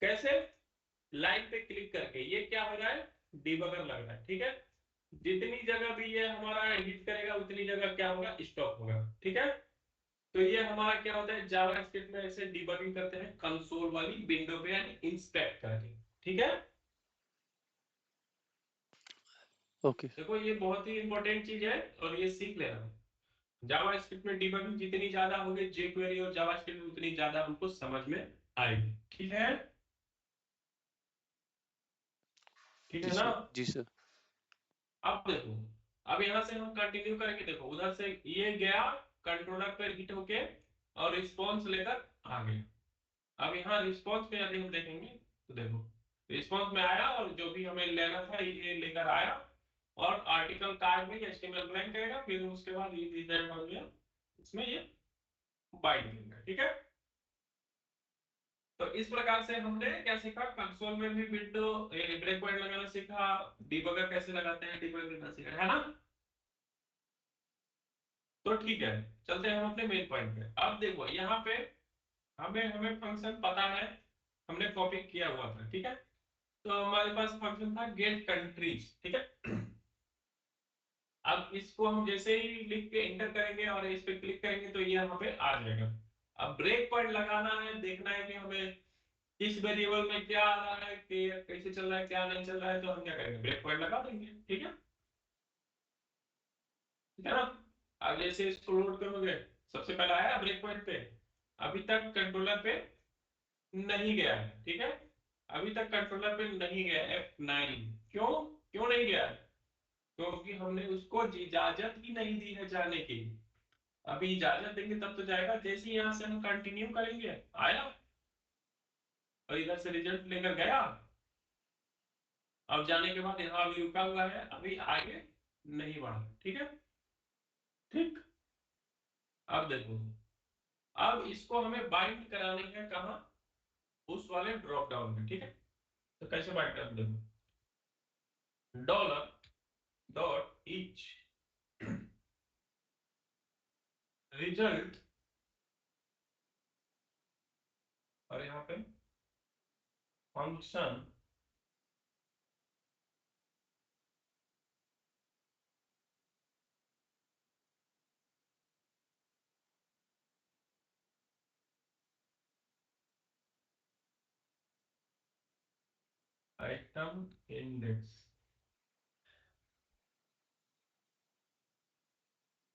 कैसे, लाइन पे क्लिक करके, ये क्या हो रहा है, डीबगर लग रहा है, ठीक है। जितनी जगह भी ये हमारा हिट करेगा उतनी जगह क्या होगा, स्टॉप होगा, ठीक है। तो ये हमारा क्या होता है, जावास्क्रिप्ट में ऐसे डिबगिंग करते हैं कंसोल वाली विंडो पे, यानी इंस्पेक्ट करके, ठीक है। ओके। देखो ये बहुत ही इंपॉर्टेंट चीज है और ये सीख लेना। जावास्क्रिप्ट में डिबगिंग जितनी ज्यादा होगी jQuery और जावास्क्रिप्ट में उतनी ज्यादा हमको समझ में आएगी, ठीक है। ठीक जी है ना। सर, जी सर। अब देखो, अब यहां से हम कंटिन्यू करेंगे, देखो उधर से ये गया, कंट्रोलर पे हिट होके और रिस्पॉन्स लेकर आ गया। अब यहाँ रिस्पॉन्स पे यदि हम देखेंगे, तो देखो रिस्पॉन्स में आया और जो भी हमें लेना था ये लेकर आया, और आर्टिकल कार्ड में एचटीएमएल ब्लैंक करेगा, फिर उसके बाद ये डिजाइन बन गया, इसमें ये बाइंड करेगा, ठीक है। तो इस प्रकार से हमने क्या सीखा, कंसोल में भी विंडो ब्रेक पॉइंट लगाना सीखा, डिबगर कैसे लगाते हैं डिबगर करना सीखा, है ना। तो ठीक है, चलते हैं हम अपने मेन पॉइंट पे। अब देखो यहाँ पे हमें हमें फंक्शन पता है, हमने कॉपी किया हुआ था, ठीक है। तो हमारे पास फंक्शन था गेट कंट्रीज, ठीक है। अब इसको हम जैसे ही लिख के इंटर करेंगे और इस पे क्लिक करेंगे तो ये यहाँ पे आ जाएगा। अब ब्रेक पॉइंट लगाना है, देखना है कि हमें किस वेरिएबल में क्या आ रहा है, कि कैसे चल रहा है, क्या नहीं चल रहा है, तो हम क्या करेंगे, ब्रेक पॉइंट लगा देंगे, ठीक है। ठीक है ना। अब जैसे इसको लोड करोगे, सबसे पहले आया ब्रेक पॉइंट पे, अभी तक कंट्रोलर पे नहीं गया है, ठीक है। अभी तक कंट्रोलर पे नहीं गया F9, क्यों क्यों नहीं गया है, क्योंकि हमने उसको इजाजत ही नहीं दी है जाने की। अभी इजाजत देंगे तब तो जाएगा, जैसे ही यहाँ से हम कंटिन्यू करेंगे आया, और इधर से रिजल्ट लेकर गया। अब जाने के बाद यहाँ अभी रुका हुआ है, अभी आगे नहीं बढ़ा, ठीक है। ठीक। अब देखो, अब इसको हमें बाइंड कराने है कहाँ, उस वाले ड्रॉप डाउन में, ठीक है। तो कैसे बाइंड कर, देखो डॉलर डॉट ईच रिजल्ट, और यहाँ पे function item index,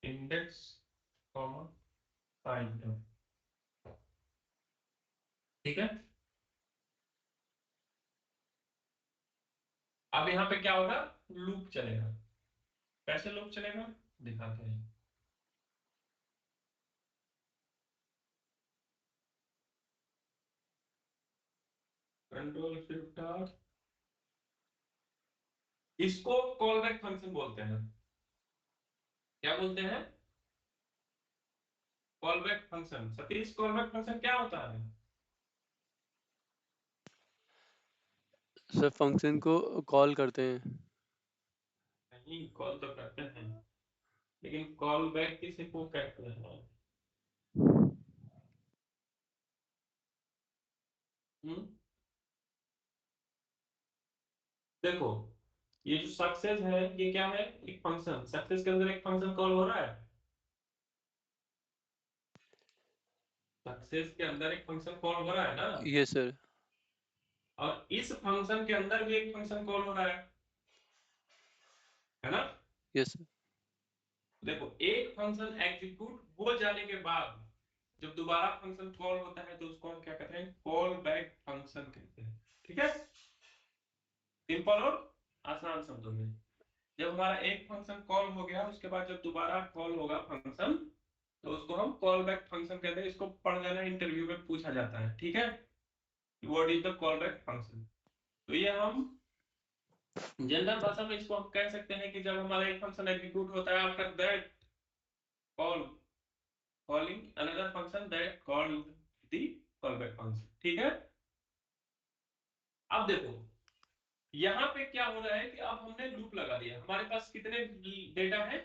index comma item, ठीक है। अब यहाँ पे क्या होगा, लूप चलेगा। कैसे लूप चलेगा दिखाते हैं। कंट्रोल शिफ्ट आर, इसको कॉल बैक फंक्शन बोलते हैं। क्या बोलते हैं, call back function. Satish call back function क्या होता है? सर फंक्शन को कॉल करते हैं। नहीं, कॉल तो करते हैं, लेकिन कॉल बैक किसी को कहते हैं? हम्म, देखो, ये जो सक्सेस है ये क्या है, एक फंक्शन। सक्सेस के अंदर एक फंक्शन कॉल हो रहा है। सक्सेस के अंदर एक फंक्शन कॉल हो रहा है ना, यस सर। और इस फंक्शन के अंदर भी एक फंक्शन कॉल हो रहा है ना। Yes sir. देखो, एक फंक्शन एग्जीक्यूट हो जाने के बाद जब दोबारा फंक्शन कॉल होता है तो उसको हम क्या कहते हैं, कॉल बैक फंक्शन कहते हैं। ठीक है, सिंपल और आसान शब्दों में। जब हमारा एक फंक्शन कॉल हो गया, उसके बाद जब दोबारा कॉल होगा फंक्शन, तो उसको हम कॉल बैक फंक्शन कहते हैं। इसको पढ़ लेना, इंटरव्यू में पूछा जाता है। ठीक है, what is the call back function. तो ये हम जनरल भाषा में इसको हम कह सकते हैं कि जब हमारा एक फंक्शन एग्जीक्यूट होता है, after that call calling another function that called the callback function। ठीक है, अब देखो यहाँ पे क्या हो रहा है कि अब हमने लूप लगा दिया। हमारे पास कितने डेटा है,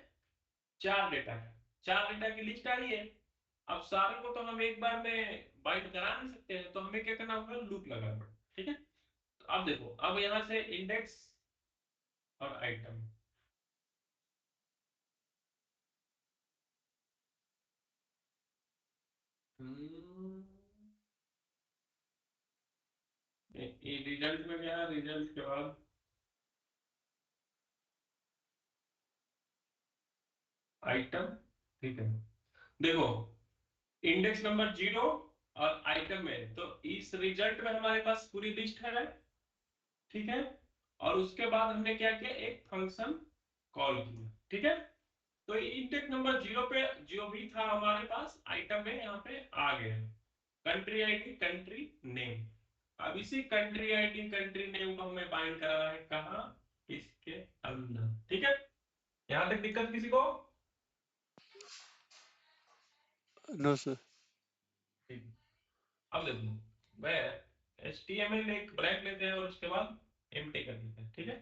4 डेटा है। 4 डेटा की लिस्ट आई है। अब सारे को तो हम एक बार में बाइट करा नहीं सकते हैं, तो हमें क्या करना होगा, लूप लगाना पड़ेगा। ठीक है, तो अब देखो, अब यहाँ से इंडेक्स और आइटम, ये रिजल्ट में गया, रिजल्ट के बाद आइटम। ठीक है, देखो, इंडेक्स नंबर 0 और आइटम में, तो इस रिजल्ट में हमारे पास पूरी लिस्ट है। ठीक है, और उसके बाद हमने क्या किया, एक फंक्शन कॉल किया। ठीक है, तो इंडेक्स नंबर 0 पे जो भी था हमारे पास आइटम में, यहाँ पे आ गया कंट्री आईडी, कंट्री नेम। अब इसी कंट्री आईडी, कंट्री नेम को हमें बाइंड कराना है, कहाँ, इसके अंदर। ठीक है, यहाँ तक दिक्कत किसी को? No sir. ठीक, अब देखो, मैं HTML एक ब्लैंक लेते हैं और उसके बाद एम्प्टी कर देते हैं। ठीक है,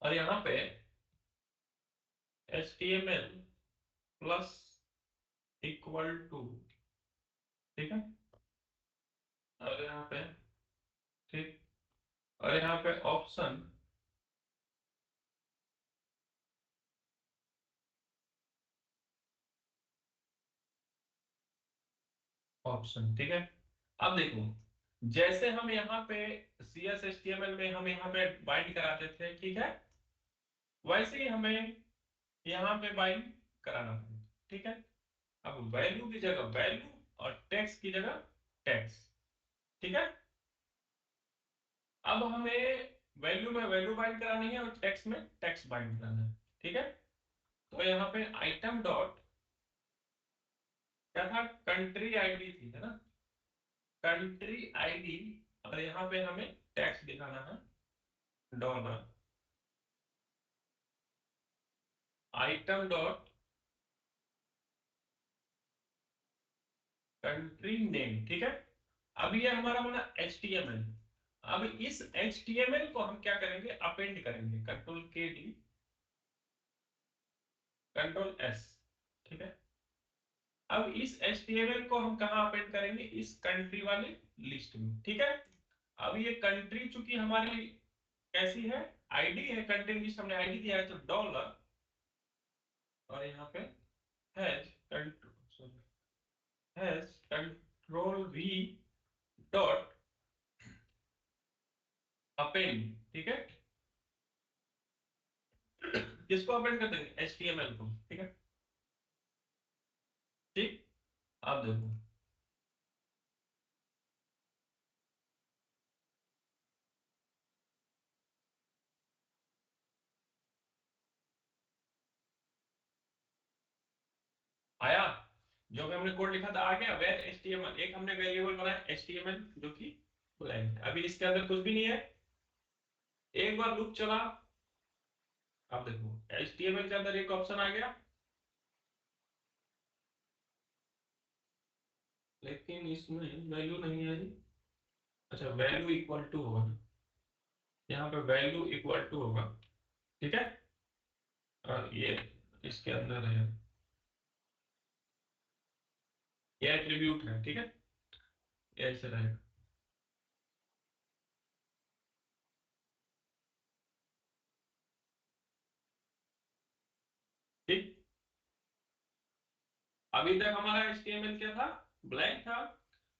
और यहाँ पे HTML प्लस इक्वल टू, ठीक है, और यहाँ पे, ठीक, और यहाँ पे ऑप्शन, ऑप्शन। ठीक है, अब देखो, जैसे हम यहाँ पे CSS HTML में हम यहाँ पे बाइंड कराते थे, ठीक है, वैसे ही हमें यहाँ पे बाइंड कराना है। ठीक है, अब वैल्यू की जगह वैल्यू और टेक्स्ट की जगह टेक्स्ट। ठीक है, अब हमें वैल्यू में वैल्यू बाइंड करानी है और टेक्स्ट में टेक्स्ट बाइंड कराना है। ठीक है, तो यहाँ पे आइटम डॉट क्या था, कंट्री आईडी थी, है ना, कंट्री आईडी, और यहाँ पे हमें टेक्स्ट दिखाना है, dollar item dot country name. ठीक है, अब ये हमारा बना HTML। अब इस HTML को हम क्या करेंगे, अपेंड करेंगे, कंट्रोल के डी, कंट्रोल एस। ठीक है, अब इस HTML को हम कहाँ अपेंड करेंगे, इस कंट्री वाले लिस्ट में। ठीक है, अब ये कंट्री चूंकि हमारी कैसी है, आईडी है, कंट्री लिस्ट हमने आईडी दिया है, तो डॉलर, और यहाँ पे has control V dot append. ठीक है, किसको अपेंड कर देंगे, HTML को। ठीक है, ठीक, अब देखो, आया, जो भी हमने कोड लिखा था आ गया। वेर HTML, एक हमने वेरिएबल बनाया HTML जो कि ब्लैंक। अभी इसके अंदर कुछ भी नहीं है, एक बार लूप चला। अब देखो HTML के अंदर एक ऑप्शन आ गया, लेकिन इसमें वैल्यू नहीं है जी। अच्छा, वैल्यू इक्वल टू होगा, यहाँ पे वैल्यू इक्वल टू होगा, ठीक है। और ये इसके अंदर है, ये एट्रीब्यूट है, ठीक है, ये ऐसे रहेगा। ठीक, अभी तक हमारा HTML क्या था, ब्लैंक था।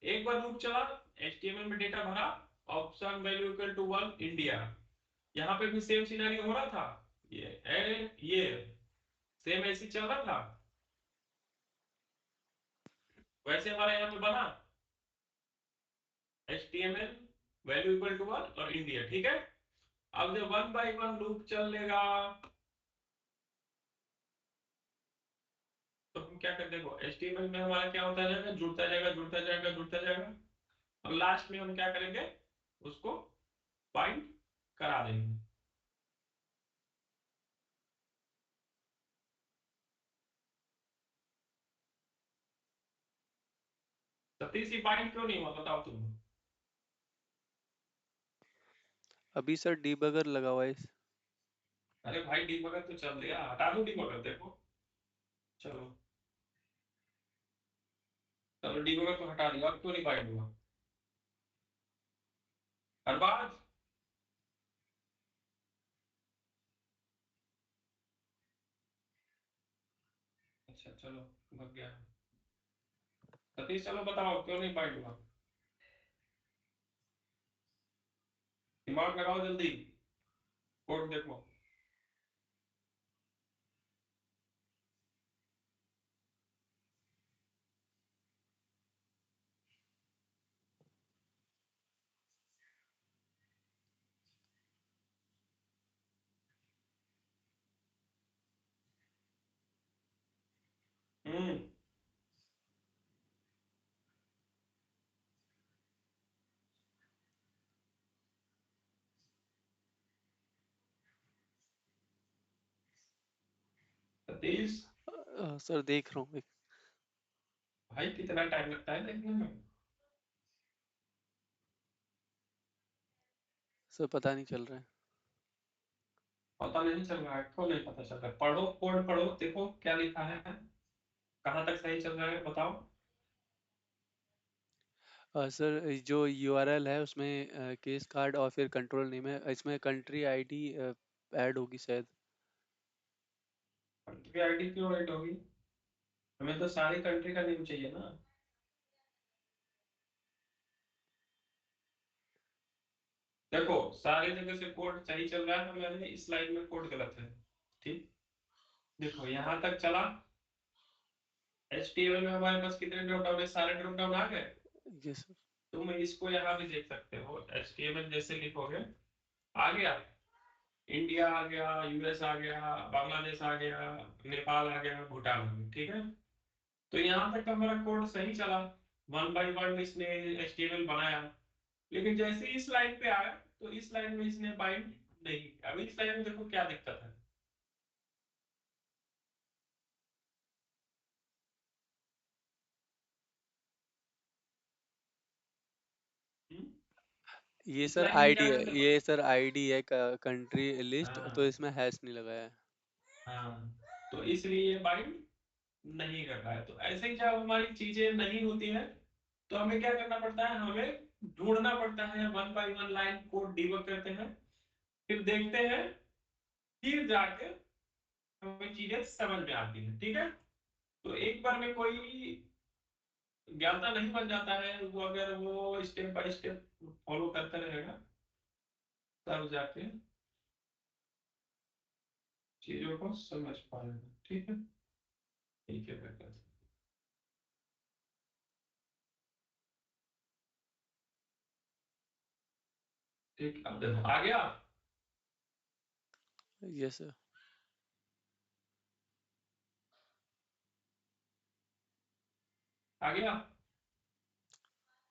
एक बार लूप चला, HTML में डेटा भरा, option value equal to 1 India. यहाँ पे भी सेम सिनेरियो हो रहा था, ये सेम ऐसे चल रहा था, वैसे हमारे यहाँ पे बना HTML वैल्यू इक्वल टू 1 और इंडिया, ठीक है। अब जब 1 बाई 1 लूप चलेगा तो हम क्या करते हैं, HTML में हमारा क्या होता जाएगा, जुड़ता जाएगा जुड़ता जाएगा जुड़ता जाएगा, और लास्ट में हम क्या करेंगे, उसको बाइंड करा देंगे। सतीश ये बाइंड क्यों नहीं हुआ, बताओ तुम। अभी सर डीबगर लगा हुआ है अरे भाई डीबगर तो चल दिया, हटा दो डीबगर, देखो। चलो, चलो डीबगर को हटा दिया, अब क्यों नहीं बाइंड हुआ, अरबाज। अच्छा चलो, भग गया। सतीश चलो बताओ क्यों नहीं बाइंड हुआ, दिमाग लगाओ जल्दी, कोड देखो। हम्म, सतीश। सर देख रहा हूँ। भाई कितना टाइम लगता है देखने में, सर पता नहीं चल रहा है। पता नहीं चल रहा है, क्यों नहीं पता चल रहा है, पढ़ो कोड पढ़ो, देखो क्या लिखा है, कहाँ तक सही चल रहा है बताओ। सर जो यूआरएल है उसमें केस कार्ड और फिर कंट्रोल नेम है, इसमें कंट्री आईडी ऐड होगी शायद। कंट्री आईडी क्यों ऐड होगी, हमें तो सारी कंट्री का नेम चाहिए ना। देखो सारी जगह से कोड सही चल रहा है, हमारे इस लाइन में कोड गलत है, ठीक। देखो यहाँ तक चला, HTML में हमारे पास कितने ड्रॉप डाउन है, सारे ड्रॉप डाउन आ गए। Yes sir. तुम इसको यहाँ भी देख सकते हो, HTML जैसे लिखोगे आ गया, इंडिया आ गया, US आ गया, बांग्लादेश आ गया, नेपाल आ गया, भूटान आ गया, ठीक है। तो यहाँ तक हमारा कोड सही चला, 1 बाई 1 इसने HTML बनाया। लेकिन जैसे ही इस लाइन पे आया तो इस लाइन में इसने बाइंड नहीं किया। अभी इस लाइन में देखो क्या दिक्कत है। हम्म? ये इस सर लाइन में क्या आईडी है, करना ये सर आईडी है कंट्री लिस्ट, तो हाँ, इसमें हैश नहीं लगाया है। हाँ, तो इसलिए ये बाइंड नहीं कर रहा है। तो ऐसे ही जब हमारी चीजें नहीं होती है तो हमें क्या करना पड़ता है, हमें ढूंढना पड़ता है, 1 बाई 1 लाइन कोड डिबग करते हैं, फिर देखते हैं, फिर जाके हमें चीजें समझ में आती है, ठीक है। तो एक बार में कोई ज्ञाता नहीं बन जाता है, वो अगर वो स्टेप बाय स्टेप फॉलो करता रहेगा तब जाके चीजों को समझ पाएगा, ठीक है। ठीक है बेटा, ठीक, अब देखो आ गया। Yes sir. आ गया?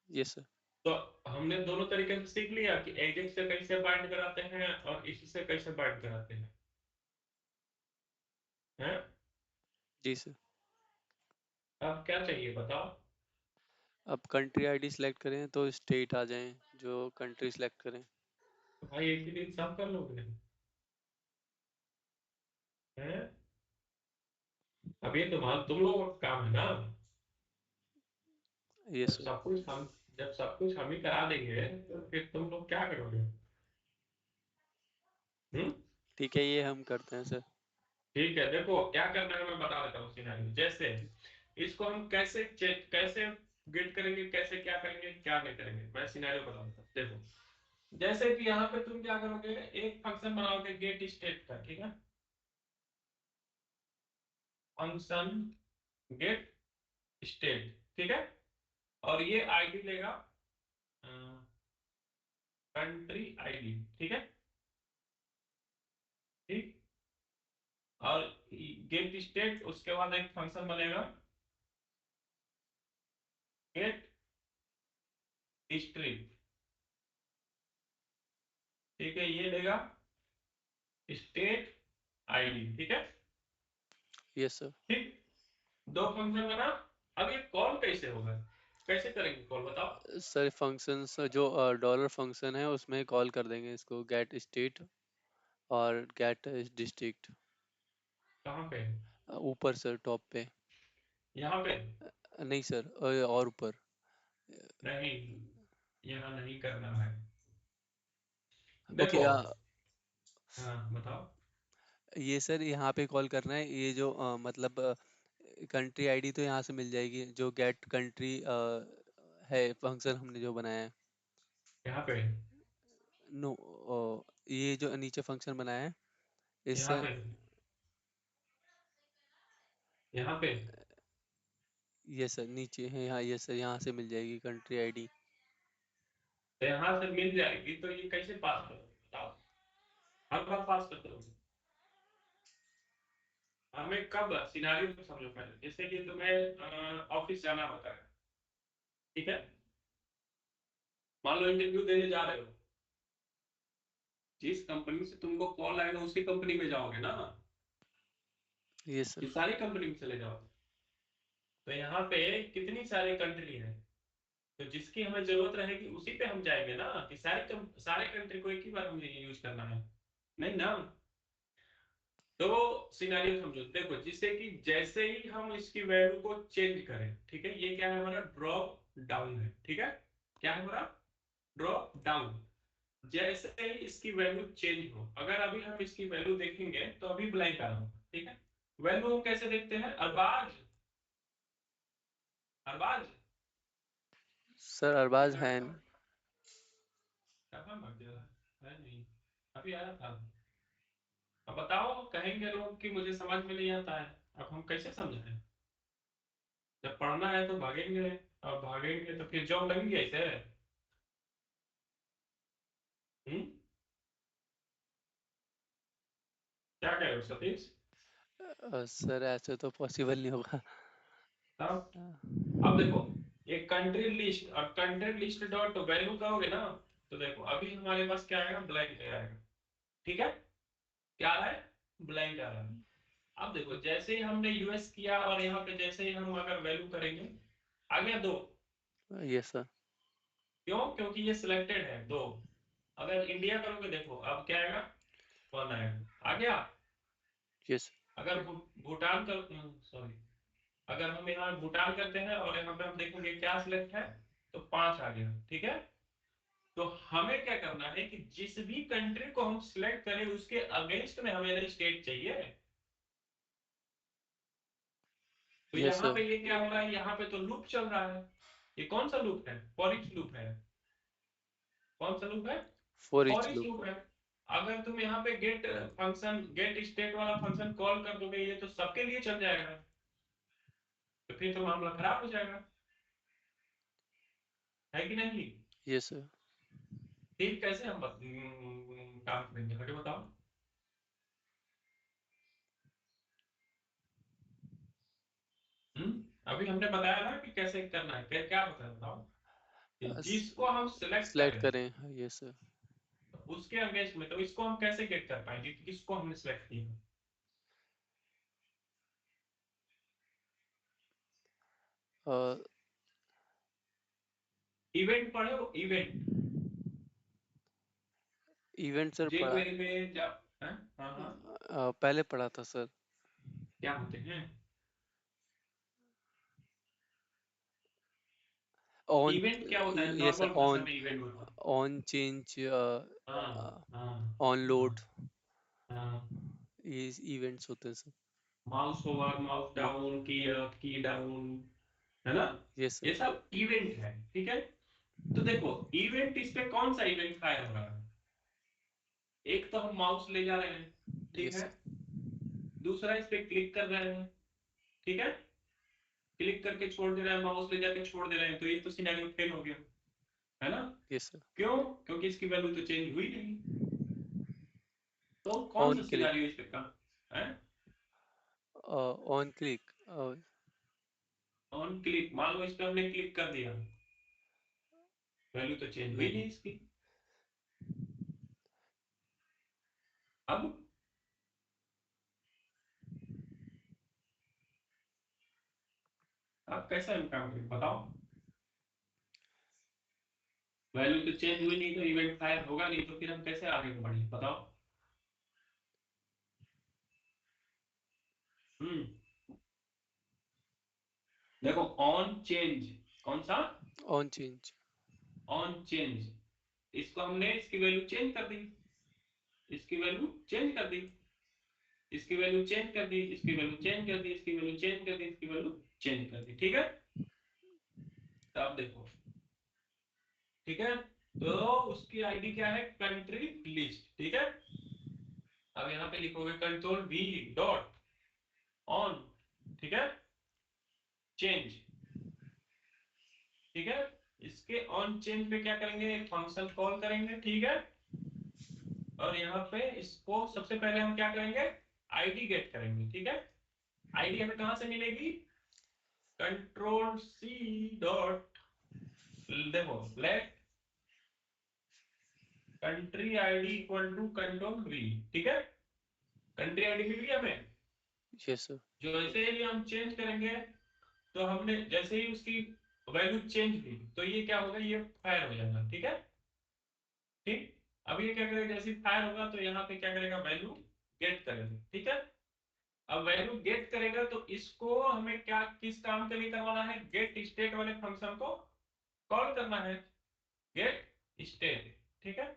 Yes sir. तो हमने दोनों तरीके से सीख लिया कि एजेक्स से कैसे बाइंड कराते हैं और इससे कैसे बाइंड कराते हैं? जी सर। अब क्या चाहिए बताओ? अब कंट्री आईडी सेलेक्ट करें तो स्टेट आ जाए, जो कंट्री सेलेक्ट करें। तो भाई एक ही दिन सब कर लोगे? हैं? अब ये तुम लोगों का काम है ना। यस जब सर। सब कुछ हम जब सब कुछ हम ही करा देंगे तो फिर तुम लोग क्या करोगे? हम्म? ठीक है, ये हम करते हैं सर। ठीक है, देखो क्या करना है मैं बता देता हूँ सिनेरियो। जैसे इसको हम कैसे चेक कैसे गेट करेंगे, कैसे क्या करेंगे क्या नहीं करेंगे, मैं सिनेरियो बता देता हूँ। देखो जैसे कि यहाँ पे तुम क्या करोगे, एक फंक्शन बनाओगे गेट स्टेट का, ठीक है? फंक्शन गेट स्टेट, ठीक है? और ये आईडी लेगा कंट्री आईडी, ठीक है? ठीक। और गेट स्टेट, उसके बाद एक फंक्शन बनेगा गेट स्ट्रिंग, ठीक है? ये लेगा स्टेट आईडी, ठीक है? Yes sir. ठीक। दो फंक्शन बना। अब ये कॉल कैसे होगा, कैसे करेंगे कॉल बताओ? सर फंक्शंस जो डॉलर फंक्शन है उसमें कॉल कर देंगे इसको, गेट स्टेट और गेट डिस्ट्रिक्ट। कहाँ पे? ऊपर सर, टॉप पे। यहाँ पे? नहीं सर, और ऊपर। नहीं, यहाँ नहीं करना है। ओके। देखो, हाँ बताओ। ये सर यहाँ पे कॉल करना है, ये जो मतलब कंट्री आईडी तो यहाँ से मिल जाएगी, जो गेट कंट्री है फंक्शन हमने जो बनाया है। यहाँ पे? नो, ये जो नीचे फंक्शन बनाया है यहाँ इससे। पे? यहाँ पे? ये सर नीचे है यहाँ, ये सर यहाँ से मिल जाएगी कंट्री आईडी। तो यहाँ से मिल जाएगी, तो ये कैसे पास करोगे बताओ? हर बार पास करते हो? हमें कब सिनारियो को समझो पहले। जैसे कि तुम्हें ऑफिस जाना होता है, ठीक है? मान लो इंटरव्यू देने जा रहे हो, जिस कंपनी से तुमको कॉल आएगा उसी कंपनी में जाओगे ना, ये कि सर। सारी कंपनी में चले जाओ? तो यहाँ पे कितनी सारी कंट्री है, तो जिसकी हमें जरूरत रहेगी उसी पे हम जाएंगे ना, कि सारे कंट्री को एक ही बार हमें यूज करना है? नहीं ना। तो सिनेरियो समझो, देखो जिससे कि जैसे ही हम इसकी वैल्यू को चेंज करें, ठीक है? ये क्या है हमारा, ड्रॉप डाउन है, ठीक है? क्या है हमारा, ड्रॉप डाउन। जैसे ही इसकी वैल्यू चेंज हो, अगर अभी हम इसकी वैल्यू देखेंगे तो अभी ब्लैंक आ रहा होगा, ठीक है? वैल्यू हम कैसे देखते हैं, अरबाज, अरबाज सर अरबाज कितना है गया? नहीं। कहाँ भाग गया? है नहीं, अभी आया था। अब बताओ, कहेंगे लोग कि मुझे समझ में नहीं आता है, अब हम कैसे समझाएं? जब पढ़ना है तो भागेंगे, अब भागेंगे तो फिर जॉब लगेगी ऐसे? हम्म? क्या कह रहे हो सतीश? सर ऐसे तो पॉसिबल नहीं होगा। तब अब देखो, एक कंट्री लिस्ट और कंट्री लिस्ट डॉट वैल्यू कहोगे ना, तो देखो अभी हमारे पास क्या आएगा, ब्लैंक आएगा, ठीक है? क्या आ रहा है, ब्लैंक आ रहा है। अब देखो जैसे ही हमने यूएस किया और यहाँ पे जैसे ही हम अगर वैल्यू करेंगे, आ गया दो। Yes sir. क्यों? क्योंकि ये सिलेक्टेड है दो। अगर इंडिया करोगे, देखो अब क्या आएगा, वन आएगा, आ गया। यस। अगर भूटान कर, सॉरी, अगर हम यहाँ भूटान करते हैं और यहाँ पे हम देखेंगे क्या सिलेक्ट है, तो पांच आ गया, ठीक है? तो हमें क्या करना है कि जिस भी कंट्री को हम सिलेक्ट करें उसके अगेंस्ट में हमें स्टेट चाहिए। तो यस यहाँ सर। पे ये क्या हो रहा है, यहाँ पे तो लूप चल रहा है। ये कौन सा लूप है, फॉर ईच लूप है। कौन सा लूप है, for for each each loop. Loop है। अगर तुम यहाँ पे गेट फंक्शन गेट स्टेट वाला फंक्शन कॉल कर दोगे, ये तो सबके लिए चल जाएगा, तो फिर तो मामला खराब हो जाएगा, है कि नहीं? Yes sir. फिर कैसे हम काम करेंगे, मुझे बताओ। हम्म? अभी हमने बताया ना कि कैसे करना है, क्या बताओ कि जिसको हम सिलेक्ट सिलेक्ट करें करें, यस सर। उसके अगेंस्ट में, तो इसको हम कैसे गेट कर पाएंगे कि किसको हमने सिलेक्ट किया? इवेंट पढ़े हो? इवेंट इवेंट सर जे पढ़ा, क्वेरी में जब हाँ हाँ पहले पढ़ा था सर। क्या होते हैं ऑन, इवेंट? क्या होता है यस सर, नॉर्मल भाषा ऑन, में इवेंट बताओ। ऑन चेंज, हाँ हाँ ऑन लोड, हाँ हाँ। ये इवेंट्स होते हैं sir. Mouse over, mouse down, की अप, की डाउन, है ना? यस ये सर। सब इवेंट है, ठीक है। तो देखो इवेंट, इस पे कौन सा इवेंट फायर हो रहा है? एक तो हम माउस ले जा रहे हैं, ठीक यस है। सर। दूसरा इस पे क्लिक कर रहे हैं, ठीक है। क्लिक करके छोड़ दे रहे हैं, माउस ले जाके छोड़ दे रहे हैं, तो ये तो सिनेरियो फेल हो गया, है ना? Yes sir. क्यों? क्योंकि इसकी वैल्यू तो चेंज हुई नहीं। तो कौन ऑन सा क्लिक, सिनेरियो इस पे का है? ऑन क्लिक, ऑन क्लिक, मान लो इस पे हमने क्लिक कर दिया, वैल्यू तो चेंज हुई नहीं इसकी। अब कैसा काम करें बताओ? वैल्यू तो चेंज हुई नहीं, तो इवेंट फायर होगा नहीं, तो फिर हम कैसे आगे बढ़े बताओ? देखो ऑन चेंज, कौन सा? ऑन चेंज, ऑन चेंज, इसको हमने इसकी वैल्यू चेंज कर दी, इसकी वैल्यू चेंज कर दी, इसकी वैल्यू चेंज कर दी, इसकी वैल्यू चेंज कर दी, इसकी वैल्यू चेंज कर दी, इसकी वैल्यू चेंज कर दी, ठीक है। तो अब देखो, ठीक है, तो उसकी आईडी क्या है? कंट्री लिस्ट, ठीक है। अब यहाँ पे लिखोगे कंट्रोल वी डॉट ऑन, ठीक है, चेंज, ठीक है। इसके ऑन चेंज पे क्या करेंगे? एक फंक्शन कॉल करेंगे, ठीक है। और यहाँ पे इसको सबसे पहले हम क्या करेंगे? आईडी गेट करेंगे, ठीक है। आईडी हमें कहां से मिलेगी? कंट्रोल सी डॉट, देखो let country ID equal to control V, ठीक है। कंट्री आईडी मिल गया हमें। Yes sir. जैसे ही हम चेंज करेंगे, तो हमने जैसे ही उसकी वैल्यू चेंज हुई, तो ये क्या होगा? ये फायर हो जाएगा, ठीक है। ठीक, अब ये क्या करेगा? जैसे फायर होगा तो यहाँ पे क्या करेगा? वैल्यू गेट करेगा, ठीक है। अब वैल्यू गेट करेगा तो इसको हमें क्या, किस काम के लिए करवाना है? गेट स्टेट वाले फंक्शन को कॉल करना है, गेट स्टेट, ठीक है।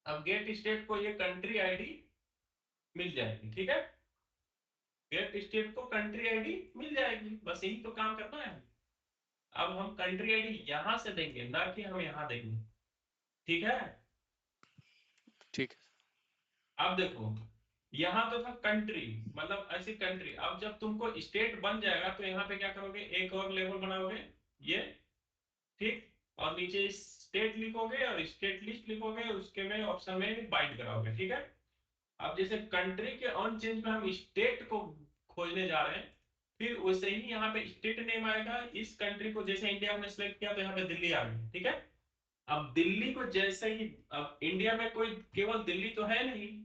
अब गेट स्टेट को ये कंट्री आईडी मिल जाएगी, ठीक है। गेट स्टेट को कंट्री आईडी मिल जाएगी, बस यही तो काम करना है। अब हम कंट्री आईडी यहां से देंगे, ना कि हम यहां देंगे, ठीक है। ठीक है। अब देखो, यहां तो था कंट्री, मतलब ऐसी कंट्री। अब जब तुमको स्टेट बन जाएगा तो यहाँ पे क्या करोगे? एक और लेवल बनाओगे, ये, ठीक। और नीचे स्टेट लिखोगे और स्टेट लिस्ट लिखोगे, उसके में ऑप्शन में बाइंड कराओगे, ठीक है। अब जैसे कंट्री के ऑन चेंज में हम स्टेट को खोजने जा रहे हैं, फिर वैसे ही यहाँ पे स्टेट नेम आएगा। इस कंट्री को जैसे इंडिया हमने सेलेक्ट किया तो यहाँ पे दिल्ली आ गई, ठीक है। अब दिल्ली को जैसे ही, अब इंडिया में कोई केवल दिल्ली तो है नहीं,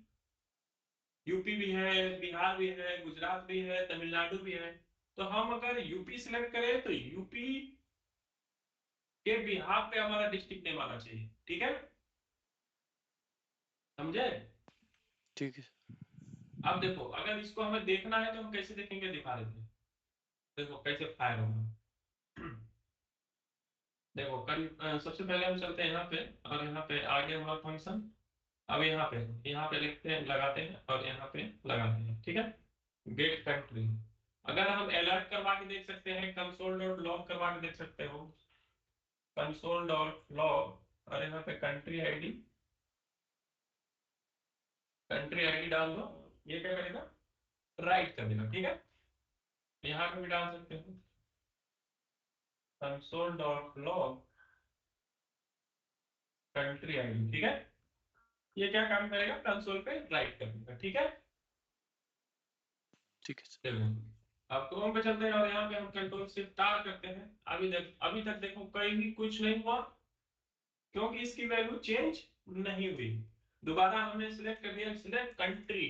यूपी भी है, बिहार भी है, गुजरात भी है, तमिलनाडु भी है। तो हम अगर यूपी सिलेक्ट करें तो यूपी के बिहार पे हमारा डिस्ट्रिक्ट नेम आना चाहिए, ठीक है, समझे? ठीक है। अब देखो, अगर इसको हमें देखना है तो हम कैसे देखेंगे? दिखा देते हैं। देखो कैसे फायर होगा। देखो सबसे पहले हम चलते हैं यहाँ पे, और यहाँ पे आगे हमारा फंक्शन। अब यहाँ पे लिखते हैं, लगाते हैं, और यहाँ पे लगाते हैं, ठीक है। गेट कंट्री, अगर हम अलर्ट करवा के देख सकते हैं, कंसोल डॉट लॉग करवा के देख सकते हो, कंसोल डॉट लॉग, और यहाँ पे कंट्री आईडी डाल दो। ये क्या करेगा? राइट कर देगा, ठीक है। यहाँ पे भी डाल सकते हो, console dot log country ID, ठीक है। ये क्या काम करेगा? कंसोल पे राइट कर देगा, ठीक है। ठीक है सर। चलो, अब क्रोम पे चलते हैं और यहाँ पे हम कंट्रोल शिफ्ट आर करते हैं। अभी तक देखो कहीं भी कुछ नहीं हुआ, क्योंकि इसकी वैल्यू चेंज नहीं हुई। दोबारा हमने सिलेक्ट कर दिया, सिलेक्ट कंट्री,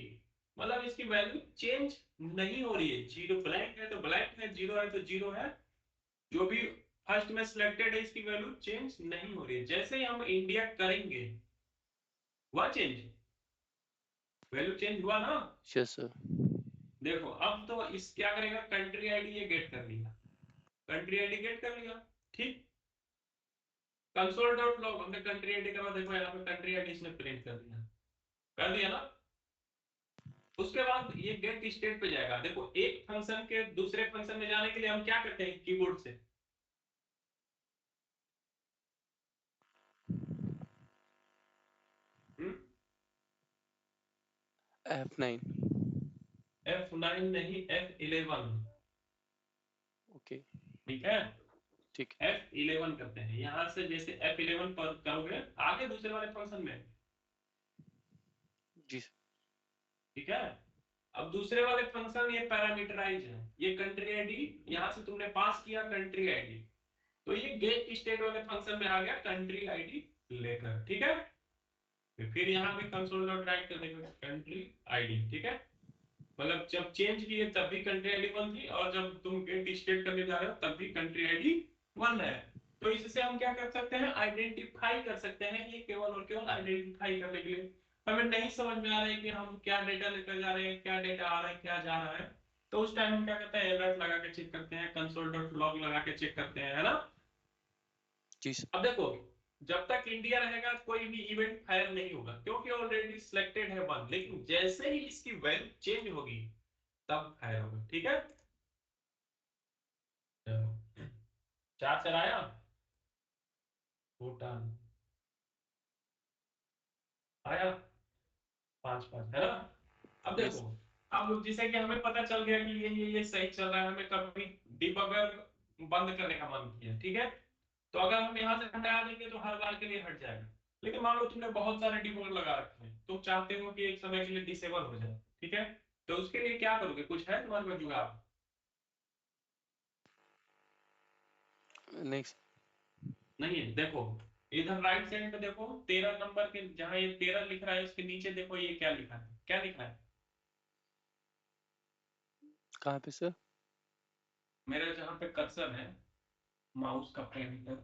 मतलब इसकी वैल्यू चेंज नहीं हो रही है। जीरो ब्लैंक है तो ब्लैंक है, जीरो है तो जीरो है। जो भी फर्स्ट में सिलेक्टेड है इसकी वैल्यू चेंज नहीं हो रही है। जैसे ही हम इंडिया करेंगे हुआ चेंज, वैल्यू चेंज हुआ ना। Yes sir. देखो अब तो इस क्या करेगा, कंट्री आईडी ये गेट कर लिया, कंट्री आईडी गेट कर लिया, ठीक। कंसोल डॉट लॉग हमने कंट्री आईडी का, देखो यहाँ पे कंट्री आईडी इसने प्रिंट कर दिया ना। उसके बाद ये गेट स्टेट पे जाएगा। देखो एक फंक्शन के दूसरे फंक्शन में जाने के लिए हम क्या करते हैं कीबोर्ड से, F9। F9 नहीं F11, ओके ठीक है। ठीक F11 करते हैं यहां से, जैसे F11 पर करोगे आगे दूसरे वाले फंक्शन में, जी। ठीक है। अब दूसरे वाले फंक्शन ये पैरामीटराइज है, ये कंट्री आईडी यहां से तुमने पास किया कंट्री आईडी, तो ये गेट स्टेट वाले फंक्शन में आ गया कंट्री आईडी लेकर, ठीक है। फिर यहाँ पे कंसोल डॉट राइट कर देंगे कंट्री आईडी, ठीक है। मतलब जब चेंज किए तब भी कंट्री आईडी 1 थी, और जब तुम गेट स्टेट करने जा रहे हो तब भी कंट्री आईडी 1 है। तो इससे हम क्या कर सकते हैं, आइडेंटिफाई कर सकते हैं। ये केवल और केवल आइडेंटिफाई करने के लिए, हमें नहीं समझ में आ रहा है कि हम क्या डेटा लेकर जा रहे हैं, क्या डेटा आ रहा है, क्या जा रहा है, तो उस टाइम हम क्या करते हैं, अलर्ट लगा के चेक करते हैं, कंसोल डॉट लॉग लगा के चेक करते हैं, है ना। जी सर। अब देखो जब तक इंडिया रहेगा कोई भी इवेंट फायर नहीं होगा, क्योंकि ऑलरेडी सिलेक्टेड है 1। लेकिन जैसे ही इसकी वैल्यू चेंज होगी तब फायर होगा, ठीक है। चार चलाया, भूटान आया, 5 5, है ना। अब देखो, यस। अब जैसे कि हमें पता चल गया कि ये सही चल रहा है, हमें कभी डिबगर बंद करने का मन किया, ठीक है। तो अगर हम यहाँ से हटा देंगे तो हर बार के लिए हट जाएगा। लेकिन मान लो तुमने बहुत सारे डिबगर लगा रखे हैं, तुम चाहते हो कि एक समय के लिए डिसेबल हो जाए, ठीक है। तो उसके लिए क्या करोगे, कुछ है तुम्हारे पास जुगाड़? नेक्स्ट। नहीं है, देखो इधर राइट साइड पे देखो 13 नंबर के जहां ये 13 लिख रहा है, इसके नीचे देखो ये क्या लिखा है, क्या लिखा है? कहाँ पे सर? मेरे जहां पे कर्सर है, माउस का पॉइंटर,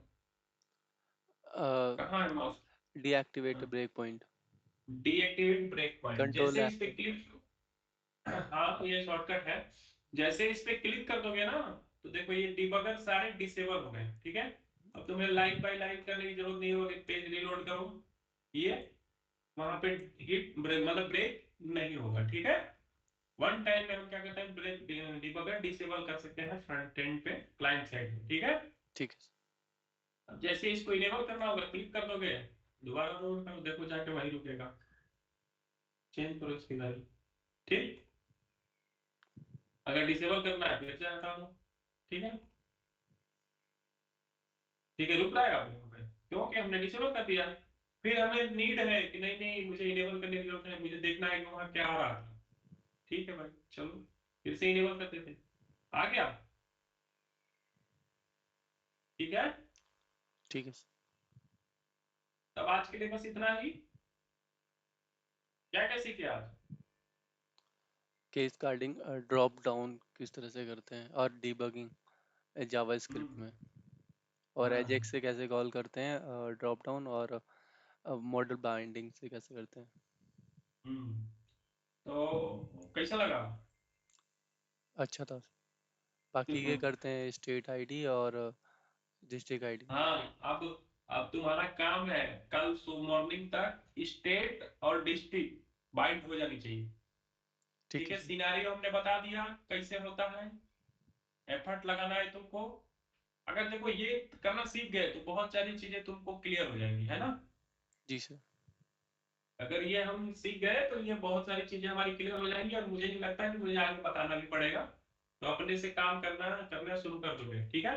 uh, कहाँ है mouse? deactivate break point। Deactivate break point, control जैसे इस एफ पे पे। क्लिक, हाँ तो ये शॉर्टकट है। जैसे इस पे क्लिक कर दोगे ना, तो देखो ये डिबगर सारे डिसेबल हो गए, ठीक है। अब तुम्हें लाइन बाय लाइन करने की जरूरत नहीं होगी, पेज रीलोड करो, ये वहां पे हिट ब्रेक मतलब ब्रेक नहीं होगा, ठीक है। वन टाइम में हम क्या करते हैं, ब्रेक डिबगर डिसेबल कर सकते हैं फ्रंट एंड पे, क्लाइंट साइड पे, ठीक है। ठीक है। अब जैसे इसको इनेबल करना होगा, क्लिक कर दोगे, दोबारा लोड करो, देखो जाके वही रुकेगा, चेंज करो इसकी वैल्यू, ठीक। अगर डिसेबल करना है फिर से हटा दो, ठीक है। ठीक है, रुक जाएगा यहाँ पे क्योंकि हमने डिसेबल कर दिया। फिर हमें नीड है कि नहीं नहीं मुझे इनेबल करने की जरूरत है, मुझे देखना है कि वहां क्या आ रहा है, ठीक है भाई चलो फिर से इनेबल कर देते हैं। आ गया, ठीक है। ठीक है। तब आज के लिए बस इतना ही। क्या क्या सीखे आज? केस कार्डिंग ड्रॉप डाउन किस तरह से करते हैं, और डिबगिंग जावास्क्रिप्ट हम्म, में, और हाँ एजेक्स से कैसे कॉल करते हैं ड्रॉप डाउन, और मॉडल बाइंडिंग से कैसे करते हैं। हम्म। तो कैसा लगा? अच्छा था। बाकी ये करते हैं स्टेट आईडी और डिस्ट्रिक्ट आईडी। हाँ, अब तुम्हारा काम है कल सुबह मॉर्निंग तक स्टेट और डिस्ट्रिक्ट बाइट हो जानी चाहिए, ठीक ठीक है है। सर। सिनारियो हमने बता दिया कैसे होता है, एफर्ट लगाना है तुमको। अगर देखो ये करना सीख गए तो बहुत सारी चीजें तुमको क्लियर हो जाएंगी, है ना। जी सर। अगर ये हम सीख गए तो ये बहुत सारी चीजें हमारी क्लियर हो जाएंगी, और मुझे नहीं लगता कि मुझे आगे बताना भी पड़ेगा। तो अपने से काम करना करना शुरू कर दोगे, ठीक है।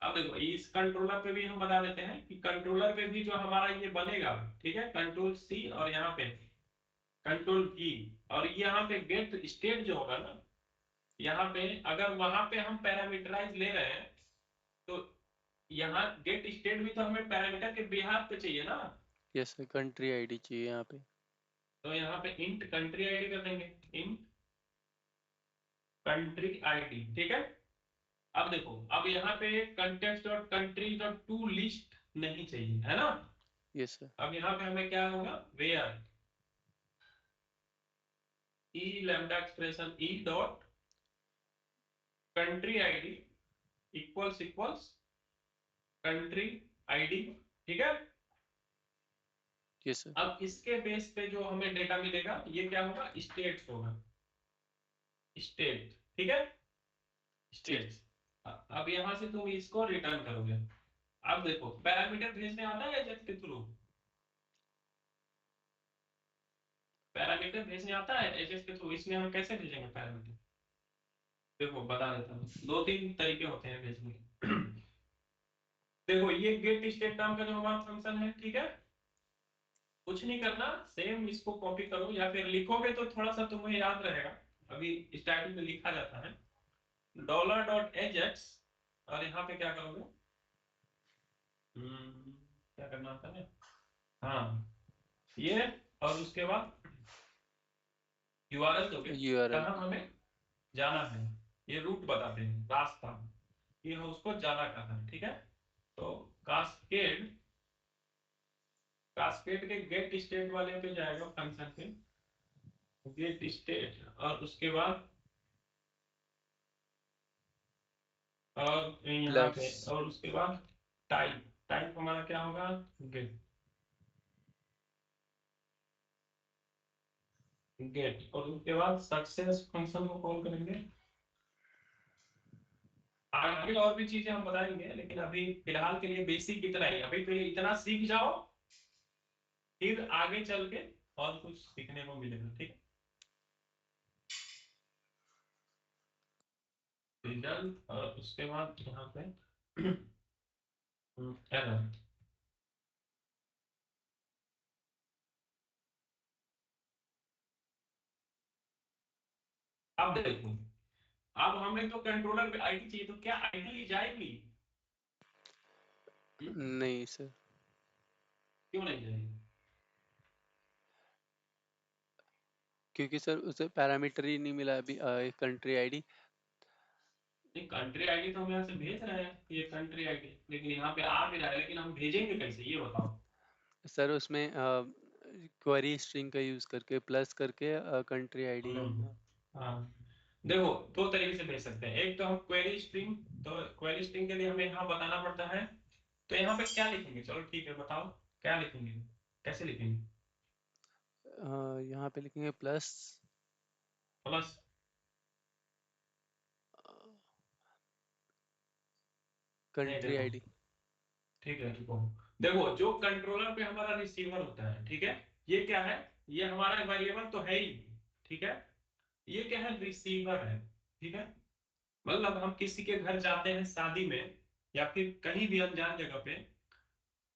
अब देखो इस कंट्रोलर पे भी हम बता देते हैं कि कंट्रोलर पे भी जो हमारा ये बनेगा, ठीक है, कंट्रोल सी और यहाँ पे कंट्रोल की, और यहाँ पे गेट स्टेट जो होगा ना, यहाँ पे अगर वहां पे हम पैरामीटराइज ले रहे हैं तो यहाँ गेट स्टेट भी तो हमें पैरामीटर के बिहार पे चाहिए ना। यस सर, कंट्री आईडी चाहिए यहाँ पे। तो यहाँ पे इंट कंट्री आईडी कर देंगे, इंट कंट्री आईडी, ठीक है। अब देखो, अब यहाँ पे context dot country dot to list नहीं चाहिए, है ना। Yes sir. अब यहाँ पे हमें क्या होगा, where E lambda expression E dot country ID equals equals country ID, ठीक है। Yes sir. अब इसके बेस पे जो हमें डेटा मिलेगा ये क्या होगा, स्टेट्स होगा, स्टेट, ठीक है, ठीक। स्टेट्स। अब यहां से तुम इसको रिटर्न करोगे। अब देखो, पैरामीटर भेजने आता है एजेक्स के थ्रू, पैरामीटर भेजने आता है एजेक्स के थ्रू। इसमें हम कैसे भेजेंगे पैरामीटर, देखो बता देता हूँ, दो तीन तरीके होते हैं भेजने के। देखो, ये गेट स्टेट नाम का जो हमारा फंक्शन है, ठीक है, कुछ नहीं करना, सेम इसको कॉपी करो, या फिर लिखोगे तो थोड़ा सा तुम्हें याद रहेगा। अभी स्टार्टिंग में लिखा जाता है डॉलर डॉट एजेक्स, और यहाँ पे क्या करोगे, क्या करना आता है, हाँ ये, और उसके बाद यूआरएल दोगे, यूआरएल। कहाँ हमें जाना है, ये रूट बताते हैं, रास्ता, ये उसको जाना कहाँ है, ठीक है। तो कास्केड, कास्केड के गेट स्टेट वाले पे जाएगा फंक्शन पे, गेट स्टेट, और उसके बाद और यहाँ पे, प्लस। और उसके बाद टाइप, टाइप हमारा क्या होगा, गेट, गेट, और उसके बाद सक्सेस फंक्शन को कॉल करेंगे। आगे और भी चीजें हम बताएंगे, लेकिन अभी फिलहाल के लिए बेसिक इतना ही, अभी तो ये इतना सीख जाओ, फिर आगे चल के और कुछ सीखने को मिलेगा, ठीक है। रिजल्ट, और उसके बाद यहाँ पे एरर। अब देखो, अब हमें तो कंट्रोलर पे आईडी चाहिए, तो क्या आईडी जाएगी, नहीं सर, क्यों नहीं जाएगी, क्योंकि सर उसे पैरामीटर ही नहीं मिला अभी, कंट्री आईडी। नहीं कंट्री आईडी तो हम यहाँ से भेज रहे हैं, ये कंट्री आईडी, लेकिन यहाँ पे आ भी रहा है, लेकिन हम भेजेंगे कैसे ये बताओ। सर उसमें क्वेरी स्ट्रिंग का यूज करके, प्लस करके कंट्री आईडी। हाँ, देखो दो तरीके से भेज सकते हैं, एक तो हम क्वेरी स्ट्रिंग, तो क्वेरी स्ट्रिंग के लिए हमें यहाँ बताना पड़ता है, तो यहाँ पे क्या लिखेंगे, चलो ठीक है बताओ क्या लिखेंगे, कैसे लिखेंगे, यहाँ पे लिखेंगे प्लस प्लस, नहीं कंट्री देखो, आईडी। ठीक है देखो, देखो जो कंट्रोलर पे हमारा रिसीवर होता है, ठीक है, ये क्या है, ये हमारा वेरिएबल तो है ही, ठीक है, ये क्या है, रिसीवर है, ठीक है। मतलब हम किसी के घर जाते हैं शादी में, या फिर कहीं भी अनजान जगह पे,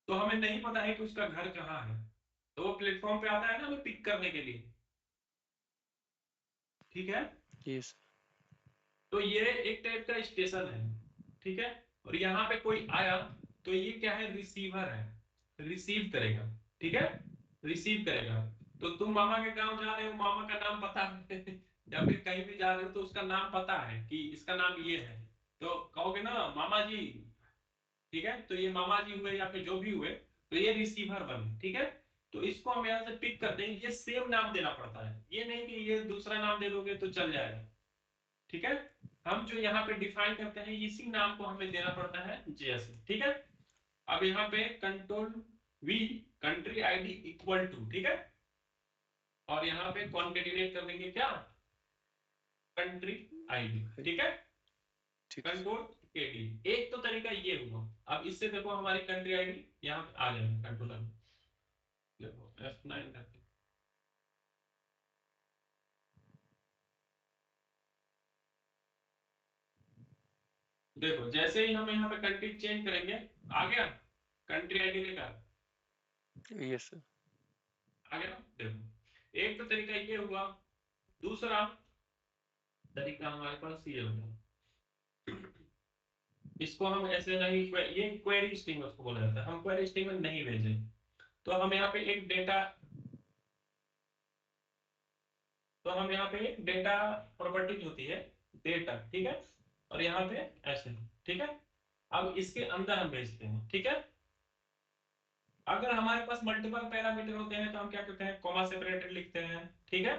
तो हमें नहीं पता है कि उसका घर कहाँ है, तो वो प्लेटफॉर्म पे आता है ना हमें पिक करने के लिए, ठीक है। यस। तो ये एक टाइप का स्टेशन है, ठीक है। और यहाँ पे कोई आया, तो ये क्या है, रिसीवर है, रिसीव करेगा, ठीक है, रिसीव करेगा। तो तुम मामा के गांव जा रहे हो, मामा का नाम पता है या फिर कहीं भी जा रहे हो तो उसका नाम पता है कि इसका नाम ये है, तो कहोगे ना मामा जी, ठीक है। तो ये मामा जी हुए या फिर जो भी हुए, तो ये रिसीवर बने, ठीक है। तो इसको हम यहाँ से पिक करते हैं, ये सेम नाम देना पड़ता है, ये नहीं कि ये दूसरा नाम दे दोगे तो चल जाएगा, ठीक है। हम जो यहाँ पे डिफाइन करते हैं इसी नाम को हमें देना पड़ता है जेएस, ठीक है। अब यहाँ पे control V country ID equal to, ठीक है, और यहाँ पे कॉन्केटिनेट कर देंगे क्या, कंट्री आईडी, ठीक है, ठीक है। Control KD. एक तो तरीका ये हुआ। अब इससे देखो हमारी कंट्री आईडी यहाँ पे आ जाएगी कंट्रोलर में, देखो F9 करके, देखो जैसे ही हम यहाँ पे कंट्री चेंज करेंगे, आ गया कंट्री आईडी लेकर, यस सर। आ गया, देखो एक तो तरीका ये हुआ। दूसरा, तरीका हमारे पास ये होगा। इसको हम ऐसे नहीं, ये क्वेरी स्ट्रिंग उसको बोला जाता है, हम क्वेरी स्ट्रिंग में नहीं भेजे तो हम यहाँ पे एक डेटा, तो हम यहाँ पे एक डेटा प्रॉपर्टीज होती है डेटा, ठीक है, और यहाँ पे ऐसे, ठीक है। अब इसके अंदर हम भेजते हैं, ठीक है। अगर हमारे पास मल्टीपल पैरामीटर होते हैं तो हम क्या करते हैं, कॉमा सेपरेटेड लिखते हैं, ठीक है।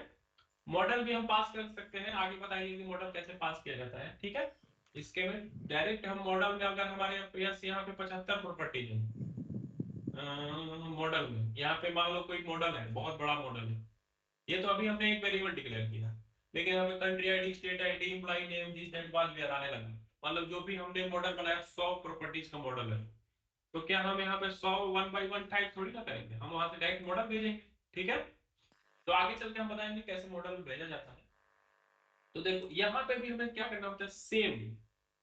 मॉडल भी हम पास कर सकते हैं, आगे बताइए कि मॉडल कैसे पास किया जाता है, ठीक है। इसके में डायरेक्ट हम मॉडल में, अगर हमारे यहाँ पे 75 प्रॉपर्टीज है मॉडल में, यहाँ पे मान लो कोई मॉडल है, बहुत बड़ा मॉडल है, ये तो अभी हमने एक वेरिएबल डिक्लेयर किया, लेकिन हमें country ID, state ID, employ name, this that was where आने लगा, मतलब जो भी हमने मॉडल बनाया 100 प्रॉपर्टीज का मॉडल है, तो क्या हम यहाँ पे 100 वन बाई वन टाइप थोड़ी ना करेंगे, हम वहां से डायरेक्ट मॉडल भेजेंगे, ठीक है। तो आगे चल के हम बताएंगे कैसे मॉडल भेजा जाता है। तो देखो यहाँ पे भी हमें क्या करना होता है, सेम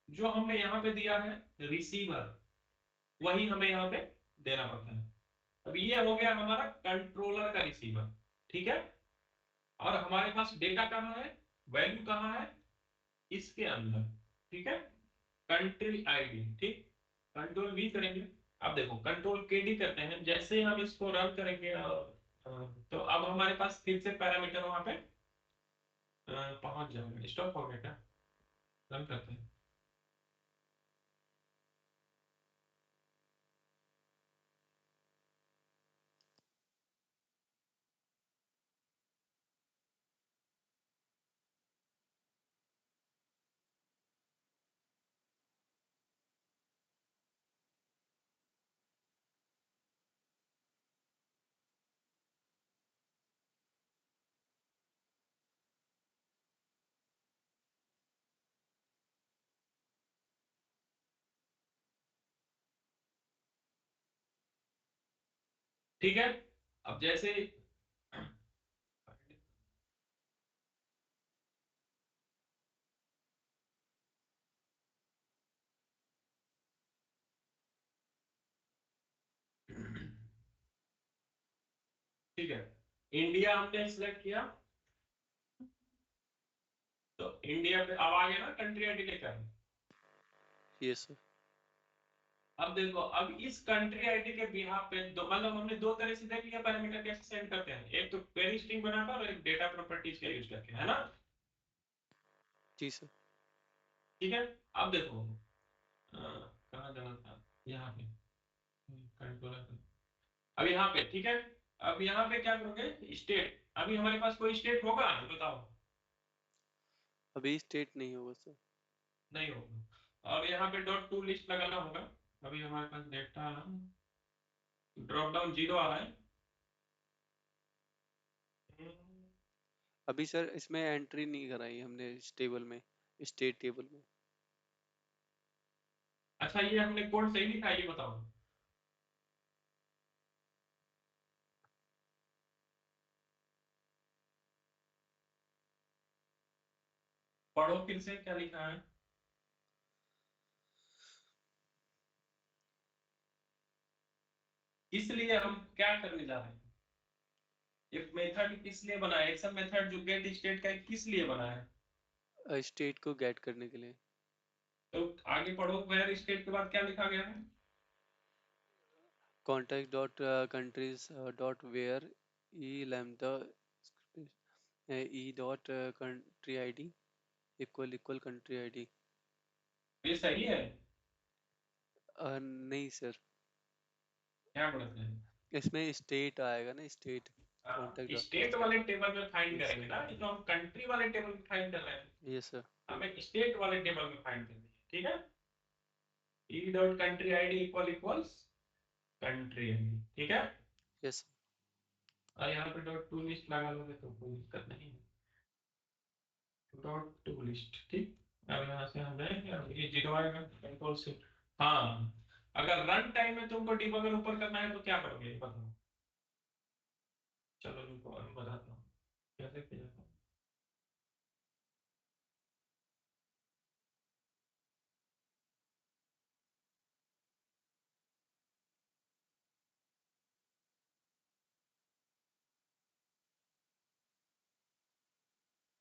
जो हमने यहाँ पे दिया है रिसीवर, वही हमें यहाँ पे देना पड़ता है। अब ये हो गया हमारा कंट्रोलर का रिसीवर, ठीक है। और हमारे पास डेटा कहाँ है, वैल्यू कहाँ है, इसके अंदर, ठीक है, कंट्री आईडी, ठीक। कंट्रोल वी करेंगे, अब देखो कंट्रोल के डी करते हैं, जैसे हम इसको रन करेंगे तो अब हमारे पास फिर से पैरामीटर वहां पे पहुंच जाएगा, स्टॉप हो गया क्या, रन करते हैं। ठीक है, अब जैसे ठीक है, इंडिया हमने सिलेक्ट किया, तो इंडिया पे अब आ गया ना कंट्री आईडी लेकर। Yes sir. अब देखो, अब इस कंट्री आईडी के बिहाफ पे दो, मतलब हमने दो तरह से देख लिया पैरामीटर कैसे सेंड करते हैं, एक तो क्वेरी स्ट्रिंग बनाकर और एक डेटा प्रॉपर्टीज का यूज करके, है ना। जी सर। ठीक है, अब देखो कहाँ जाना था, यहाँ पे कंट्रोलर, अब यहाँ पे, ठीक है। अब यहाँ पे क्या करोगे, स्टेट, अभी हमारे पास कोई स्टेट होगा बताओ, अभी स्टेट नहीं होगा सर। नहीं होगा, और यहाँ पे डॉट टू लिस्ट लगाना होगा। अभी हमारे पास डेटा ड्रॉप डाउन जीरो आ रहा है। अभी सर इसमें एंट्री नहीं कराई हमने इस टेबल में, स्टेट टेबल में। अच्छा, ये हमने कोड सही लिखा है ये बताओ, पढ़ो फिर से क्या लिखा है। इसलिए हम क्या करने जा रहे हैं, एक मेथड किस लिए बनाया, एक्शन मेथड जो गेट स्टेट का है, किस लिए बनाया है। स्टेट को गेट करने के लिए। तो आगे पढ़ो, वेयर स्टेट के बाद क्या लिखा गया है। Contact dot countries dot where E lambda e dot country ID equal equal country ID. ये सही है, नहीं सर, क्या बोलते हैं, इसमें स्टेट आएगा ना, स्टेट कॉन्टैक्ट डॉट। स्टेट वाले टेबल में फाइंड यस करेंगे सर। ना, ये तो हम कंट्री वाले टेबल में फाइंड कर रहे हैं, यस सर। हमें स्टेट वाले टेबल में फाइंड करनी है, ठीक है। ई dot country ID equal equals country ID, ठीक है। यस। और यहाँ पे डॉट टू लिस्ट लगा लोगे तो कोई दिक्कत नहीं है, डॉट टू लिस्ट, ठीक। अब यहाँ से हम जाएंगे, अब ये जीरो आएगा, कंट्रोल से। हाँ, अगर रन टाइम में तुमको डिबगर ऊपर करना है तो क्या करोगे बताओ, चलो रुको अभी बताता हूँ कैसे किया जाता है।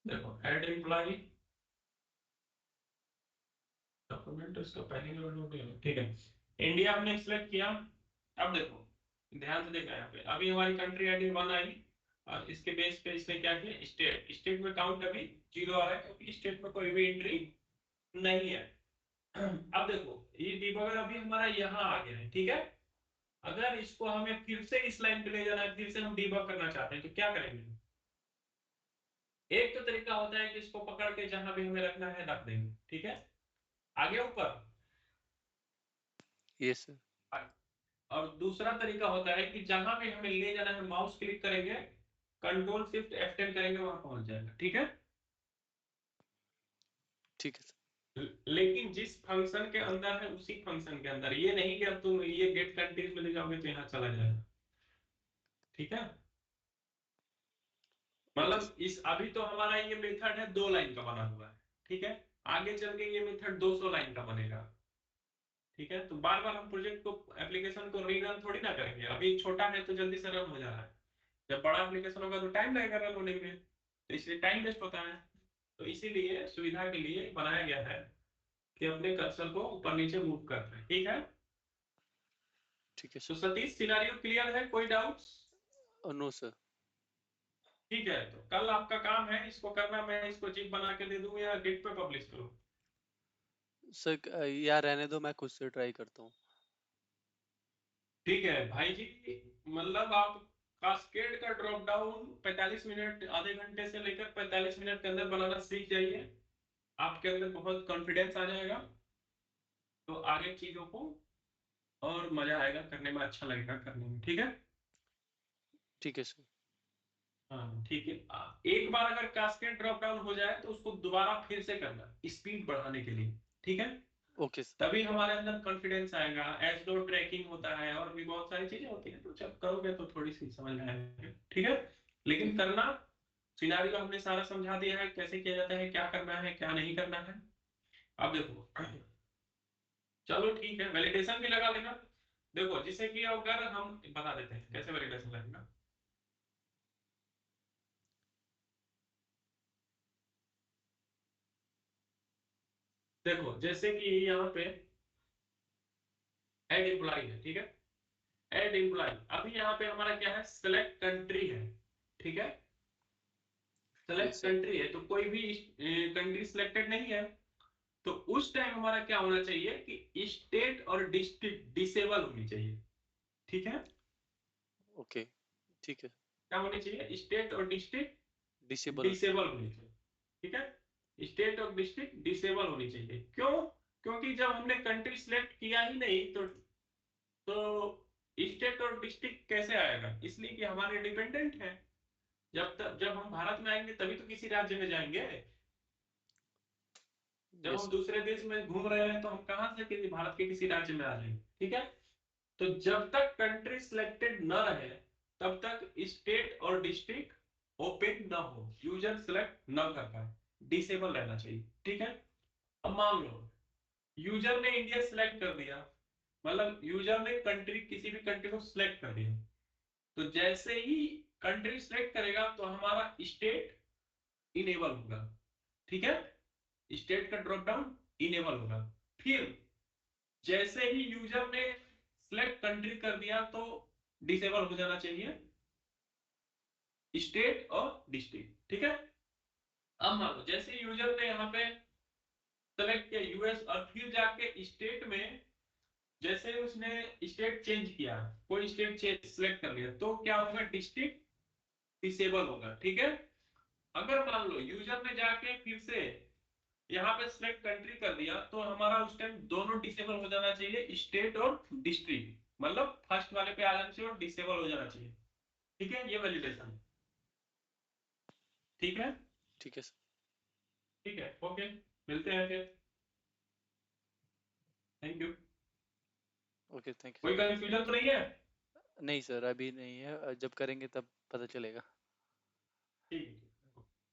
देखो ऐड एम्प्लॉय, डॉक्यूमेंट इसका पहले में हो गया, ठीक है। इंडिया हमने सिलेक्ट किया। अब देखो ध्यान से देखना यहाँ पे, अभी हमारी कंट्री आईडी 1 आई और इसके बेस पे इसने क्या किया, स्टेट, स्टेट में काउंट अभी 0 आ रहा है क्योंकि स्टेट में कोई भी एंट्री नहीं है। अब देखो ये डिबगर अभी हमारा यहाँ आ गया है, ठीक है। अगर इसको हमें फिर से इस लाइन पे ले जाना है, फिर से हम डिबग करना चाहते हैं तो क्या करेंगे। एक तो तरीका होता है कि इसको पकड़ के जहां भी हमें रखना है रख देंगे, ठीक है, आगे ऊपर। Yes sir. और दूसरा तरीका होता है कि जहां भी हमें ले जाना है माउस क्लिक करेंगे, कंट्रोल शिफ्ट F10 करेंगे, वहां पहुंच जाएगा, ठीक है। ठीक है सर। लेकिन जिस फंक्शन के अंदर है उसी फंक्शन के अंदर, ये नहीं कि अब तुम ये गेट कंट्रीज में ले जाओगे तो यहाँ चला जाएगा, ठीक है। ओके मतलब इस अभी तो हमारा ये मेथड है 2 लाइन का बना हुआ है, ठीक है। आगे चल के ये मेथड 200 लाइन का बनेगा, ठीक है। तो बार बार हम प्रोजेक्ट को, एप्लीकेशन को रीरन थोड़ी ना करेंगे, अभी छोटा है तो जल्दी से रन हो जा रहा है। जब बड़ा एप्लीकेशन होगा तो टाइम लगेगा रन होने में, तो इसलिए टाइम वेस्ट होता है। तो इसीलिए सुविधा के लिए बनाया गया है कि अपने कर्सर को ऊपर नीचे मूव कर रहे हैं, ठीक है। ठीक है तो सर। सतीश सिनारियो क्लियर है, कोई डाउट्स। No sir. ठीक है, तो कल आपका काम है इसको करना, मैं इसको जिप बना के दे दूं या गिट पे पब्लिश करूं। सर यार रहने दो, मैं खुद से ट्राई करता हूँ। ठीक है भाई जी, मतलब आप कास्केड का ड्रॉप डाउन 45 मिनट, आधे घंटे से लेकर 45 मिनट के अंदर बनाना सीख जाइए, आपके अंदर बहुत कॉन्फिडेंस आ जाएगा, तो आगे चीजों को और मजा आएगा करने में, अच्छा लगेगा करने में, ठीक है। ठीक है सर। हाँ ठीक है। एक बार अगर कास्केड ड्रॉप डाउन हो जाए तो उसको दोबारा फिर से करना स्पीड बढ़ाने के लिए, ठीक है। Okay sir. तभी हमारे अंदर कॉन्फिडेंस आएगा, एजडो ट्रैकिंग होता है और भी बहुत सारी चीजें होती हैं, तो जब करोगे तो थोड़ी सी समझ में आएगी, ठीक है। लेकिन करना, सिनारियो हमने सारा समझा दिया है कैसे किया जाता है, क्या करना है क्या नहीं करना है। अब देखो, चलो ठीक है, वैलिडेशन भी लगा लेना। देखो जिसे कि अगर हम बता देते हैं कैसे वैलिडेशन लगेगा। देखो जैसे कि यहाँ पे एड एम्प्लॉय है, ठीक है। एड एम्प्लॉय, अभी यहाँ पे हमारा क्या है, सेलेक्ट कंट्री है, ठीक है। Yes select sir. कंट्री है तो कोई भी कंट्री सिलेक्टेड नहीं है, तो उस टाइम हमारा क्या होना चाहिए कि स्टेट और डिस्ट्रिक्ट डिसेबल होनी चाहिए, ठीक है। ओके। ठीक है। क्या होनी चाहिए, स्टेट और डिस्ट्रिक्ट डिसेबल होनी डिसेबल होनी चाहिए, ठीक है। स्टेट और डिस्ट्रिक्ट डिसेबल होनी चाहिए, क्यों, क्योंकि जब हमने कंट्री सिलेक्ट किया ही नहीं तो स्टेट और डिस्ट्रिक्ट कैसे आएगा, इसलिए कि हमारे डिपेंडेंट है। जब हम भारत में आएंगे तभी तो किसी राज्य में जाएंगे। चाहिए। जब यस हम सर। दूसरे देश में घूम रहे हैं तो हम कहां से किसी भारत के किसी राज्य में आ जाएंगे, ठीक है। तो जब तक कंट्री सिलेक्टेड न रहे तब तक स्टेट और डिस्ट्रिक्ट ओपन न हो, यूजर सिलेक्ट न कर पाए, डिसेबल रहना चाहिए, ठीक है। अब मान लो यूजर ने इंडिया सिलेक्ट कर दिया, मतलब यूजर ने कंट्री, किसी भी कंट्री को सिलेक्ट कर दिया, तो जैसे ही कंट्री सिलेक्ट करेगा तो हमारा स्टेट इनेबल होगा, ठीक है। स्टेट का ड्रॉप डाउन इनेबल होगा। फिर जैसे ही यूजर ने सिलेक्ट कंट्री कर दिया तो डिसेबल हो जाना चाहिए स्टेट और डिस्ट्रिक्ट, ठीक है। अब मान लो जैसे यूजर ने यहाँ पे सेलेक्ट किया यूएस और फिर जाके स्टेट में, जैसे उसने स्टेट चेंज किया, कोई स्टेट चेंज सिलेक्ट कर लिया, तो क्या होगा, डिस्ट्रिक्ट डिसेबल होगा, ठीक है। अगर मान लो यूजर ने जाके फिर से यहाँ पे सिलेक्ट कंट्री कर दिया तो हमारा उस टाइम दोनों डिसेबल हो जाना चाहिए, स्टेट और डिस्ट्रिक्ट, मतलब फर्स्ट वाले पे आ जाना चाहिए और डिसेबल हो जाना चाहिए, ठीक है। ये वैलिडेशन, ठीक है। ठीक है सर। ठीक है, ओके, मिलते हैं फिर, थैंक यू। ओके थैंक कोई कंफ्यूजन तो नहीं है। यू। नहीं सर अभी नहीं है, जब करेंगे तब पता चलेगा। ठीक है।